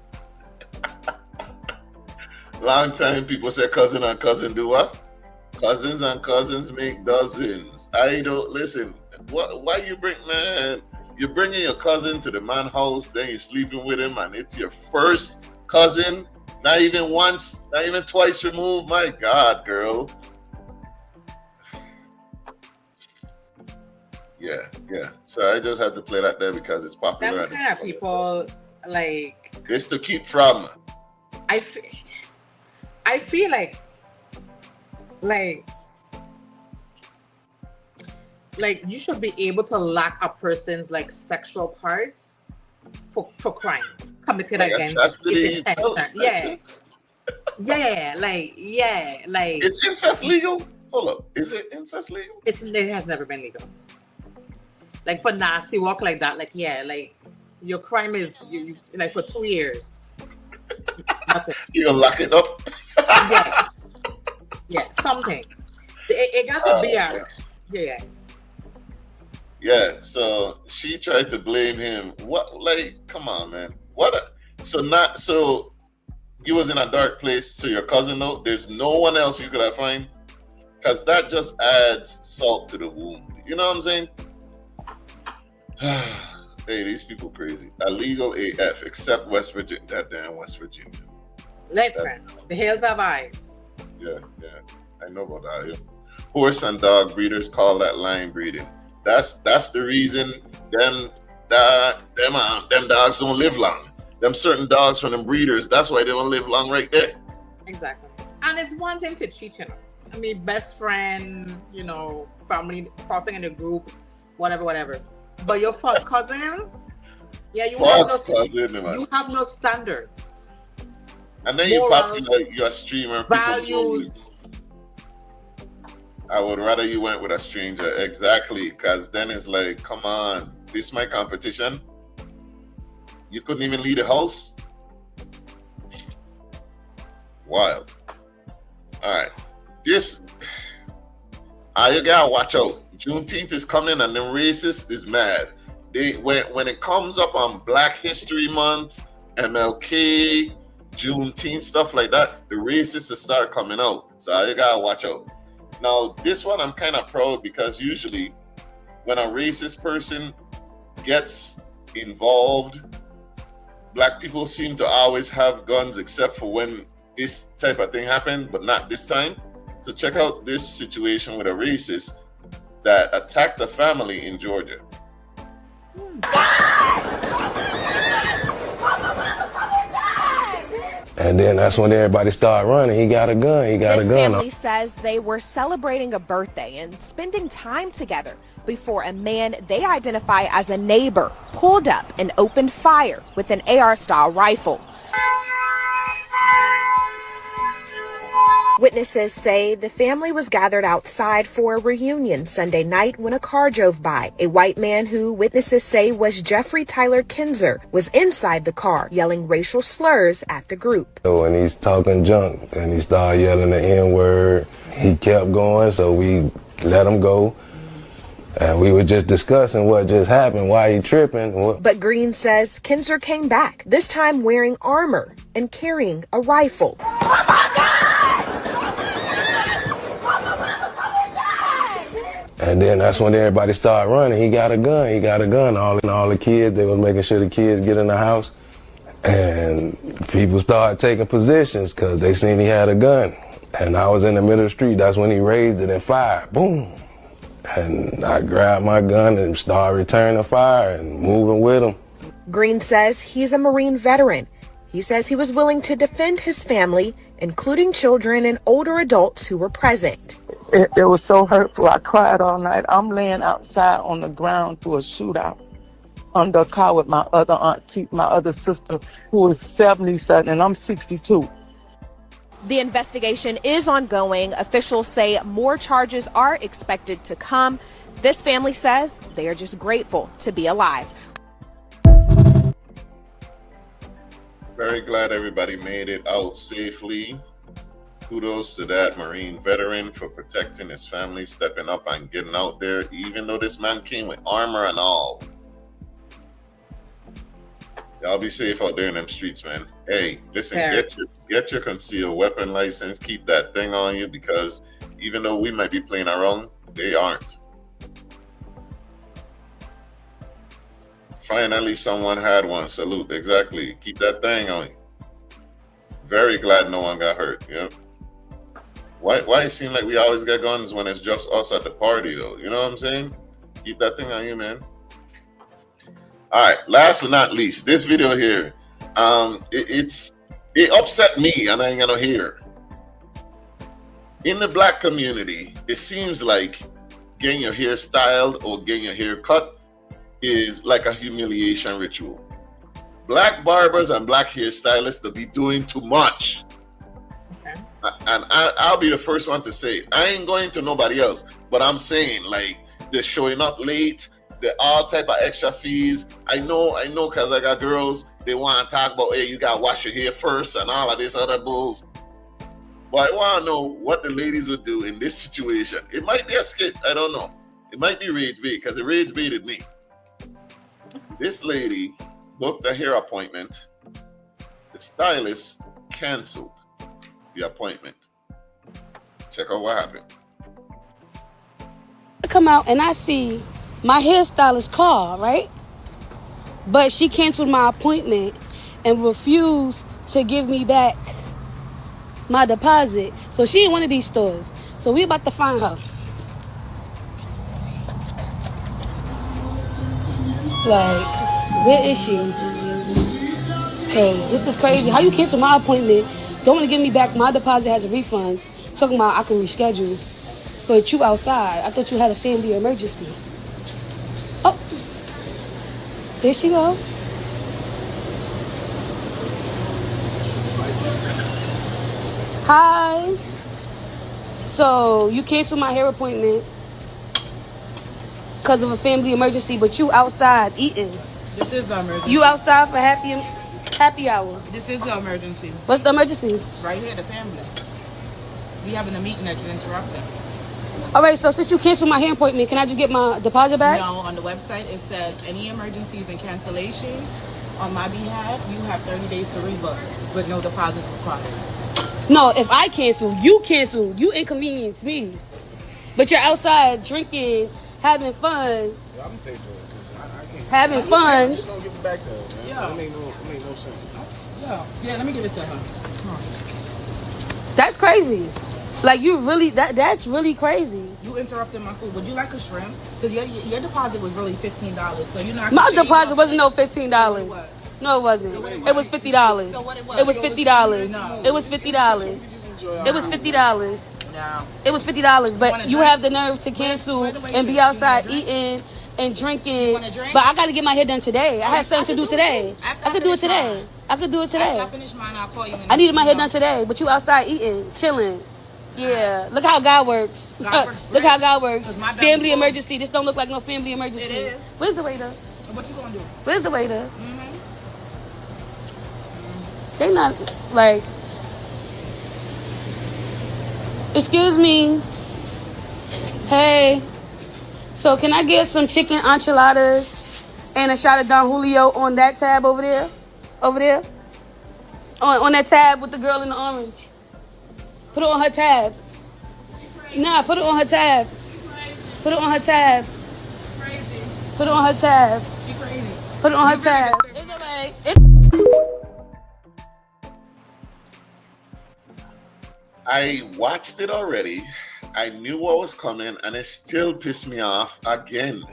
Long time people say cousin and cousin do what? Cousins and cousins make dozens. I don't listen. Why you bring, man? You're bringing your cousin to the man's house, then you're sleeping with him, and it's your first cousin. Not even once, not even twice removed. My God, girl. Yeah. So I just had to play that there because it's popular. Them kind of people, like... It's to keep from. I feel like you should be able to lock a person's like sexual parts for crimes committed like against its intention. Like is incest legal? Hold up, is it incest legal? It has never been legal. Like for nasty walk like that, like your crime is you like for 2 years. You gonna lock it up? Yeah, something. It got to be a Yeah, so she tried to blame him. What, like, come on, man. So you was in a dark place, so your cousin, though, there's no one else you could have find? Because that just adds salt to the wound. You know what I'm saying? Hey, these people crazy. Illegal AF, except West Virginia. That damn West Virginia. Listen, the hills have eyes. Yeah. I know about that. Yeah. Horse and dog breeders call that line breeding. That's the reason them dogs don't live long. Them certain dogs from them breeders, that's why they don't live long right there. Exactly. And it's one thing to cheat, you know. I mean, best friend, you know, family, crossing in a group, whatever. But your first cousin, yeah, you have no standards. And then you pop like you're a streamer. Values. I would rather you went with a stranger. Exactly. Because then it's like, come on, this is my competition. You couldn't even leave the house. Wild. All right. You gotta watch out. Juneteenth is coming and the racist is mad. When it comes up on Black History Month, MLK, Juneteenth, stuff like that, the racists will start coming out. So you gotta watch out. Now, this one I'm kind of proud because usually when a racist person gets involved, Black people seem to always have guns except for when this type of thing happened, but not this time. So check out this situation with a racist that attacked a family in Georgia. And then that's when everybody started running. He got a gun. This family says they were celebrating a birthday and spending time together before a man they identify as a neighbor pulled up and opened fire with an AR-style rifle. Witnesses say the family was gathered outside for a reunion Sunday night when a car drove by. A white man who witnesses say was Jeffrey Tyler Kinzer was inside the car yelling racial slurs at the group. When he's talking junk and he started yelling the N-word, he kept going, so we let him go. And we were just discussing what just happened, why he tripping. But Green says Kinzer came back, this time wearing armor and carrying a rifle. Oh my God! And then that's when everybody started running. He got a gun. All the kids, they was making sure the kids get in the house. And people started taking positions because they seen he had a gun. And I was in the middle of the street. That's when he raised it and fired. Boom. And I grabbed my gun and started returning fire and moving with him. Green says he's a Marine veteran. He says he was willing to defend his family, including children and older adults who were present. It was so hurtful. I cried all night. I'm laying outside on the ground through a shootout under a car with my other auntie, my other sister, who is 77, and I'm 62. The investigation is ongoing. Officials say more charges are expected to come. This family says they are just grateful to be alive. Very glad everybody made it out safely. Kudos to that Marine veteran for protecting his family, stepping up and getting out there, even though this man came with armor and all. Y'all be safe out there in them streets, man. Hey, listen, get your concealed weapon license. Keep that thing on you because even though we might be playing around, they aren't. Finally, someone had one. Salute. Exactly. Keep that thing on you. Very glad no one got hurt. Yep. Why it seem like we always get guns when it's just us at the party, though? You know what I'm saying? Keep that thing on you, man. All right. Last but not least, this video here, it upset me, and I ain't gonna hear. In the Black community, it seems like getting your hair styled or getting your hair cut is like a humiliation ritual. Black barbers and Black hairstylists will be doing too much. Okay. And I'll be the first one to say, I ain't going to nobody else, but I'm saying, like, they're showing up late, they're all type of extra fees. I know, because I got girls, they want to talk about, hey, you got to wash your hair first and all of this other bull. But I want to know what the ladies would do in this situation. It might be a skit, I don't know. It might be rage bait because it rage baited me. This lady booked a hair appointment. The stylist canceled the appointment. Check out what happened. I come out and I see my hairstylist car, right? But she canceled my appointment and refused to give me back my deposit. So she in one of these stores. So we about to find her. Like, where is she? Because this is crazy. How you cancel my appointment? Don't want to give me back my deposit has a refund. Talking about I can reschedule. But you outside. I thought you had a family emergency. Oh. There she go. Hi. So you canceled my hair appointment because of a family emergency, but you outside eating. This is the emergency. You outside for happy hour. This is the emergency. What's the emergency? Right here, the family. We having a meeting that you interrupted. All right, so since you canceled my hair appointment, can I just get my deposit back? No, on the website it says any emergencies and cancellations on my behalf, you have 30 days to rebook with no deposit required. No, if I cancel, you inconvenience me. But you're outside drinking, having fun. Yeah, I'm paying for it. I can't. Having fun. I'm just gonna give it back to her, man. Yeah. It make no sense. Yeah, let me give it to her. Come on. That's crazy. Like, you really, that's really crazy. You interrupted my food. Would you like a shrimp? Because your deposit was really $15. So you're not. My deposit wasn't no $15. No, it wasn't. It was $50. So what it was? It was $50. No. It was $50. It was $50. No. It was $50. But you have the nerve to cancel and be outside eating and drinking. But I got to get my hair done today. I had something to do today. I could do it today. After I finish mine, I'll call you. I needed my hair done today, but you outside eating, chilling. Yeah, look how God works. Look how God works. Family emergency. This don't look like no family emergency. It is. Where's the waiter? What you gonna do? Where's the waiter? They not like. Excuse me. Hey. So can I get some chicken enchiladas and a shot of Don Julio on that tab over there? Over there? On that tab with the girl in the orange. Put it on her tab. Nah, put it on her tab. Put it on her tab. Put it on her tab. Put it on her tab. It's alright. I watched it already. I knew what was coming, and it still pissed me off again.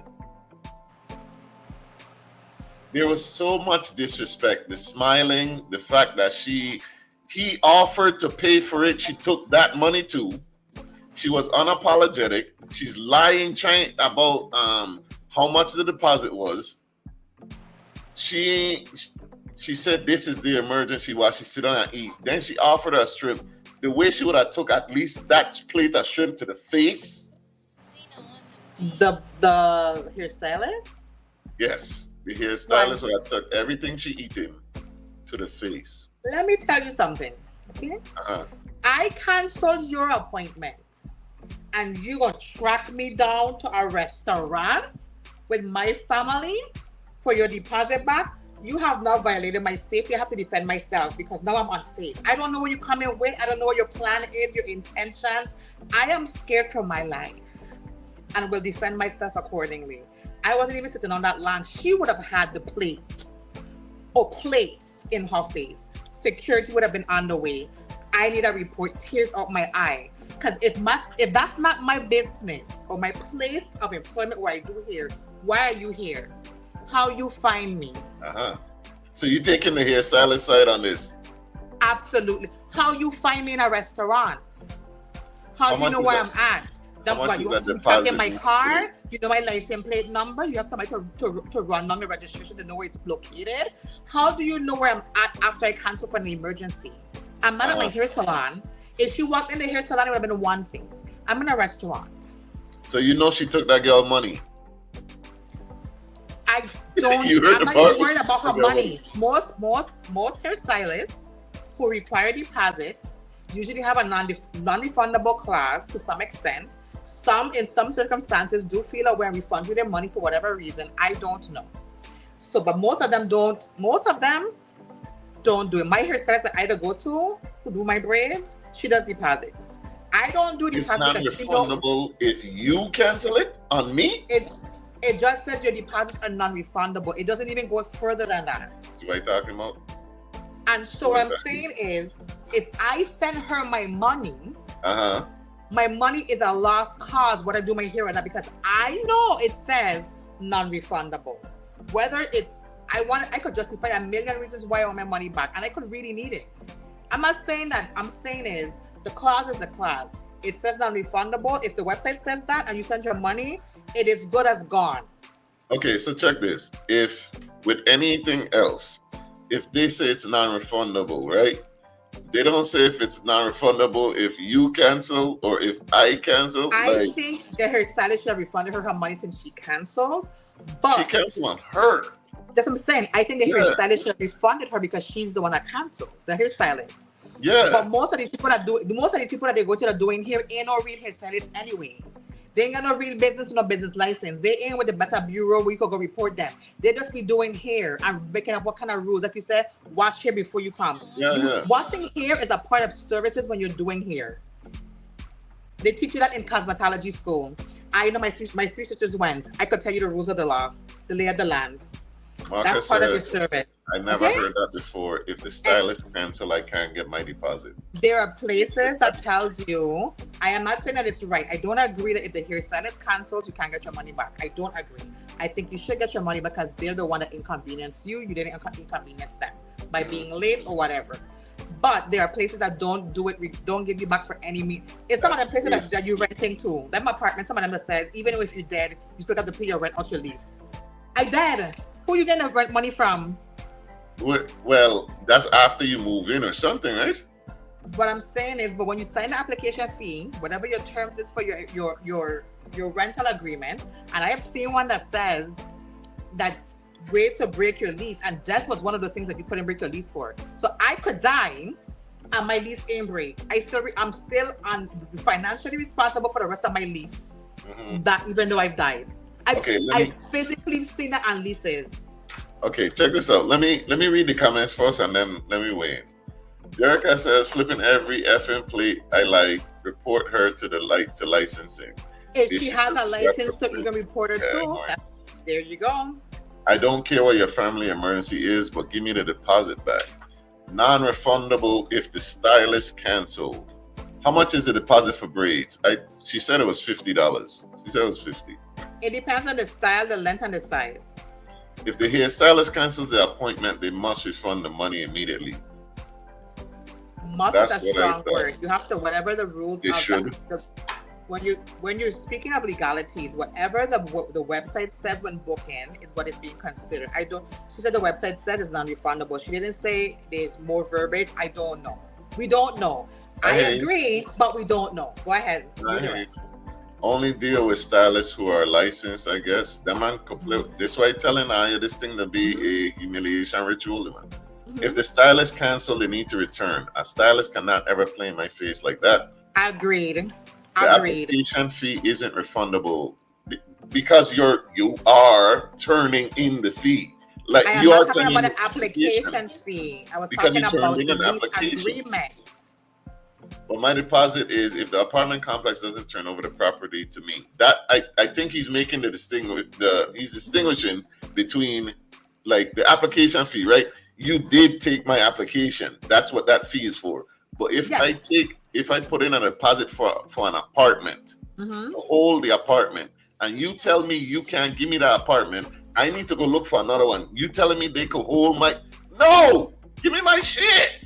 There was so much disrespect. The smiling, the fact that he offered to pay for it. She took that money too. She was unapologetic. She's lying, trying about how much the deposit was. She said this is the emergency while she sit down and eat. Then she offered her a shrimp. The way she would have took at least that plate of shrimp to the face. The hairstylist? Yes, the hairstylist would have took everything she eating to the face. Let me tell you something. Okay? I canceled your appointment, and you gonna track me down to a restaurant with my family for your deposit back? You have now violated my safety. I have to defend myself because now I'm unsafe. I don't know what you're coming with. I don't know what your plan is, your intentions. I am scared for my life and will defend myself accordingly. I wasn't even sitting on that land. She would have had the plate or plates in her face. Security would have been on the way. I need a report, tears out my eye. Because if that's not my business or my place of employment where I do here, why are you here? How you find me? So you taking the hairstylist side on this? Absolutely. How you find me in a restaurant? How you know where I'm at? You park in my car? You know my license plate number? You have somebody to run on my registration to know where it's located? How do you know where I'm at after I cancel for an emergency? I'm not at my hair salon. If she walked in the hair salon, it would have been one thing. I'm in a restaurant. So you know she took that girl money? I'm not even worried about her money. Most hairstylists who require deposits usually have a non-refundable clause to some extent. in some circumstances do feel like when refund you their money for whatever reason. I don't know. So, but most of them don't do it. My hairstylist that I either go to who do my braids, she does deposits. I don't do deposits. It's non-refundable if you cancel it on me? It just says your deposits are non-refundable. It doesn't even go further than that. That's what I'm talking about. And so what I'm saying is, if I send her my money, my money is a lost cause what I do my hair right now, because I know it says non-refundable. Whether it's, I could justify a million reasons why I want my money back, and I could really need it. I'm not saying that. I'm saying is, the clause is the clause. It says non-refundable. If the website says that and you send your money, it is good as gone. Okay, so check this. If with anything else, if they say it's non-refundable, right? They don't say if it's non-refundable if you cancel or if I cancel. I think that her stylist should have refunded her money since she canceled. But she canceled on her. That's what I'm saying. I think the hairstylist should have refunded her because she's the one that canceled, the hairstylist. Yeah. But most of these people that they go to that doing hair ain't no real hairstylists anyway. They ain't got no real business, no business license. They ain't with the Better Bureau where you could go report them. They just be doing hair and making up what kind of rules. Like you said, wash hair before you come. Washing hair is a part of services when you're doing hair. They teach you that in cosmetology school. I know my three sisters went. I could tell you the rules of the law, the lay of the land. That's part of your service. I never heard that before. If the stylist cancel, I can't get my deposit. There are places that tells you, I am not saying that it's right. I don't agree that if the hairstylist cancels, you can't get your money back. I don't agree. I think you should get your money because they're the one that inconvenienced you. You didn't inconvenience them by being late or whatever. But there are places that don't do it, don't give you back for any mean. It's some of the places that you're renting to. Like my apartment, some of them that says, even if you're dead, you still have to pay your rent out your lease. I dead. Who you getting the rent money from? Well, that's after you move in or something, right? What I'm saying is, but when you sign the application fee, whatever your terms is for your rental agreement, and I have seen one that says that ways to break your lease, and death was one of the things that you couldn't break your lease for. So I could die and my lease ain't break. I'm still financially responsible for the rest of my lease. That even though I've died. I've physically seen that on leases. Okay, check this out. Let me read the comments first and then let me weigh in. Jerica says, flipping every effing plate I like, report her to the licensing. If she has a license, so you can report her too. There you go. I don't care what your family emergency is, but give me the deposit back. Non-refundable if the stylist canceled. How much is the deposit for braids? She said it was $50. She said it was $50. It depends on the style, the length, and the size. If the hairstylist cancels the appointment, they must refund the money immediately. Must is a strong word. You have to, whatever the rules are. When you're speaking of legalities, whatever the website says when booking is what is being considered. She said the website said it's non-refundable. She didn't say there's more verbiage. I don't know. We don't know. I agree, but we don't know. Go ahead. Only deal with stylists who are licensed, I guess. That man complete. This why telling you this thing to be a humiliation ritual, man. If the stylist cancel, they need to return. A stylist cannot ever play in my face like that. Agreed. The application fee isn't refundable because you are turning in the fee. Like I am not talking about the application fee. I was talking about the agreement. Well, my deposit is if the apartment complex doesn't turn over the property to me. That I think he's making he's distinguishing between like the application fee, right? You did take my application. That's what that fee is for. But if I put in a deposit for an apartment, to hold the apartment, and you tell me you can't give me that apartment, I need to go look for another one. You telling me they could hold no, give me my shit.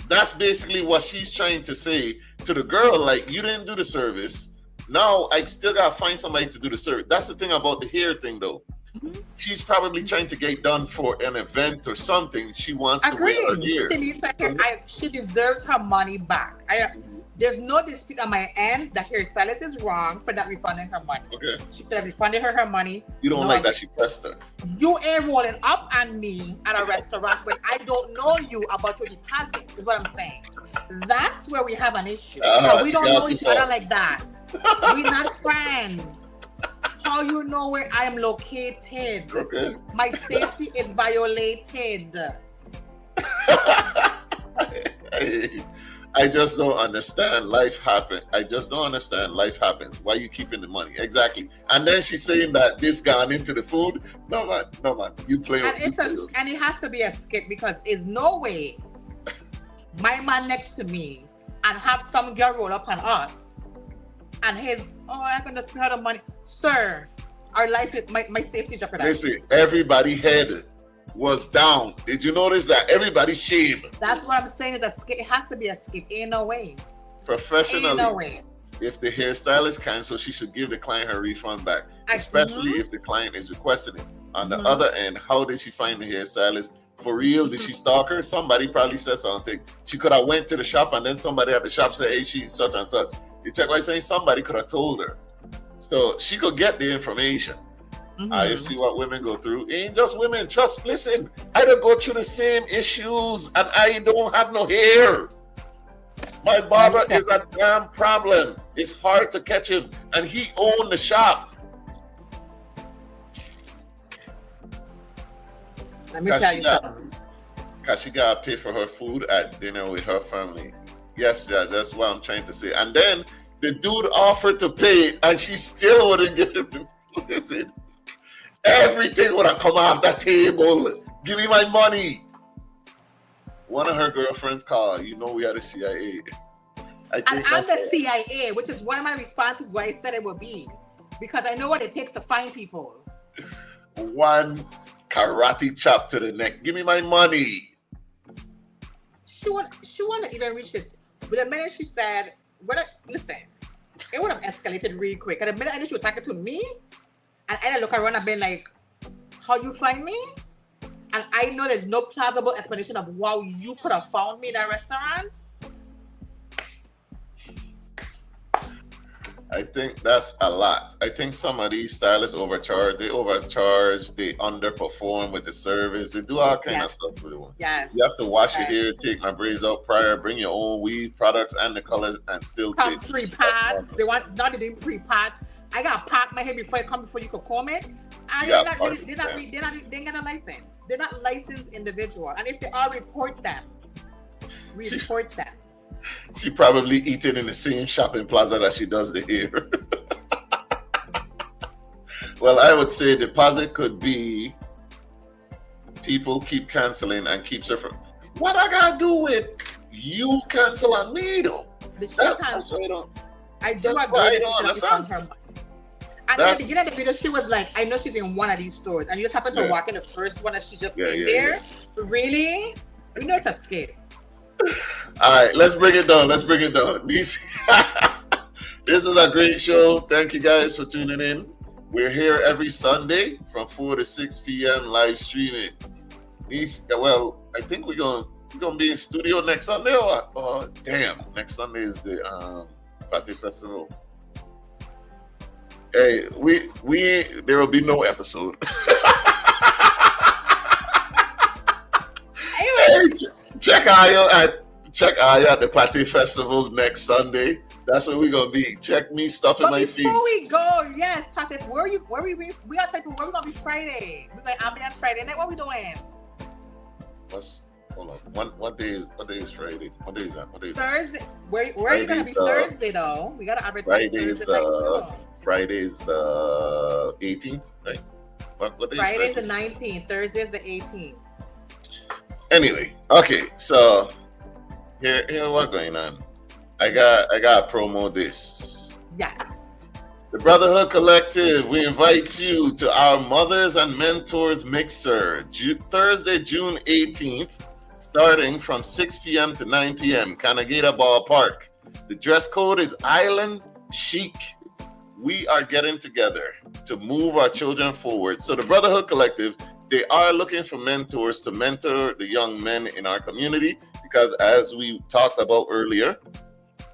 That's basically what she's trying to say to the girl. Like, you didn't do the service. Now I still gotta find somebody to do the service. That's the thing about the hair thing, though. She's probably trying to get done for an event or something. She wants to wear her hair. She deserves her money back. There's no dispute on my end that hairstylist is wrong for not refunding her money. Okay. She could have refunded her money. You don't like that she pressed her. You ain't rolling up on me at a restaurant when I don't know you about your deposit, is what I'm saying. That's where we have an issue. Because we don't know each other like that. We're not friends. How you know where I am located? Okay. My safety is violated. I just don't understand. Life happens. I just don't understand. Life happens. Why are you keeping the money? Exactly. And then she's saying that this gone into the food. No man. You play with and it has to be a skit because there's no way my man next to me and have some girl roll up on us and I'm gonna spend the money. Sir, our life is my safety jeopardized. Listen, everybody head was down. Did you notice that? Everybody shamed. That's what I'm saying is a skit. It has to be a skit. Ain't no way. Professionally. Ain't no way. If the hairstylist cancels, she should give the client her refund back. Especially if the client is requesting it. On the other end, how did she find the hairstylist? For real, did she stalk her? Somebody probably said something. She could have went to the shop and then somebody at the shop said, hey, she's such and such. You check what I'm saying? Somebody could have told her. So she could get the information. I see what women go through. It ain't just women. Just listen. I don't go through the same issues and I don't have no hair. My barber is a damn problem. It's hard to catch him. And he owned the shop. Let me tell you something. Because she got to pay for her food at dinner with her family. Yes, Judge, that's what I'm trying to say. And then the dude offered to pay and she still wouldn't give him the listen. Everything would have come off that table. Give me my money. One of her girlfriends called. You know we are the CIA. I'm the CIA, which is one of my responses why I said it would be. Because I know what it takes to find people. One karate chop to the neck. Give me my money. She wouldn't even reach it. But the minute she said, listen, it would have escalated really quick. And the minute I knew she was talking to me, and I look around and been like, how you find me? And I know there's no plausible explanation of how you could have found me in that restaurant. I think that's a lot. I think some of these stylists overcharge. They underperform with the service. They do all kind of stuff with it. Yes. You have to wash your hair, take my braids out prior, bring your own weave products and the colors, and still come pre-pat. They want not doing pre-pat. I got to pack my hair before you could comb it. And they're not a license. They're not licensed individual. And if they are, report them. Report them. She probably eating in the same shopping plaza that she does the hair. Well, I would say deposit could be people keep canceling and keep suffering. What I gotta do with you cancel on me though? That's what I don't. I do agree with her. And at the beginning of the video, she was like, I know she's in one of these stores. And you just happen to walk in the first one and she's just in there. Really? You know it's a scam. All right, let's bring it down. This is a great show. Thank you guys for tuning in. We're here every Sunday from 4 to 6 p.m. live streaming. Well, I think we're gonna be in studio next Sunday. Or oh damn, next Sunday is the Party Festival. Hey, there will be no episode. Hey, check Aya at the Party Festival next Sunday. That's where we're gonna be. Check me stuffing my feet. Before we go, yes, Party, where we gonna be Friday? We're going ambiance Friday night. What we doing? Hold on. What day is Friday? What day is that? Thursday. Where are you gonna be Thursday though? We gotta advertise Thursday. Friday's the 18th, right? What day Friday's the 19th. Thursday's the 18th. Anyway, okay, so here what's going on. I got to promo this. Yes. The Brotherhood Collective, we invite you to our Mothers and Mentors Mixer, Thursday, June 18th, starting from 6 p.m. to 9 p.m., Canagata Ballpark. The dress code is Island Chic. We are getting together to move our children forward. So the Brotherhood Collective, they are looking for mentors to mentor the young men in our community because as we talked about earlier,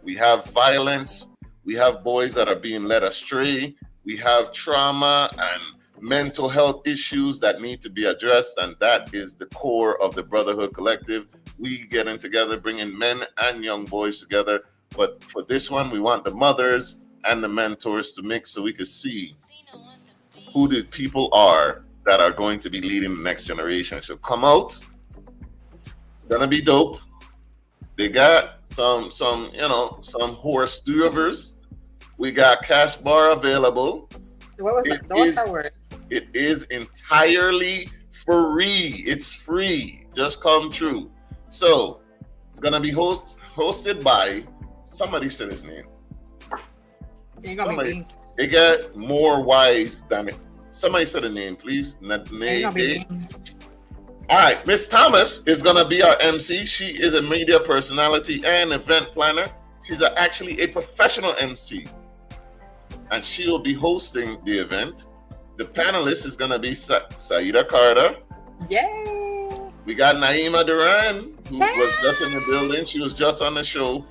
we have violence, we have boys that are being led astray, we have trauma and mental health issues that need to be addressed, and that is the core of the Brotherhood Collective. we getting together, bringing men and young boys together. But for this one, we want the mothers and the mentors to mix so we could see who the people are that are going to be leading the next generation. So come out. It's gonna be dope. They got some horse drivers. We got cash bar available. What was that word? It is entirely free. It's free. Just come true. So it's gonna be hosted by somebody said his name. It got more wise than it. Somebody said a name, please. All right, Miss Thomas is gonna be our MC. She is a media personality and event planner. She's actually a professional MC, and she will be hosting the event. The panelist is gonna be Saida Carter. Yay! We got Naima Duran, who was just in the building. She was just on the show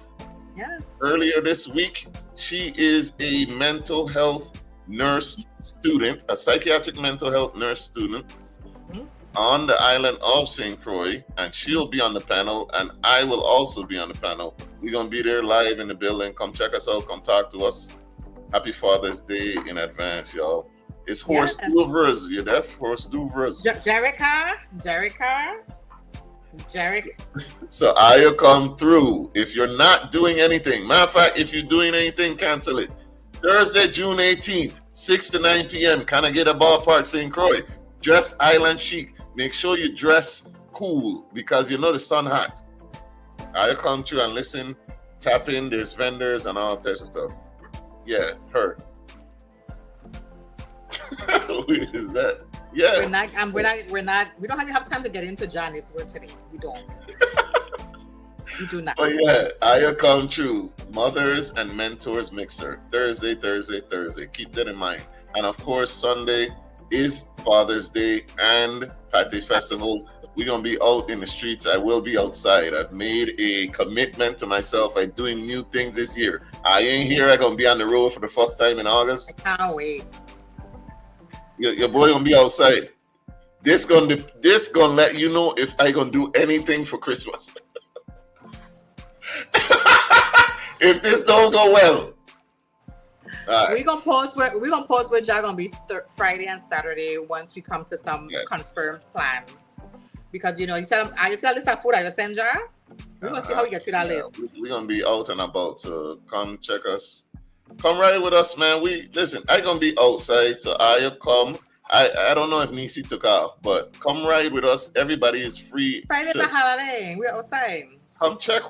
earlier this week. She is a mental health nurse student, a psychiatric mental health nurse student on the island of St. Croix, and she'll be on the panel, and I will also be on the panel. We're going to be there live in the building. Come check us out. Come talk to us. Happy Father's Day in advance, y'all. It's Horse Duvers. You deaf? Horse Duvers. Jerica. So I'll come through. If you're not doing anything, matter of fact, if you're doing anything, cancel it. Thursday, June 18th, 6 to 9 p.m. Can I get a ballpark St. Croix? Dress island chic. Make sure you dress cool because you know the sun hot. I'll come through and listen, tap in. There's vendors and all types of stuff. Yeah, her. Who is that? Yeah. We don't have time to get into Johnny's word today. We don't. We do not. But yeah, I'll come true. Mothers and Mentors Mixer. Thursday. Keep that in mind. And of course, Sunday is Father's Day and Patty Festival. We're going to be out in the streets. I will be outside. I've made a commitment to myself. I'm doing new things this year. I ain't here. I'm going to be on the road for the first time in August. I can't wait. Your boy gonna be outside. This gonna let you know if I gonna do anything for Christmas. If this don't go well, right. We're gonna post where Jack gonna be Friday and Saturday once we come to some confirmed plans. Because you said I just list of food I just send Jack. We're gonna see how we get to that list. We're gonna be out and about, so come check us. Come ride with us, man. I gonna be outside, so I'll come. I don't know if Neci took off, but come ride with us. Everybody is free. Friday's a holiday. We're outside. Come check.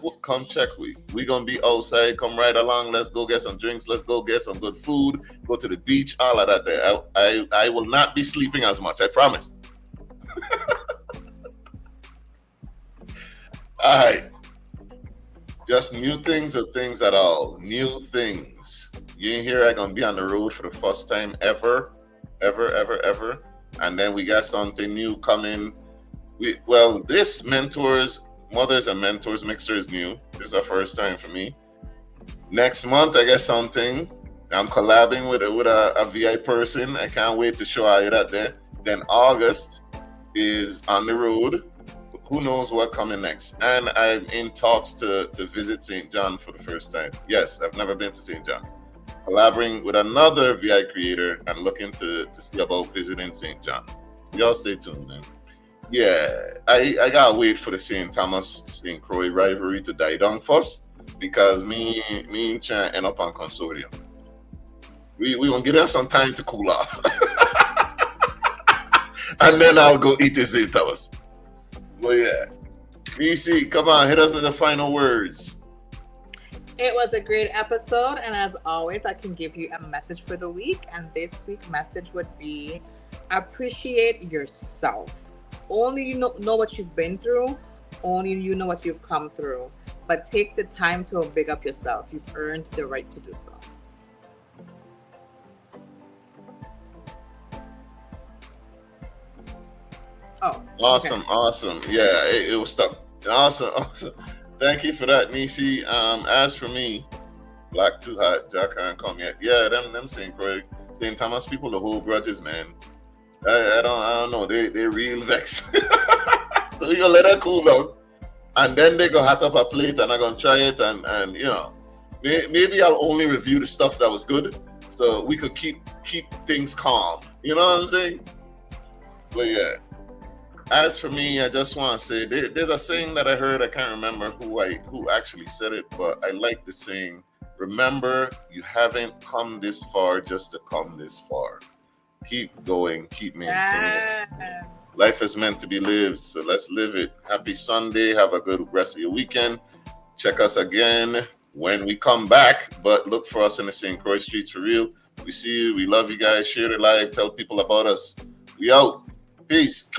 We gonna be outside. Come ride along. Let's go get some drinks. Let's go get some good food. Go to the beach. All of that there. I will not be sleeping as much. I promise. All right. Just new things or things at all. New things. You ain't here. I'm going to be on the road for the first time ever. And then we got something new coming. This Mothers and Mentors Mixer is new. This is the first time for me. Next month, I got something. I'm collabing with a VI person. I can't wait to show you that there. Then August is on the road. Who knows what coming next? And I'm in talks to visit St. John for the first time. Yes, I've never been to St. John. Collaborating with another VI creator and looking to see about visiting St. John. Y'all stay tuned, man. Yeah, I gotta wait for the St. Thomas St. Croix rivalry to die down first because me and Chan end up on Consortium. We gonna give them some time to cool off. And then I'll go eat in St. Thomas. Well, yeah. BC, come on, hit us with the final words. It was a great episode, and as always, I can give you a message for the week, and this week's message would be appreciate yourself. Only you know what you've been through, only you know what you've come through, but take the time to big up yourself. You've earned the right to do so. Oh, awesome, okay. Awesome. Yeah, it was stuck. Awesome. Thank you for that, Neci. As for me, Black Too Hot, Jack can't come yet. Yeah, them St. Thomas people, the whole grudges, man. I don't know. They real vex. So you gonna let that cool down. and then they go hot up a plate and I'm gonna try it, and you know, maybe I'll only review the stuff that was good, so we could keep things calm. You know what I'm saying? But yeah. As for me, I just want to say there's a saying that I heard. I can't remember who actually said it, but I like the saying. Remember, you haven't come this far just to come this far. Keep going, keep maintaining. Yes. Life is meant to be lived, so let's live it. Happy Sunday. Have a good rest of your weekend. Check us again when we come back, but look for us in the St. Croix streets for real. We see you. We love you guys. Share the live. Tell people about us. We out. Peace.